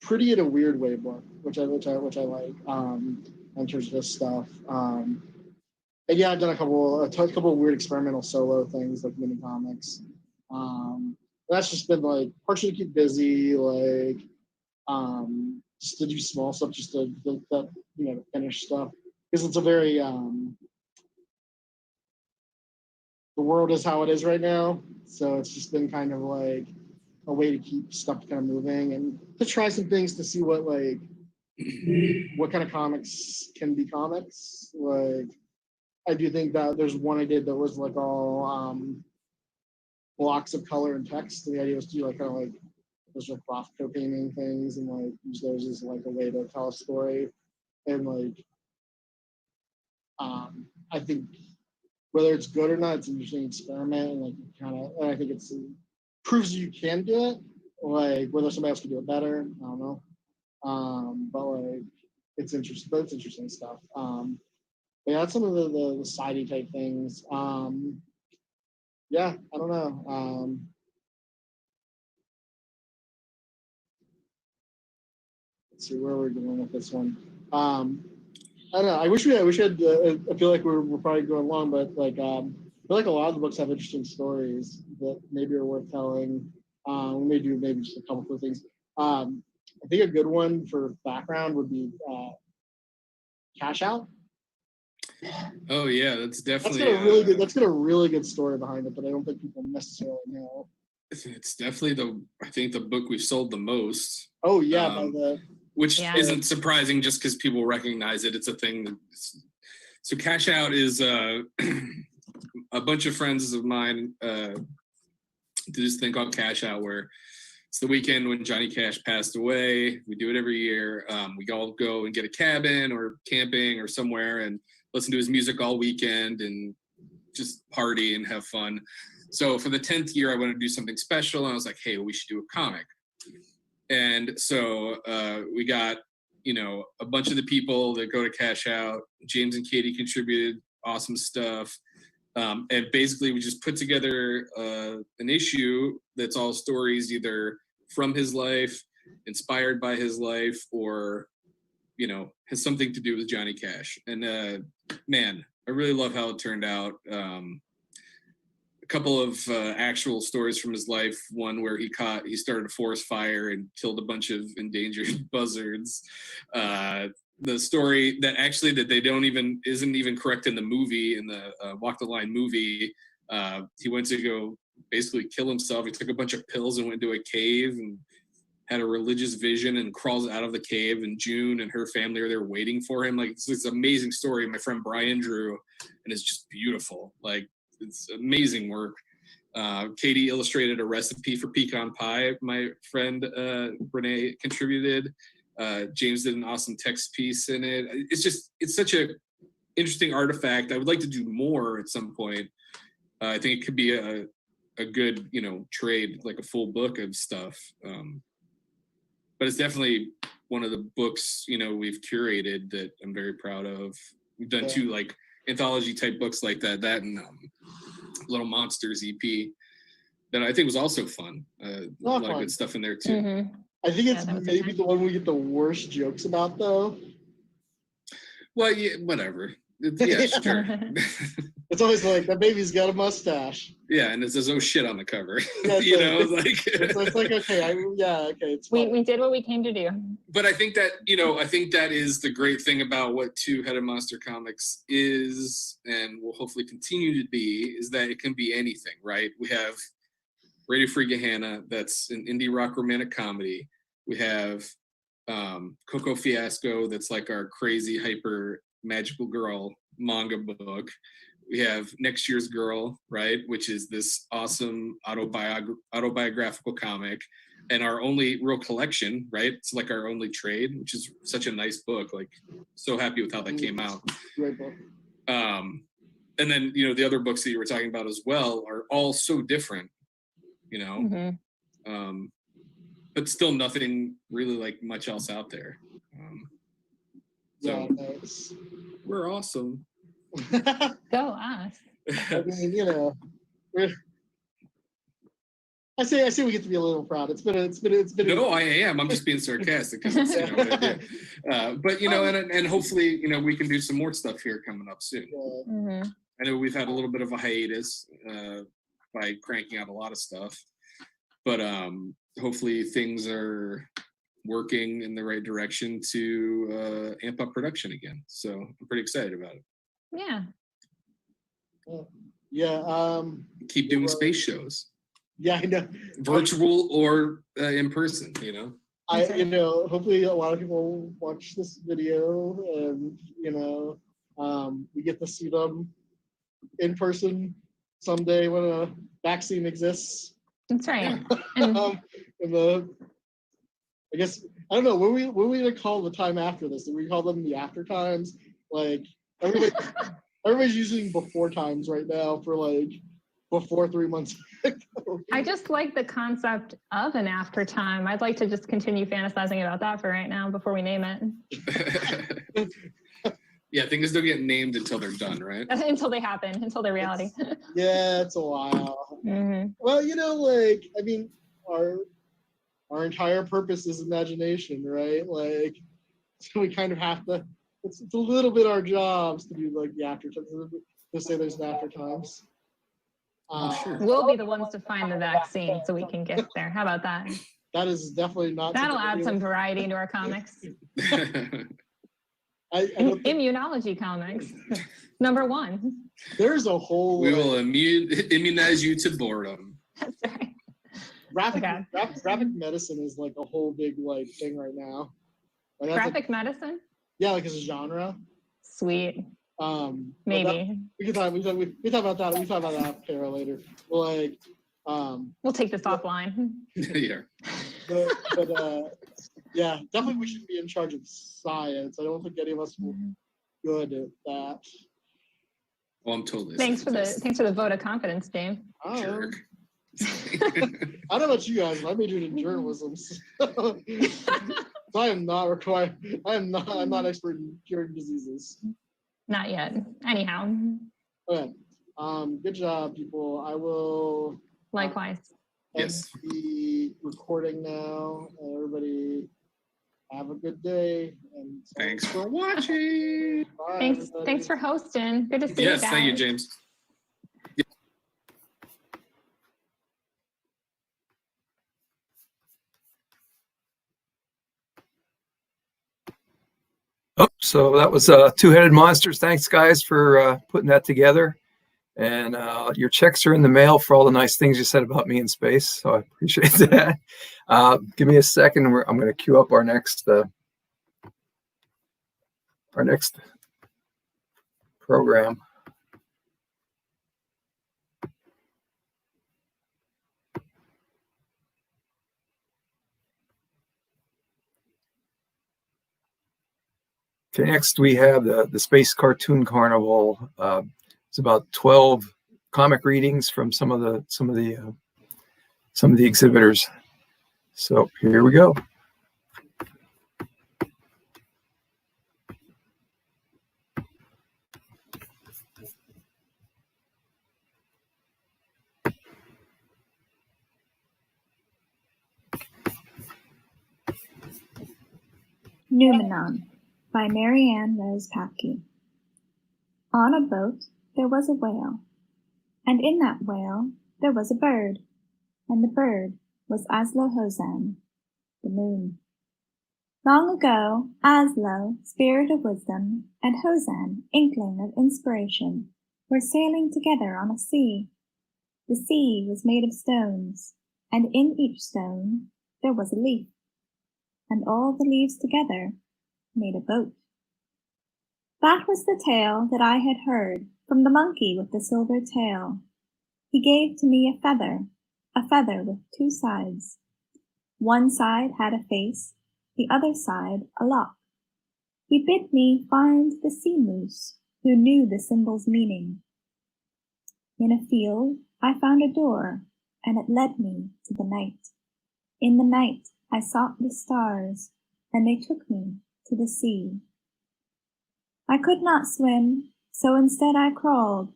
pretty in a weird way book, which I like in terms of this stuff. And yeah, I've done a couple of weird experimental solo things like mini comics. That's just been like partially to keep busy, like just to do small stuff, just to finish stuff, because it's a very the world is how it is right now, so it's just been kind of like a way to keep stuff kind of moving and to try some things to see what kind of comics can be comics. Like I do think that there's one I did that was like all blocks of color and text, and the idea was to do like kind of like those like Rothko painting things and like use those as like a way to tell a story. And like I think whether it's good or not, it's an interesting experiment, and like and I think it's proves you can do it. Like whether somebody else can do it better, I don't know. But like it's interesting. But it's interesting stuff. But yeah, that's some of the sidey type things. Yeah, I don't know. Let's see where we're going with this one. I don't know. I wish we had. I feel like we're probably going long, but like I feel like a lot of the books have interesting stories that maybe are worth telling. We may do maybe just a couple of things. I think a good one for background would be Cash Out. Oh yeah, that's definitely That's got a really good story behind it, but I don't think people necessarily know. It's definitely I think the book we've sold the most. Oh yeah, which isn't surprising just because people recognize it. It's a thing. So Cash Out is a bunch of friends of mine do this thing called Cash Out, where it's the weekend when Johnny Cash passed away. We do it every year. We all go and get a cabin or camping or somewhere and listen to his music all weekend and just party and have fun. So for the 10th year, I wanted to do something special, and I was like, hey, we should do a comic. And so we got, a bunch of the people that go to Cash Out. James and Katie contributed awesome stuff. And basically we just put together an issue that's all stories either from his life, inspired by his life, or, has something to do with Johnny Cash. And man, I really love how it turned out. A couple of actual stories from his life. One where he started a forest fire and killed a bunch of endangered buzzards. The story that isn't even correct in the movie, in the Walk the Line movie. He went to go basically kill himself. He took a bunch of pills and went into a cave and had a religious vision and crawls out of the cave, and June and her family are there waiting for him. Like, it's this amazing story my friend Brian drew, and it's just beautiful. Like, it's amazing work. Katie illustrated a recipe for pecan pie. My friend Renee contributed. James did an awesome text piece in it. It's such a interesting artifact. I would like to do more at some point. I think it could be a good, trade, like a full book of stuff. But it's definitely one of the books, we've curated that I'm very proud of. We've done two like anthology type books like that and Little Monsters EP that I think was also fun. A lot of good stuff in there too. Mm-hmm. I think it's maybe the one we get the worst jokes about though. Well, yeah, whatever. Yeah, sure. It's always like, that baby's got a mustache. Yeah, and it says, "Oh shit" on the cover. Yeah, it's like okay, it's fun. We did what we came to do. But I think that is the great thing about what Two-Headed Monster Comics is, and will hopefully continue to be, is that it can be anything, right? We have Radio Free Gehenna, that's an indie rock romantic comedy. We have Coco Fiasco, that's like our crazy hyper magical girl manga book. We have Next Year's Girl, right, which is this awesome autobiographical comic, and our only real collection, right? It's like our only trade, which is such a nice book. Like, so happy with how that came out. Great book. And then, the other books that you were talking about as well are all so different, Mm-hmm. But still nothing really like much else out there. So we're awesome. Go us. I mean, I say we get to be a little proud. It's been. No, I am. I'm just being sarcastic because but and hopefully we can do some more stuff here coming up soon. Mm-hmm. I know we've had a little bit of a hiatus by cranking out a lot of stuff, but hopefully things are working in the right direction to amp up production again. So I'm pretty excited about it. Yeah. Yeah. Keep doing space shows. Yeah, I know. Virtual or in person, hopefully a lot of people watch this video and, we get to see them in person someday when a vaccine exists. That's right. I guess, I don't know, what are we gonna call the time after this? Do we call them the after times? Like, everybody's using before times right now for like before 3 months ago. I just like the concept of an after time. I'd like to just continue fantasizing about that for right now before we name it. Yeah, things don't get named until they're done, right? Until they happen, until they're reality. Yeah, it's a while. Mm-hmm. Well, you know, like, I mean, our entire purpose is imagination, right? Like, so we kind of have to, it's a little bit our jobs to do like the after times, to say there's an after times. Sure. We'll be the ones to find the vaccine so we can get there. How about that? That is definitely not. That'll add some variety into our comics. I don't think Immunology comics, #1. there's a whole. We will immunize you to boredom. That's right. Graphic medicine is like a whole big like thing right now. Like, that's Graphic medicine? yeah, like as a genre. Sweet. Maybe. We can talk about that. We can talk about that after later. Like, We'll take this offline. Yeah. but yeah, definitely we should be in charge of science. I don't think any of us will be good at that. Well, I'm totally. Thanks for the vote of confidence, James. Jerk. I don't know about you guys, but I majored in journalism. So I am not required. I'm not expert in curing diseases. Not yet. Anyhow. Okay. Good job, people. I will Likewise. end Yes. the recording now. Everybody have a good day. And Thanks for watching. bye, Thanks. everybody. Thanks for hosting. Good to see you Yes, guys. thank you, James. Oh, so that was Two-Headed Monsters. Thanks, guys, for putting that together. And your checks are in the mail for all the nice things you said about me in space. So I appreciate that. Give me a second. I'm going to queue up our next program. Okay, next we have the Space Cartoon Carnival. It's about 12 comic readings from some of the exhibitors. So here we go. Numenon by Marianne Rose Papke. On a boat there was a whale, and in that whale there was a bird, and the bird was Aslo Hozan, the moon. Long ago, Aslo, spirit of wisdom, and Hozan, inkling of inspiration, were sailing together on a sea. The sea was made of stones, and in each stone there was a leaf, and all the leaves together made a boat. That was the tale that I had heard from the monkey with the silver tail. He gave to me a feather with two sides. One side had a face, the other side a lock. He bid me find the sea moose, who knew the symbol's meaning. In a field I found a door, and it led me to the night. In the night I sought the stars, and they took me to the sea. I could not swim, so instead I crawled,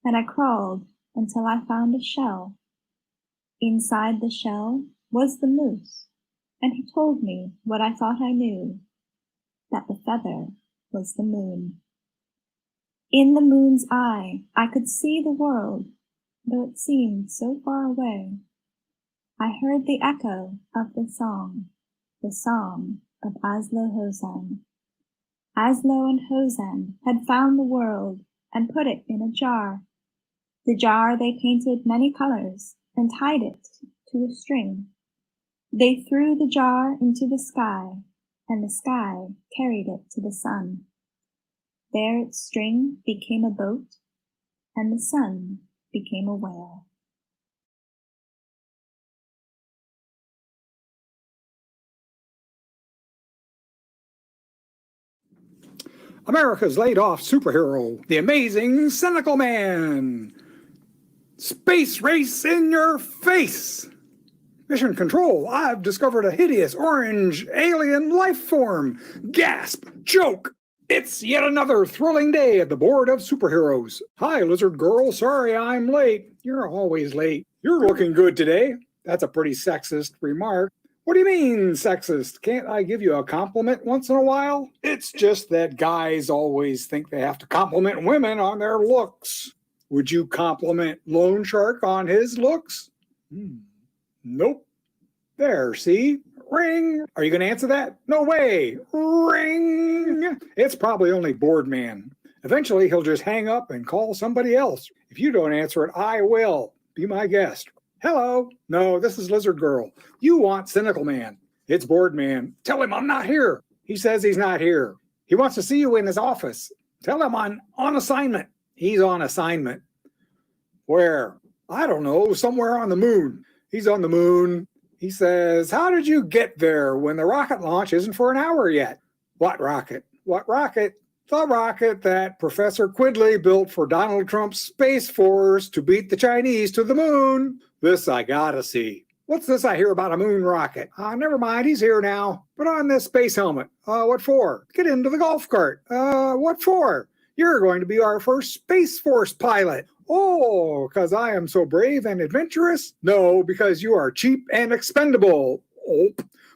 and I crawled until I found a shell. Inside the shell was the moose, and he told me what I thought I knew, that the feather was the moon. In the moon's eye I could see the world, though it seemed so far away. I heard the echo of the song of Aslo Hozan. Aslo and Hozan had found the world and put it in a jar. The jar they painted many colors and tied it to a string. They threw the jar into the sky, and the sky carried it to the sun. There its string became a boat, and the sun became a whale. America's laid-off superhero, the amazing Cynical Man. Space race in your face! Mission Control, I've discovered a hideous orange alien life form. Gasp! Joke! It's yet another thrilling day at the Board of Superheroes. Hi, Lizard Girl. Sorry I'm late. You're always late. You're looking good today. That's a pretty sexist remark. What do you mean, sexist? Can't I give you a compliment once in a while? It's just that guys always think they have to compliment women on their looks. Would you compliment Lone Shark on his looks? Nope. There, see? Ring. Are you going to answer that? No way. Ring. It's probably only Board Man. Eventually, he'll just hang up and call somebody else. If you don't answer it, I will. Be my guest. Hello. No, this is Lizard Girl. You want Cynical Man. It's Board Man. Tell him I'm not here. He says he's not here. He wants to see you in his office. Tell him I'm on assignment. He's on assignment. Where? I don't know. Somewhere on the moon. He's on the moon. He says, how did you get there when the rocket launch isn't for an hour yet? What rocket? What rocket? The rocket that Professor Quidley built for Donald Trump's Space Force to beat the Chinese to the moon. This I gotta see. What's this I hear about a moon rocket? Never mind, he's here now. Put on this space helmet. What for? Get into the golf cart. What for? You're going to be our first Space Force pilot. Oh, because I am so brave and adventurous? No, because you are cheap and expendable. Oh,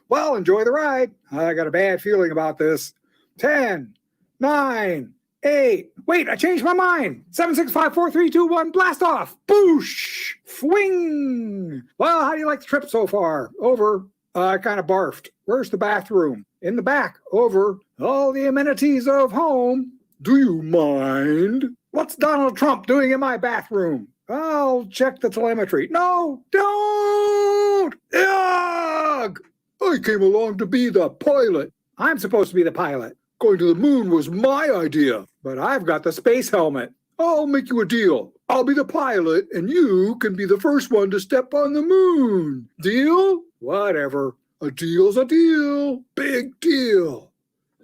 well, enjoy the ride. I got a bad feeling about this. 10, 9, 8. Wait, I changed my mind. 7, 6, 5, 4, 3, 2, 1. Blast off. Boosh. Swing. Well, how do you like the trip so far? Over. I kind of barfed. Where's the bathroom? In the back. Over. All the amenities of home. Do you mind? What's Donald Trump doing in my bathroom? I'll check the telemetry. No, don't! Ugh! I came along to be the pilot. I'm supposed to be the pilot. Going to the moon was my idea, but I've got the space helmet. I'll make you a deal. I'll be the pilot, and you can be the first one to step on the moon. Deal? Whatever. A deal's a deal. Big deal.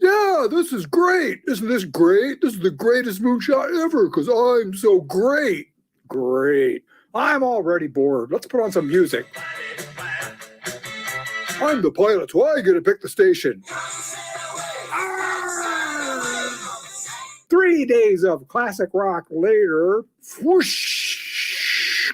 Yeah, this is great. Isn't this great? This is the greatest moonshot ever because I'm so great. Great. I'm already bored. Let's put on some music. I'm the pilot, so I get to pick the station. 3 days of classic rock later. Whoosh.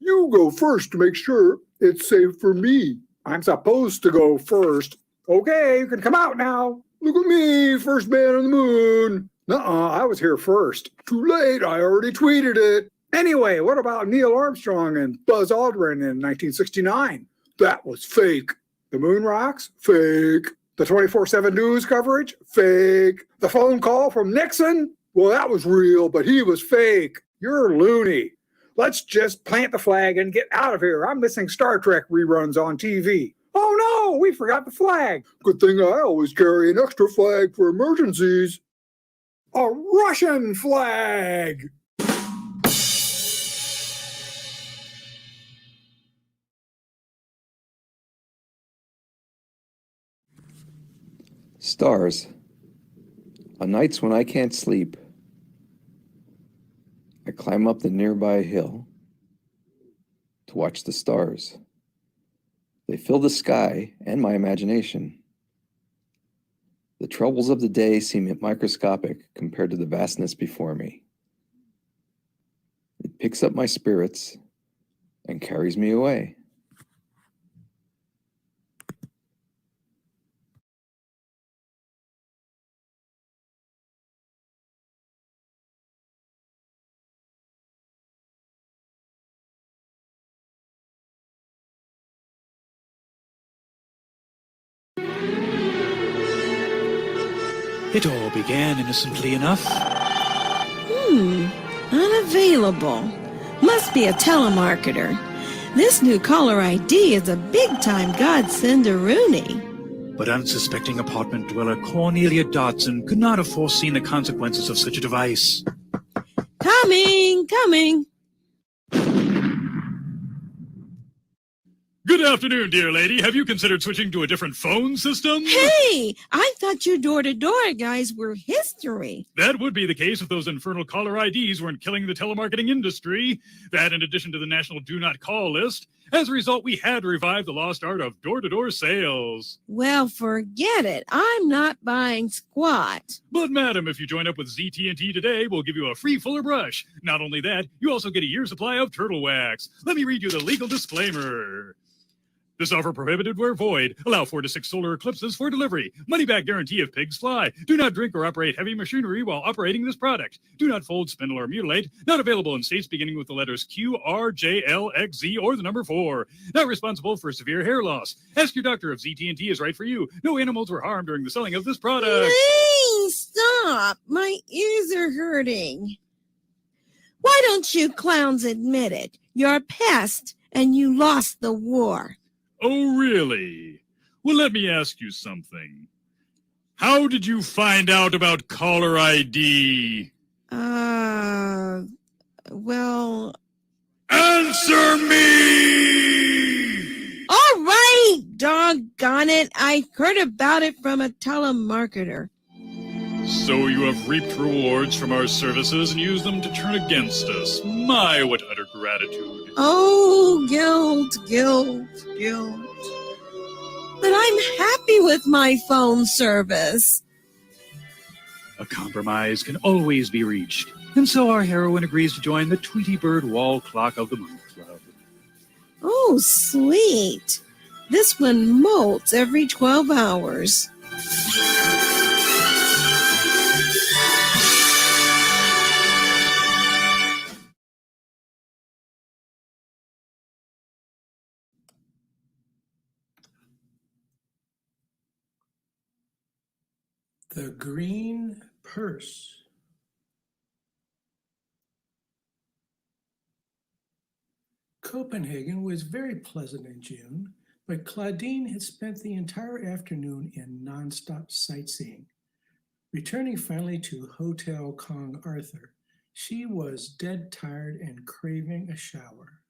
You go first to make sure it's safe for me. I'm supposed to go first. Okay, you can come out now. Look at me, first man on the moon. I was here first. Too late, I already tweeted it. Anyway, what about Neil Armstrong and Buzz Aldrin in 1969? That was fake. The moon rocks? Fake. The 24/7 news coverage? Fake. The phone call from Nixon? Well, that was real, but he was fake. You're loony. Let's just plant the flag and get out of here. I'm missing Star Trek reruns on TV. Oh no, we forgot the flag. Good thing I always carry an extra flag for emergencies. A Russian flag. Stars. On nights when I can't sleep, I climb up the nearby hill to watch the stars. They fill the sky and my imagination. The troubles of the day seem microscopic compared to the vastness before me. It picks up my spirits and carries me away. It all began innocently enough. Unavailable. Must be a telemarketer. This new caller ID is a big-time godsend-a-rooney. But unsuspecting apartment dweller Cornelia Dodson could not have foreseen the consequences of such a device. Coming. Good afternoon, dear lady. Have you considered switching to a different phone system? Hey, I thought your door-to-door guys were history. That would be the case if those infernal caller IDs weren't killing the telemarketing industry. That in addition to the national do not call list. As a result, we had revived the lost art of door-to-door sales. Well, forget it. I'm not buying squat. But madam, if you join up with ZT&T today, we'll give you a free fuller brush. Not only that, you also get a year's supply of turtle wax. Let me read you the legal disclaimer. This offer prohibited where void. Allow 4 to 6 solar eclipses for delivery. Money back guarantee if pigs fly. Do not drink or operate heavy machinery while operating this product. Do not fold, spindle, or mutilate. Not available in states beginning with the letters Q, R, J, L, X, Z, or the number 4. Not responsible for severe hair loss. Ask your doctor if ZT&T is right for you. No animals were harmed during the selling of this product. Please stop. My ears are hurting. Why don't you clowns admit it? You're a pest and you lost the war. Oh, really? Well, let me ask you something. How did you find out about caller ID? Well... Answer me! All right, doggone it. I heard about it from a telemarketer. So you have reaped rewards from our services and used them to turn against us. My, what utter gratitude. Oh, guilt. But I'm happy with my phone service. A compromise can always be reached. And so our heroine agrees to join the Tweety Bird Wall Clock of the Month Club. Oh, sweet. This one molts every 12 hours. The Green Purse. Copenhagen was very pleasant in June, but Claudine had spent the entire afternoon in nonstop sightseeing. Returning finally to Hotel Kong Arthur, she was dead tired and craving a shower.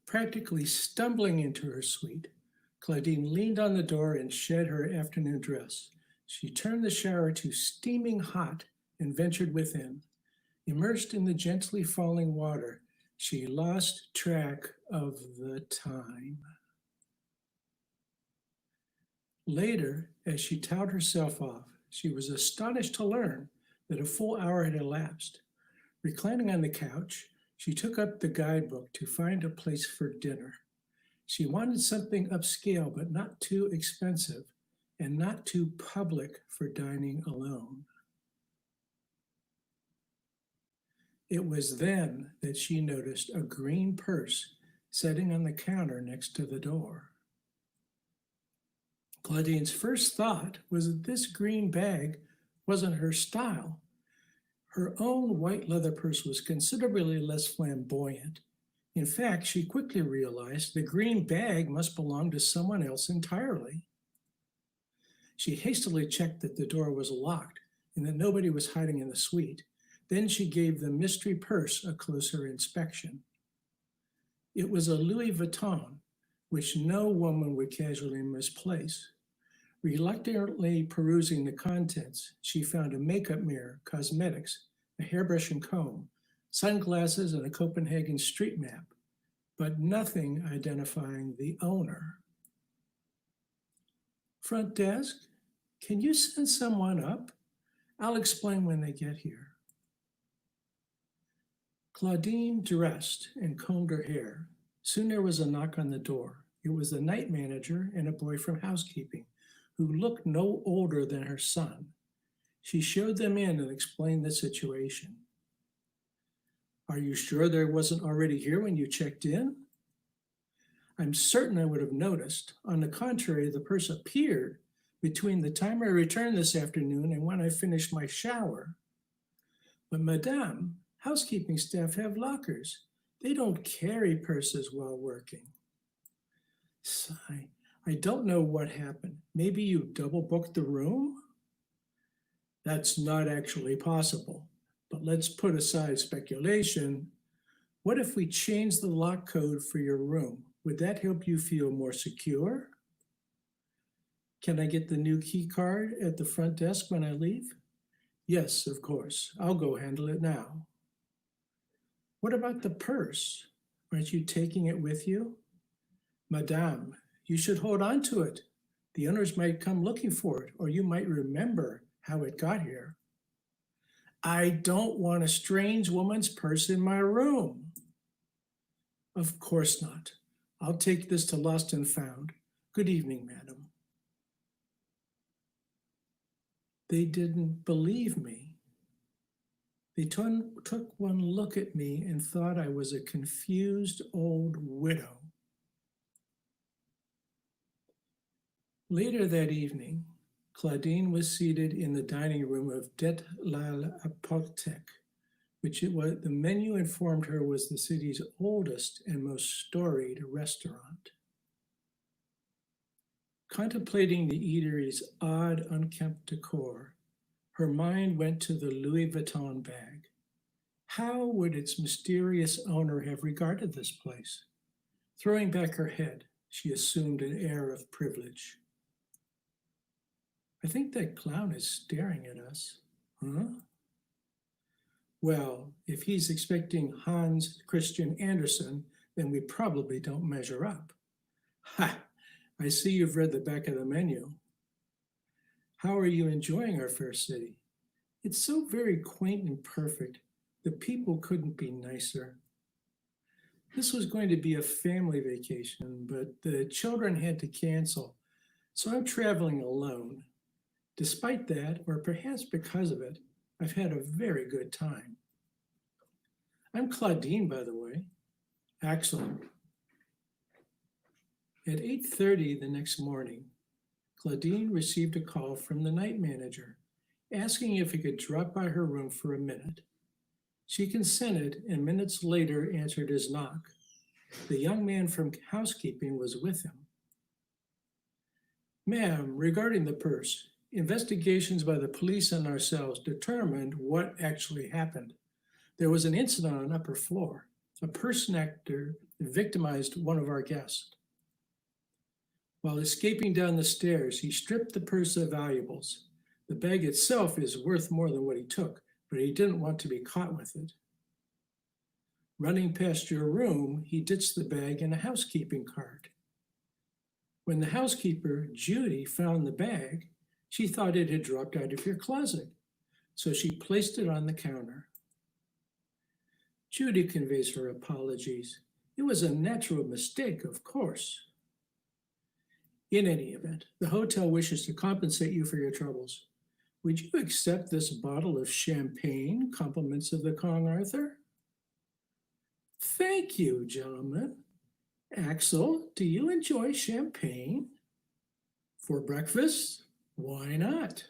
Practically stumbling into her suite, Claudine leaned on the door and shed her afternoon dress. She turned the shower to steaming hot and ventured within. Immersed in the gently falling water, she lost track of the time. Later, as she towed herself off, she was astonished to learn that a full hour had elapsed. Reclining on the couch, she took up the guidebook to find a place for dinner. She wanted something upscale, but not too expensive, and not too public for dining alone. It was then that she noticed a green purse sitting on the counter next to the door. Claudine's first thought was that this green bag wasn't her style. Her own white leather purse was considerably less flamboyant. In fact, she quickly realized the green bag must belong to someone else entirely. She hastily checked that the door was locked and that nobody was hiding in the suite. Then she gave the mystery purse a closer inspection. It was a Louis Vuitton, which no woman would casually misplace. Reluctantly perusing the contents, she found a makeup mirror, cosmetics, a hairbrush and comb, sunglasses, and a Copenhagen street map, but nothing identifying the owner. Front desk, can you send someone up? I'll explain when they get here. Claudine dressed and combed her hair. Soon there was a knock on the door. It was the night manager and a boy from housekeeping who looked no older than her son. She showed them in and explained the situation. Are you sure there wasn't already here when you checked in? I'm certain I would have noticed. On the contrary, the purse appeared between the time I returned this afternoon and when I finished my shower. But Madame, housekeeping staff have lockers. They don't carry purses while working. Sigh. I don't know what happened. Maybe you double booked the room? That's not actually possible, but let's put aside speculation. What if we change the lock code for your room? Would that help you feel more secure? Can I get the new key card at the front desk when I leave? Yes, of course. I'll go handle it now. What about the purse? Aren't you taking it with you? Madame, you should hold on to it. The owners might come looking for it, or you might remember how it got here. I don't want a strange woman's purse in my room. Of course not. I'll take this to Lost and Found. Good evening, madam. They didn't believe me. They took one look at me and thought I was a confused old widow. Later that evening, Claudine was seated in the dining room of Det la Apotheke, which the menu informed her was the city's oldest and most storied restaurant. Contemplating the eatery's odd, unkempt decor, her mind went to the Louis Vuitton bag. How would its mysterious owner have regarded this place? Throwing back her head, she assumed an air of privilege. I think that clown is staring at us. Huh? Well, if he's expecting Hans Christian Andersen, then we probably don't measure up. Ha! I see you've read the back of the menu. How are you enjoying our fair city? It's so very quaint and perfect. The people couldn't be nicer. This was going to be a family vacation, but the children had to cancel, so I'm traveling alone. Despite that, or perhaps because of it, I've had a very good time. I'm Claudine, by the way. Axel. At 8:30 the next morning, Claudine received a call from the night manager, asking if he could drop by her room for a minute. She consented and minutes later answered his knock. The young man from housekeeping was with him. Ma'am, regarding the purse, investigations by the police and ourselves determined what actually happened. There was an incident on an upper floor. A person actor victimized one of our guests. While escaping down the stairs, he stripped the purse of valuables. The bag itself is worth more than what he took, but he didn't want to be caught with it. Running past your room, he ditched the bag in a housekeeping cart. When the housekeeper, Judy, found the bag, she thought it had dropped out of your closet, so she placed it on the counter. Judy conveys her apologies. It was a natural mistake, of course. In any event, the hotel wishes to compensate you for your troubles. Would you accept this bottle of champagne, compliments of the Kong Arthur? Thank you, gentlemen. Axel, do you enjoy champagne? For breakfast? Why not?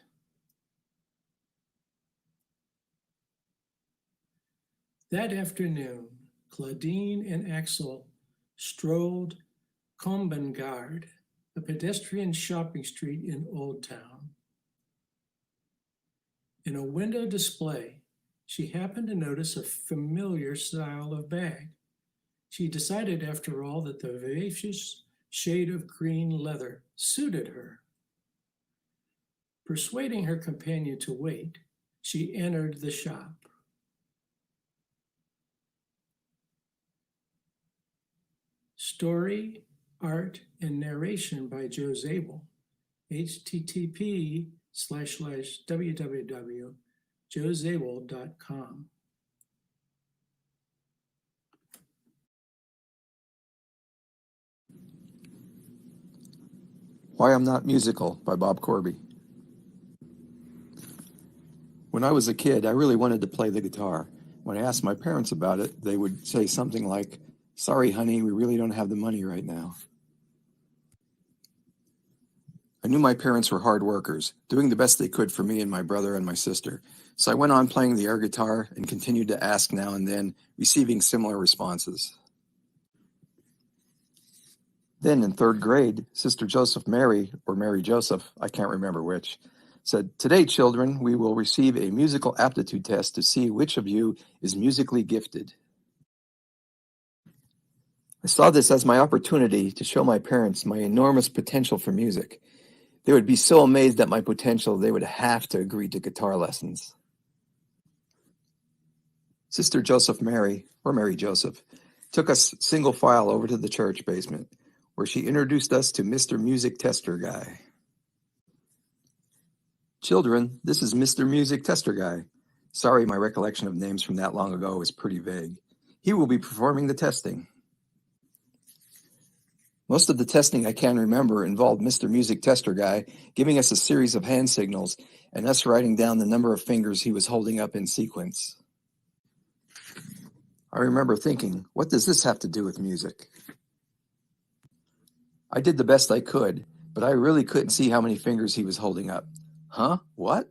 That afternoon, Claudine and Axel strolled Combengard, a pedestrian shopping street in Old Town. In a window display, she happened to notice a familiar style of bag. She decided, after all, that the vivacious shade of green leather suited her. Persuading her companion to wait, she entered the shop. Story, art, and narration by Joe Zabel. http://www.joezabel.com. Why I'm Not Musical by Bob Corby. When I was a kid, I really wanted to play the guitar. When I asked my parents about it, they would say something like, "Sorry, honey, we really don't have the money right now." I knew my parents were hard workers, doing the best they could for me and my brother and my sister. So I went on playing the air guitar and continued to ask now and then, receiving similar responses. Then in third grade, Sister Joseph Mary, or Mary Joseph, I can't remember which, said, "Today, children, we will receive a musical aptitude test to see which of you is musically gifted." I saw this as my opportunity to show my parents my enormous potential for music. They would be so amazed at my potential, they would have to agree to guitar lessons. Sister Joseph Mary, or Mary Joseph, took us single file over to the church basement, where she introduced us to Mr. Music Tester Guy. Children, this is Mr. Music Tester Guy. Sorry, my recollection of names from that long ago is pretty vague. He will be performing the testing. Most of the testing I can remember involved Mr. Music Tester Guy giving us a series of hand signals and us writing down the number of fingers he was holding up in sequence. I remember thinking, what does this have to do with music? I did the best I could, but I really couldn't see how many fingers he was holding up. Huh? What?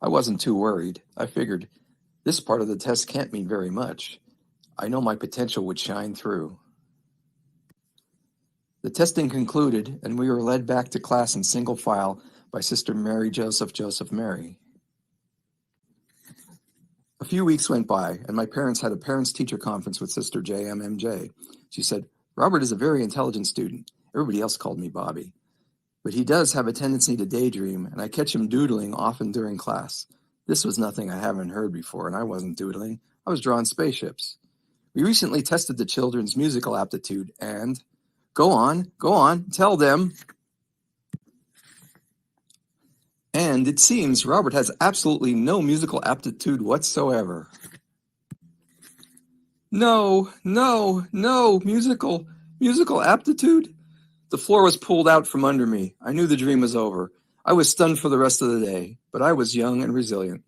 I wasn't too worried. I figured, this part of the test can't mean very much. I know my potential would shine through. The testing concluded, and we were led back to class in single file by Sister Mary Joseph Mary. A few weeks went by, and my parents had a parents-teacher conference with Sister JMMJ. She said, Robert is a very intelligent student. Everybody else called me Bobby. But he does have a tendency to daydream, and I catch him doodling often during class. This was nothing I haven't heard before, and I wasn't doodling. I was drawing spaceships. We recently tested the children's musical aptitude, and go on, tell them. And it seems Robert has absolutely no musical aptitude whatsoever. No, musical aptitude? The floor was pulled out from under me. I knew the dream was over. I was stunned for the rest of the day, but I was young and resilient.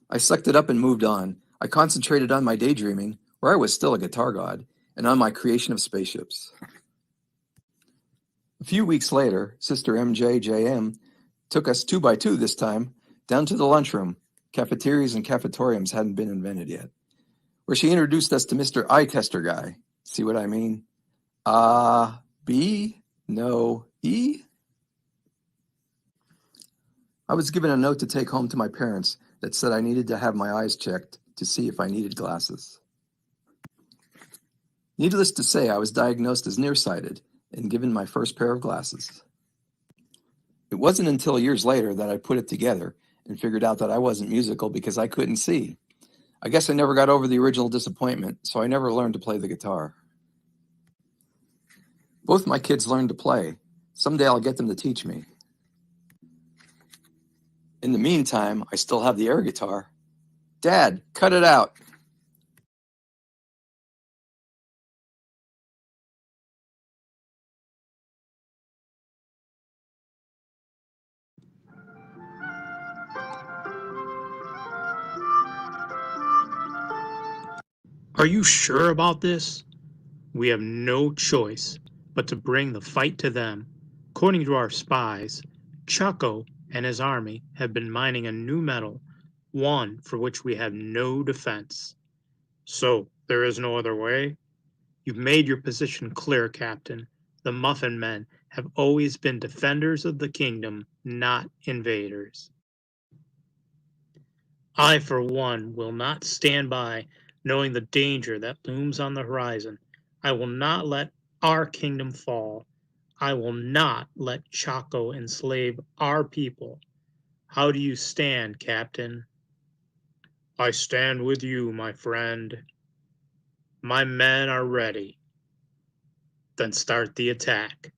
I sucked it up and moved on. I concentrated on my daydreaming, where I was still a guitar god, and on my creation of spaceships. A few weeks later, Sister MJJM took us 2 by 2 this time down to the lunchroom. Cafeterias and cafetoriums hadn't been invented yet, where she introduced us to Mr. Eye Tester Guy. See what I mean? B, no, E. I was given a note to take home to my parents that said I needed to have my eyes checked to see if I needed glasses. Needless to say, I was diagnosed as nearsighted and given my first pair of glasses. It wasn't until years later that I put it together and figured out that I wasn't musical because I couldn't see. I guess I never got over the original disappointment, so I never learned to play the guitar. Both my kids learned to play. Someday I'll get them to teach me. In the meantime, I still have the air guitar. Dad, cut it out. Are you sure about this? We have no choice but to bring the fight to them. According to our spies, Chaco and his army have been mining a new metal, one for which we have no defense. So, there is no other way? You've made your position clear, Captain. The Muffin Men have always been defenders of the kingdom, not invaders. I, for one, will not stand by knowing the danger that looms on the horizon. I will not let our kingdom fall. I will not let Chaco enslave our people. How do you stand, Captain? I stand with you, my friend. My men are ready. Then start the attack.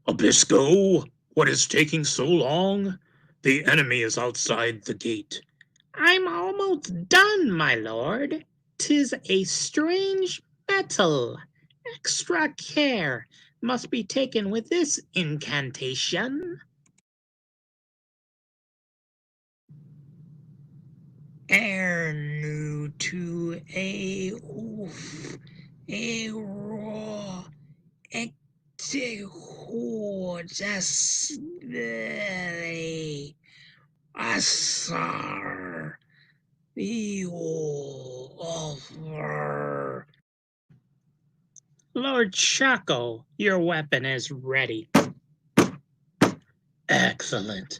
Abisco, what is taking so long? The enemy is outside the gate. I'm almost done, my lord. 'Tis a strange metal. Extra care must be taken with this incantation. Air new to a oof, a raw, Asar, Lord Chaco, your weapon is ready. Excellent.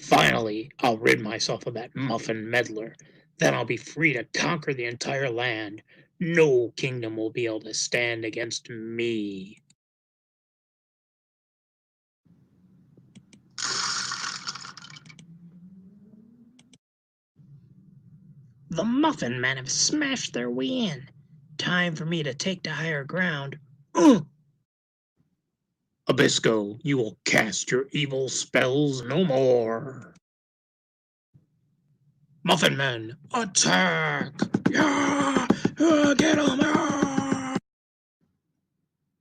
Finally, I'll rid myself of that muffin meddler. Then I'll be free to conquer the entire land. No kingdom will be able to stand against me. The Muffin Men have smashed their way in. Time for me to take to higher ground. Abisco, you will cast your evil spells no more. Muffin Men, attack! Yeah! Get 'em! Yeah!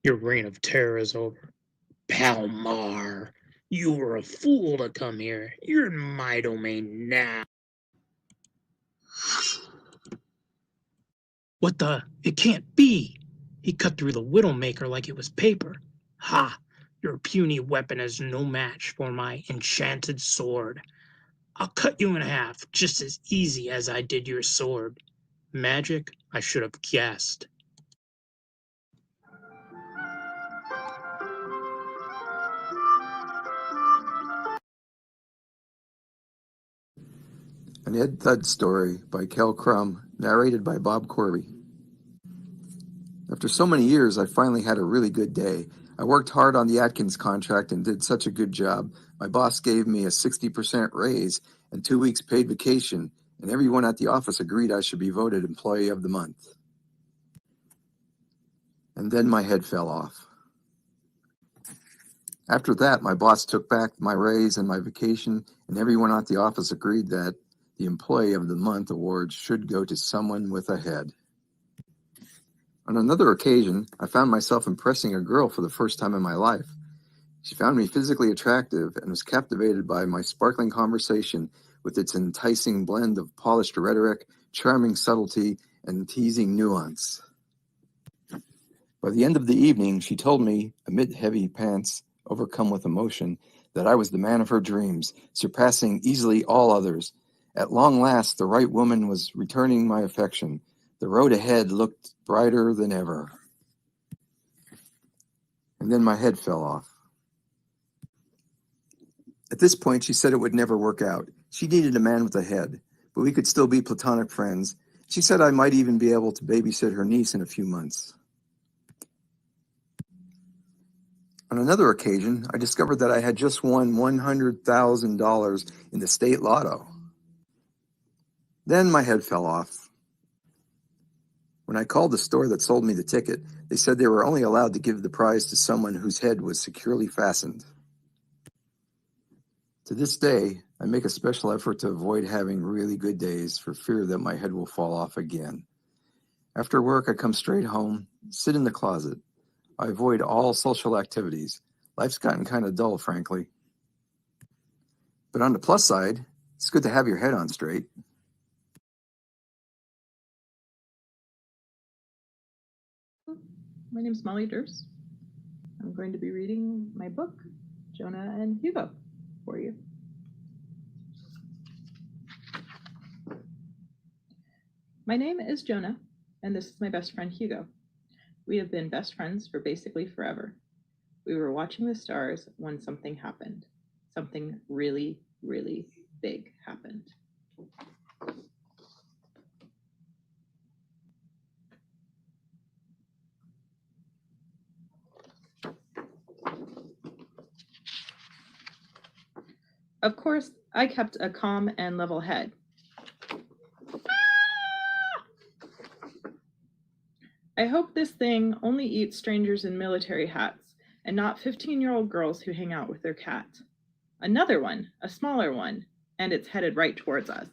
Your reign of terror is over. Palmar, you were a fool to come here. You're in my domain now. What the? It can't be! He cut through the Widowmaker like it was paper. Ha! Your puny weapon is no match for my enchanted sword. I'll cut you in half just as easy as I did your sword. Magic? I should have guessed. An Ed Thud Story by Kel Crum, narrated by Bob Corby. After so many years, I finally had a really good day. I worked hard on the Atkins contract and did such a good job. My boss gave me a 60% raise and 2 weeks paid vacation, and everyone at the office agreed I should be voted Employee of the Month. And then my head fell off. After that, my boss took back my raise and my vacation, and everyone at the office agreed that the Employee of the Month award should go to someone with a head. On another occasion, I found myself impressing a girl for the first time in my life. She found me physically attractive and was captivated by my sparkling conversation with its enticing blend of polished rhetoric, charming subtlety, and teasing nuance. By the end of the evening, she told me, amid heavy pants, overcome with emotion, that I was the man of her dreams, surpassing easily all others. At long last, the right woman was returning my affection. The road ahead looked brighter than ever. And then my head fell off. At this point, she said it would never work out. She needed a man with a head, but we could still be platonic friends. She said I might even be able to babysit her niece in a few months. On another occasion, I discovered that I had just won $100,000 in the state lotto. Then my head fell off. When I called the store that sold me the ticket, they said they were only allowed to give the prize to someone whose head was securely fastened. To this day, I make a special effort to avoid having really good days for fear that my head will fall off again. After work, I come straight home, sit in the closet. I avoid all social activities. Life's gotten kind of dull, frankly. But on the plus side, it's good to have your head on straight. My name is Molly Durst. I'm going to be reading my book, Jonah and Hugo, for you. My name is Jonah, and this is my best friend, Hugo. We have been best friends for basically forever. We were watching the stars when something happened. Something really, really big happened. Of course, I kept a calm and level head. I hope this thing only eats strangers in military hats and not 15-year-old girls who hang out with their cat. Another one, a smaller one, and it's headed right towards us.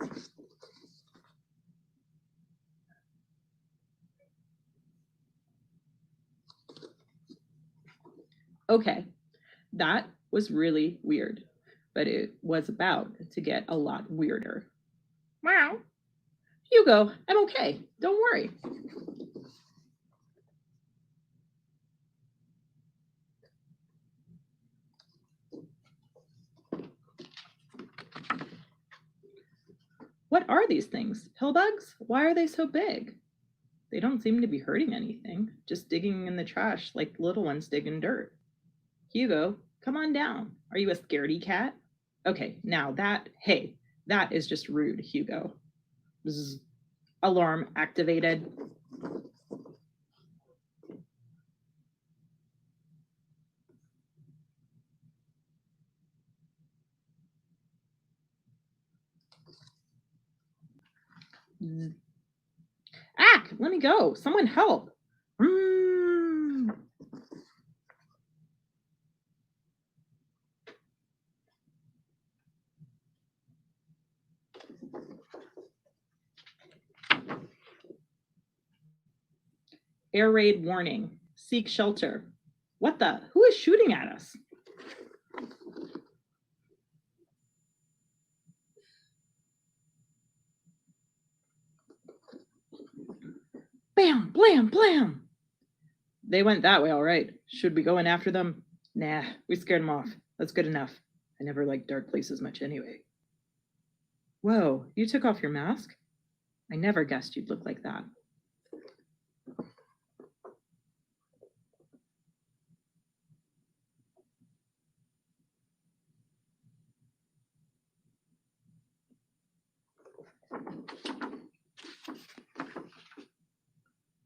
Okay, that was really weird, but it was about to get a lot weirder. Meow. Hugo, I'm okay. Don't worry. What are these things? Pillbugs? Why are they so big? They don't seem to be hurting anything, just digging in the trash like little ones dig in dirt. Hugo, Come on down. Are you a scaredy cat? Okay, now that is just rude, Hugo. Bzz. Alarm activated. Bzz. Ack, let me go. Someone help. Air raid warning. Seek shelter. What the? Who is shooting at us? Bam, blam, blam. They went that way, all right. Should we go in after them? Nah, we scared them off. That's good enough. I never liked dark places much anyway. Whoa, you took off your mask? I never guessed you'd look like that.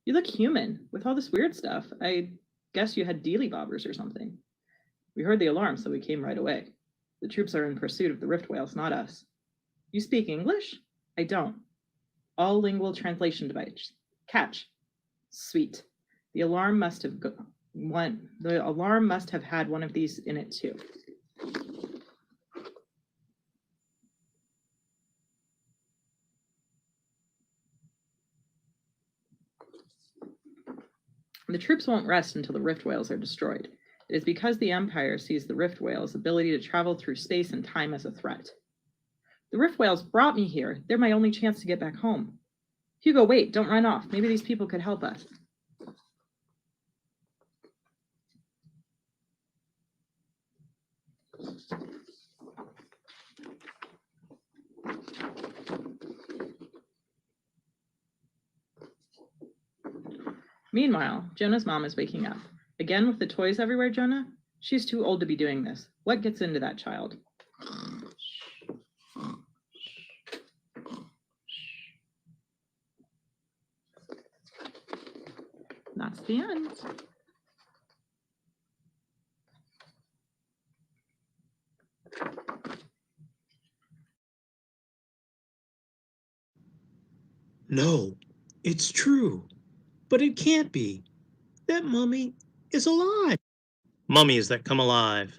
You look human with all this weird stuff. I guess you had dealy bobbers or something. We heard the alarm, so we came right away. The troops are in pursuit of the rift whales, not us. You speak English? I don't. All lingual translation device. Catch. Sweet. The alarm must have had one of these in it too. The troops won't rest until the rift whales are destroyed. It is because the Empire sees the rift whales' ability to travel through space and time as a threat. The rift whales brought me here. They're my only chance to get back home. Hugo, wait, don't run off. Maybe these people could help us. Meanwhile, Jonah's mom is waking up. Again with the toys everywhere, Jonah? She's too old to be doing this. What gets into that child? That's the end. No, it's true. But it can't be. That mummy is alive. Mummies that come alive.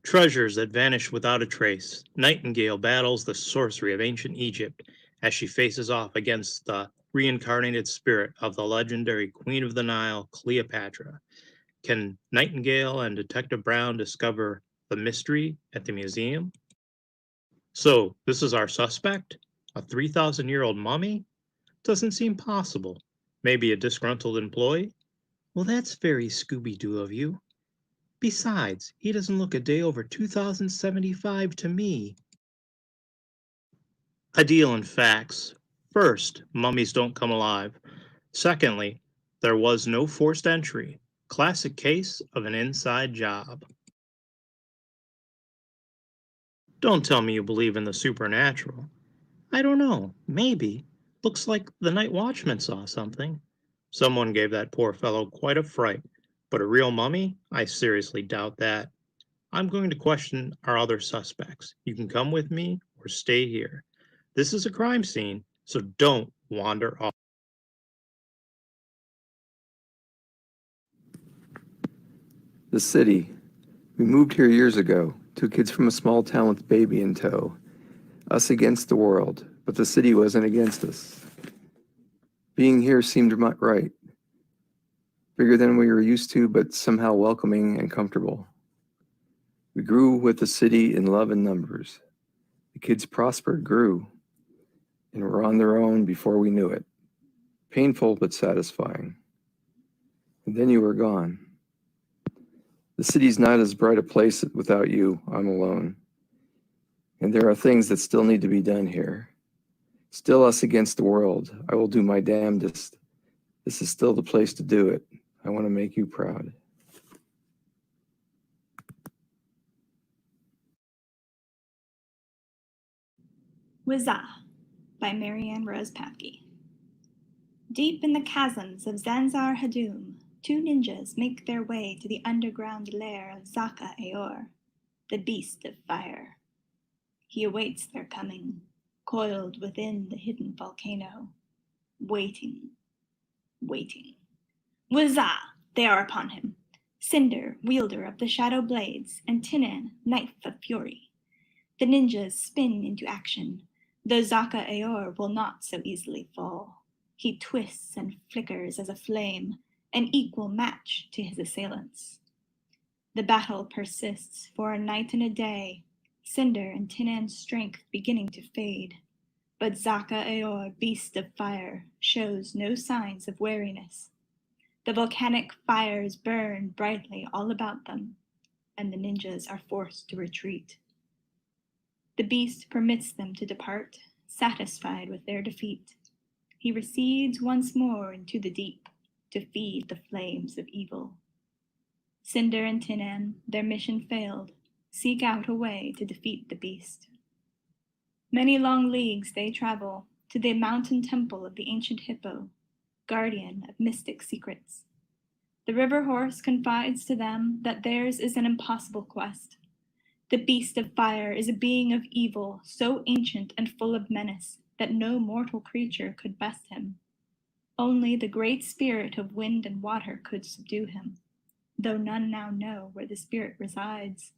Treasures that vanish without a trace. Nightingale battles the sorcery of ancient Egypt as she faces off against the reincarnated spirit of the legendary Queen of the Nile, Cleopatra. Can Nightingale and Detective Brown discover the mystery at the museum? So, this is our suspect? A 3,000-year-old mummy? Doesn't seem possible. Maybe a disgruntled employee? Well, that's very Scooby-Doo of you. Besides, he doesn't look a day over 2075 to me. A deal in facts. First, mummies don't come alive. Secondly, there was no forced entry. Classic case of an inside job. Don't tell me you believe in the supernatural. I don't know. Maybe. Looks like the night watchman saw something. Someone gave that poor fellow quite a fright. But a real mummy? I seriously doubt that. I'm going to question our other suspects. You can come with me or stay here. This is a crime scene, so don't wander off. The city. We moved here years ago, two kids from a small town with a baby in tow. Us against the world, but the city wasn't against us. Being here seemed right. Bigger than we were used to, but somehow welcoming and comfortable. We grew with the city in love and numbers. The kids prospered, grew, and were on their own before we knew it. Painful, but satisfying. And then you were gone. The city's not as bright a place without you. I'm alone. And there are things that still need to be done here. Still us against the world. I will do my damnedest. This is still the place to do it. I want to make you proud. Whizzah by Marianne Rose Papke. Deep in the chasms of Zanzar Hadoum, two ninjas make their way to the underground lair of Zaka Aor, the beast of fire. He awaits their coming, coiled within the hidden volcano, waiting, waiting. Whizzah! They are upon him. Cinder, wielder of the shadow blades, and Tinan, knife of fury. The ninjas spin into action, though Zaka Aor will not so easily fall. He twists and flickers as a flame, an equal match to his assailants. The battle persists for a night and a day, Cinder and Tinan's strength beginning to fade. But Zaka Aor, beast of fire, shows no signs of weariness. The volcanic fires burn brightly all about them, and the ninjas are forced to retreat. The beast permits them to depart, satisfied with their defeat. He recedes once more into the deep to feed the flames of evil. Cinder and Tinan, their mission failed, seek out a way to defeat the beast. Many long leagues they travel to the mountain temple of the ancient hippo, guardian of mystic secrets. The river horse confides to them that theirs is an impossible quest. The beast of fire is a being of evil, so ancient and full of menace that no mortal creature could best him. Only the great spirit of wind and water could subdue him, though none now know where the spirit resides.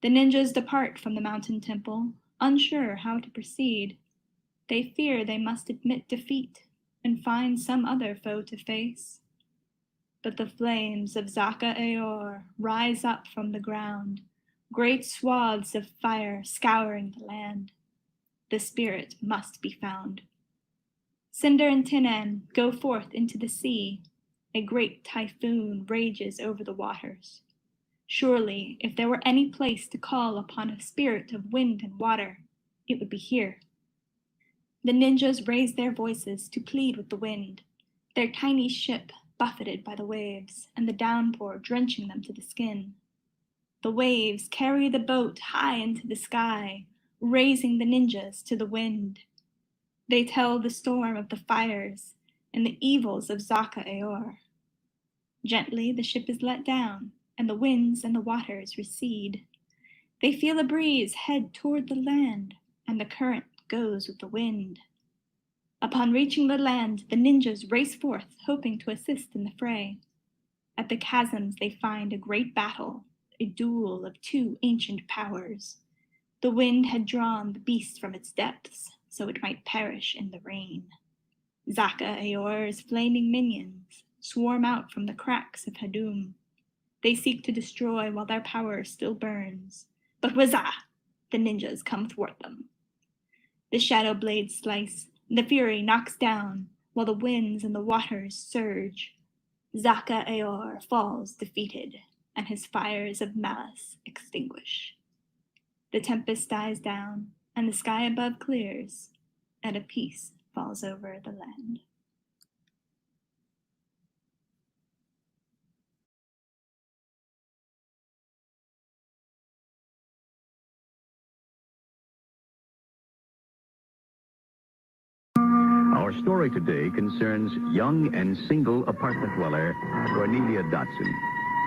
The ninjas depart from the mountain temple, unsure how to proceed. They fear they must admit defeat and find some other foe to face. But the flames of Zaka Aor rise up from the ground, great swaths of fire scouring the land. The spirit must be found. Cinder and Tinan go forth into the sea. A great typhoon rages over the waters. Surely, if there were any place to call upon a spirit of wind and water, it would be here. The ninjas raise their voices to plead with the wind, their tiny ship buffeted by the waves, and the downpour drenching them to the skin. The waves carry the boat high into the sky, raising the ninjas to the wind. They tell the storm of the fires and the evils of Zaka Aor. Gently the ship is let down, and the winds and the waters recede. They feel a breeze head toward the land, and the current goes with the wind. Upon reaching the land, the ninjas race forth, hoping to assist in the fray. At the chasms they find a great battle, a duel of two ancient powers. The wind had drawn the beast from its depths, so it might perish in the rain. Zaka Aor's flaming minions swarm out from the cracks of Hadoum. They seek to destroy while their power still burns. But whizzah! The ninjas come thwart them. The shadow blades slice, the fury knocks down, while the winds and the waters surge. Zaka Aor falls defeated, and his fires of malice extinguish. The tempest dies down, and the sky above clears, and a peace falls over the land. Our story today concerns young and single apartment dweller Cornelia Dodson,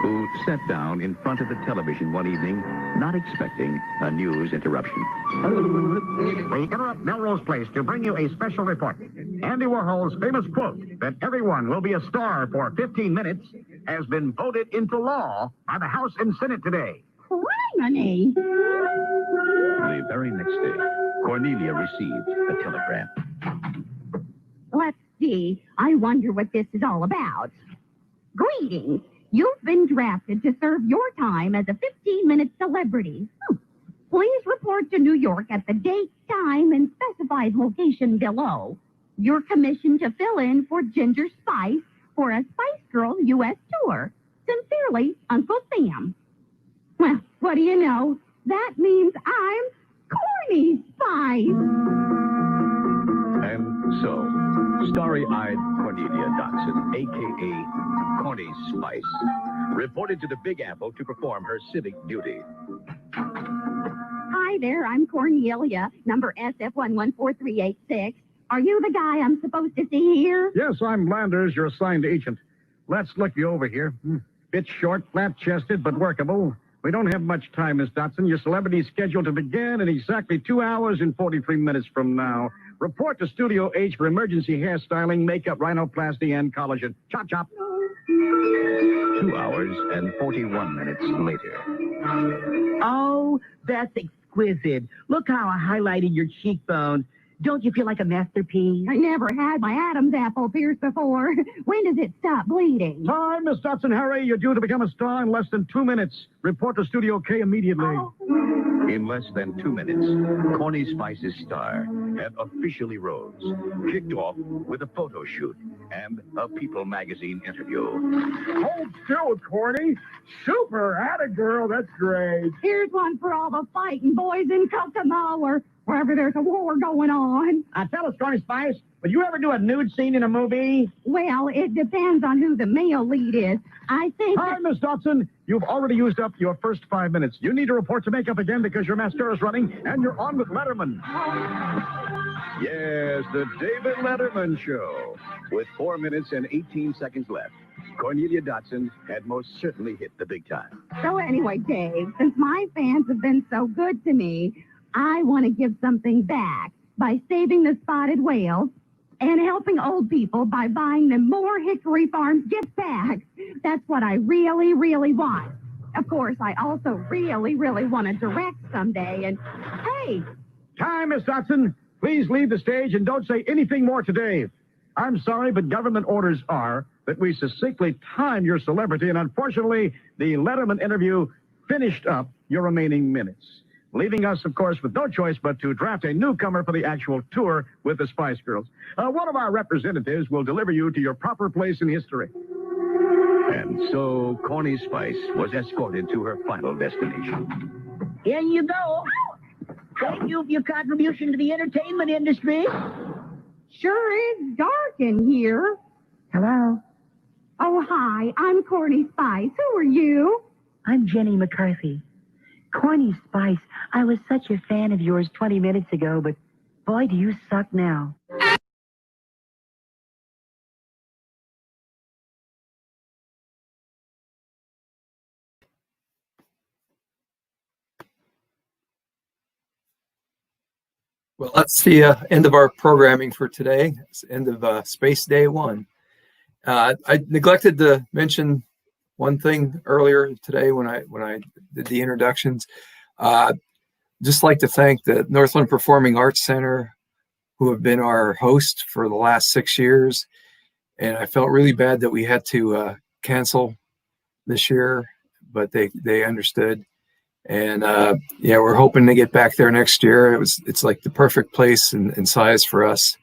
who sat down in front of the television one evening, not expecting a news interruption. We interrupt Melrose Place to bring you a special report. Andy Warhol's famous quote that everyone will be a star for 15 minutes has been voted into law by the House and Senate today. Criminy! The very next day, Cornelia received a telegram. Let's see. I wonder what this is all about. Greetings. You've been drafted to serve your time as a 15-minute celebrity. Please report to New York at the date, time, and specified location below. You're commissioned to fill in for Ginger Spice for a Spice Girl U.S. tour. Sincerely, Uncle Sam. Well, what do you know? That means I'm Corny Spice. And so, starry-eyed Cornelia Dodson, a.k.a. Corny Spice, reported to the Big Apple to perform her civic duty. I Hi there, I'm Cornelia, number SF114386. Are you the guy I'm supposed to see here? Yes, I'm Landers, your assigned agent. Let's look you over here. Bit short, flat-chested, but workable. We don't have much time, Miss Dotson. Your celebrity's scheduled to begin in exactly 2 hours and 43 minutes from now. Report to Studio H for emergency hairstyling, makeup, rhinoplasty, and collagen. Chop, chop. 2 hours and 41 minutes later. Oh, that's exquisite. Look how I highlighted your cheekbones. Don't you feel like a masterpiece? I never had my Adam's apple pierced before. When does it stop bleeding? Time, Miss Dotson. Hurry. You're due to become a star in less than 2 minutes. Report to Studio K immediately. In less than 2 minutes, Corny Spice's star had officially rose, kicked off with a photo shoot and a People magazine interview. Hold still, Corny. Super. Atta girl. That's great. Here's one for all the fighting boys in Kokomo or wherever there's a war going on. Tell us, Corny Spice, would you ever do a nude scene in a movie? Well, it depends on who the male lead is. I think... Hi, Miss Dotson. You've already used up your first 5 minutes. You need to report to makeup again because your mascara's running and you're on with Letterman. Yes, the David Letterman Show. With 4 minutes and 18 seconds left, Cornelia Dotson had most certainly hit the big time. So anyway, Dave, since my fans have been so good to me, I want to give something back by saving the spotted whales and helping old people by buying them more Hickory Farms gift bags. That's what I really, really want. Of course, I also really, really want to direct someday. And hey! Time, Miss Dotson. Please leave the stage and don't say anything more today. I'm sorry, but government orders are that we succinctly time your celebrity, and unfortunately, the Letterman interview finished up your remaining minutes, leaving us, of course, with no choice but to draft a newcomer for the actual tour with the Spice Girls. One of our representatives will deliver you to your proper place in history. And so Corny Spice was escorted to her final destination. Here you go. Thank you for your contribution to the entertainment industry. Sure is dark in here. Hello. Oh, hi. I'm Corny Spice. Who are you? I'm Jenny McCarthy. Corny Spice, I was such a fan of yours 20 minutes ago, but boy, do you suck now. Well, that's the end of our programming for today. It's the end of Space Day 1. I neglected to mention one thing earlier today when I did the introductions. Just like to thank the Northland Performing Arts Center, who have been our host for the last 6 years. And I felt really bad that we had to cancel this year, but they understood. And yeah, we're hoping to get back there next year. It's like the perfect place and size for us.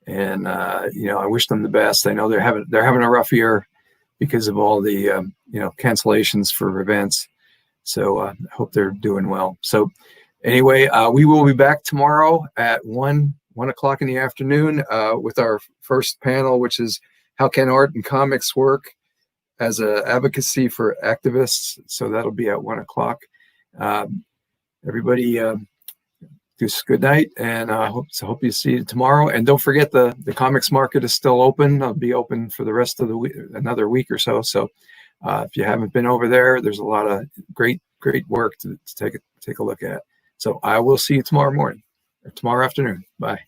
And I wish them the best. I know they're having a rough year because of all the cancellations for events. So I hope they're doing well. So anyway, we will be back tomorrow at 1 o'clock in the afternoon with our first panel, which is how can art and comics work as a advocacy for activists. So that'll be at 1 o'clock. Everybody, just good night, and hope you see you tomorrow. And don't forget the comics market is still open. I'll be open for the rest of the week, another week or so. So if you haven't been over there, there's a lot of great work to take a look at. So I will see you tomorrow morning or tomorrow afternoon. Bye.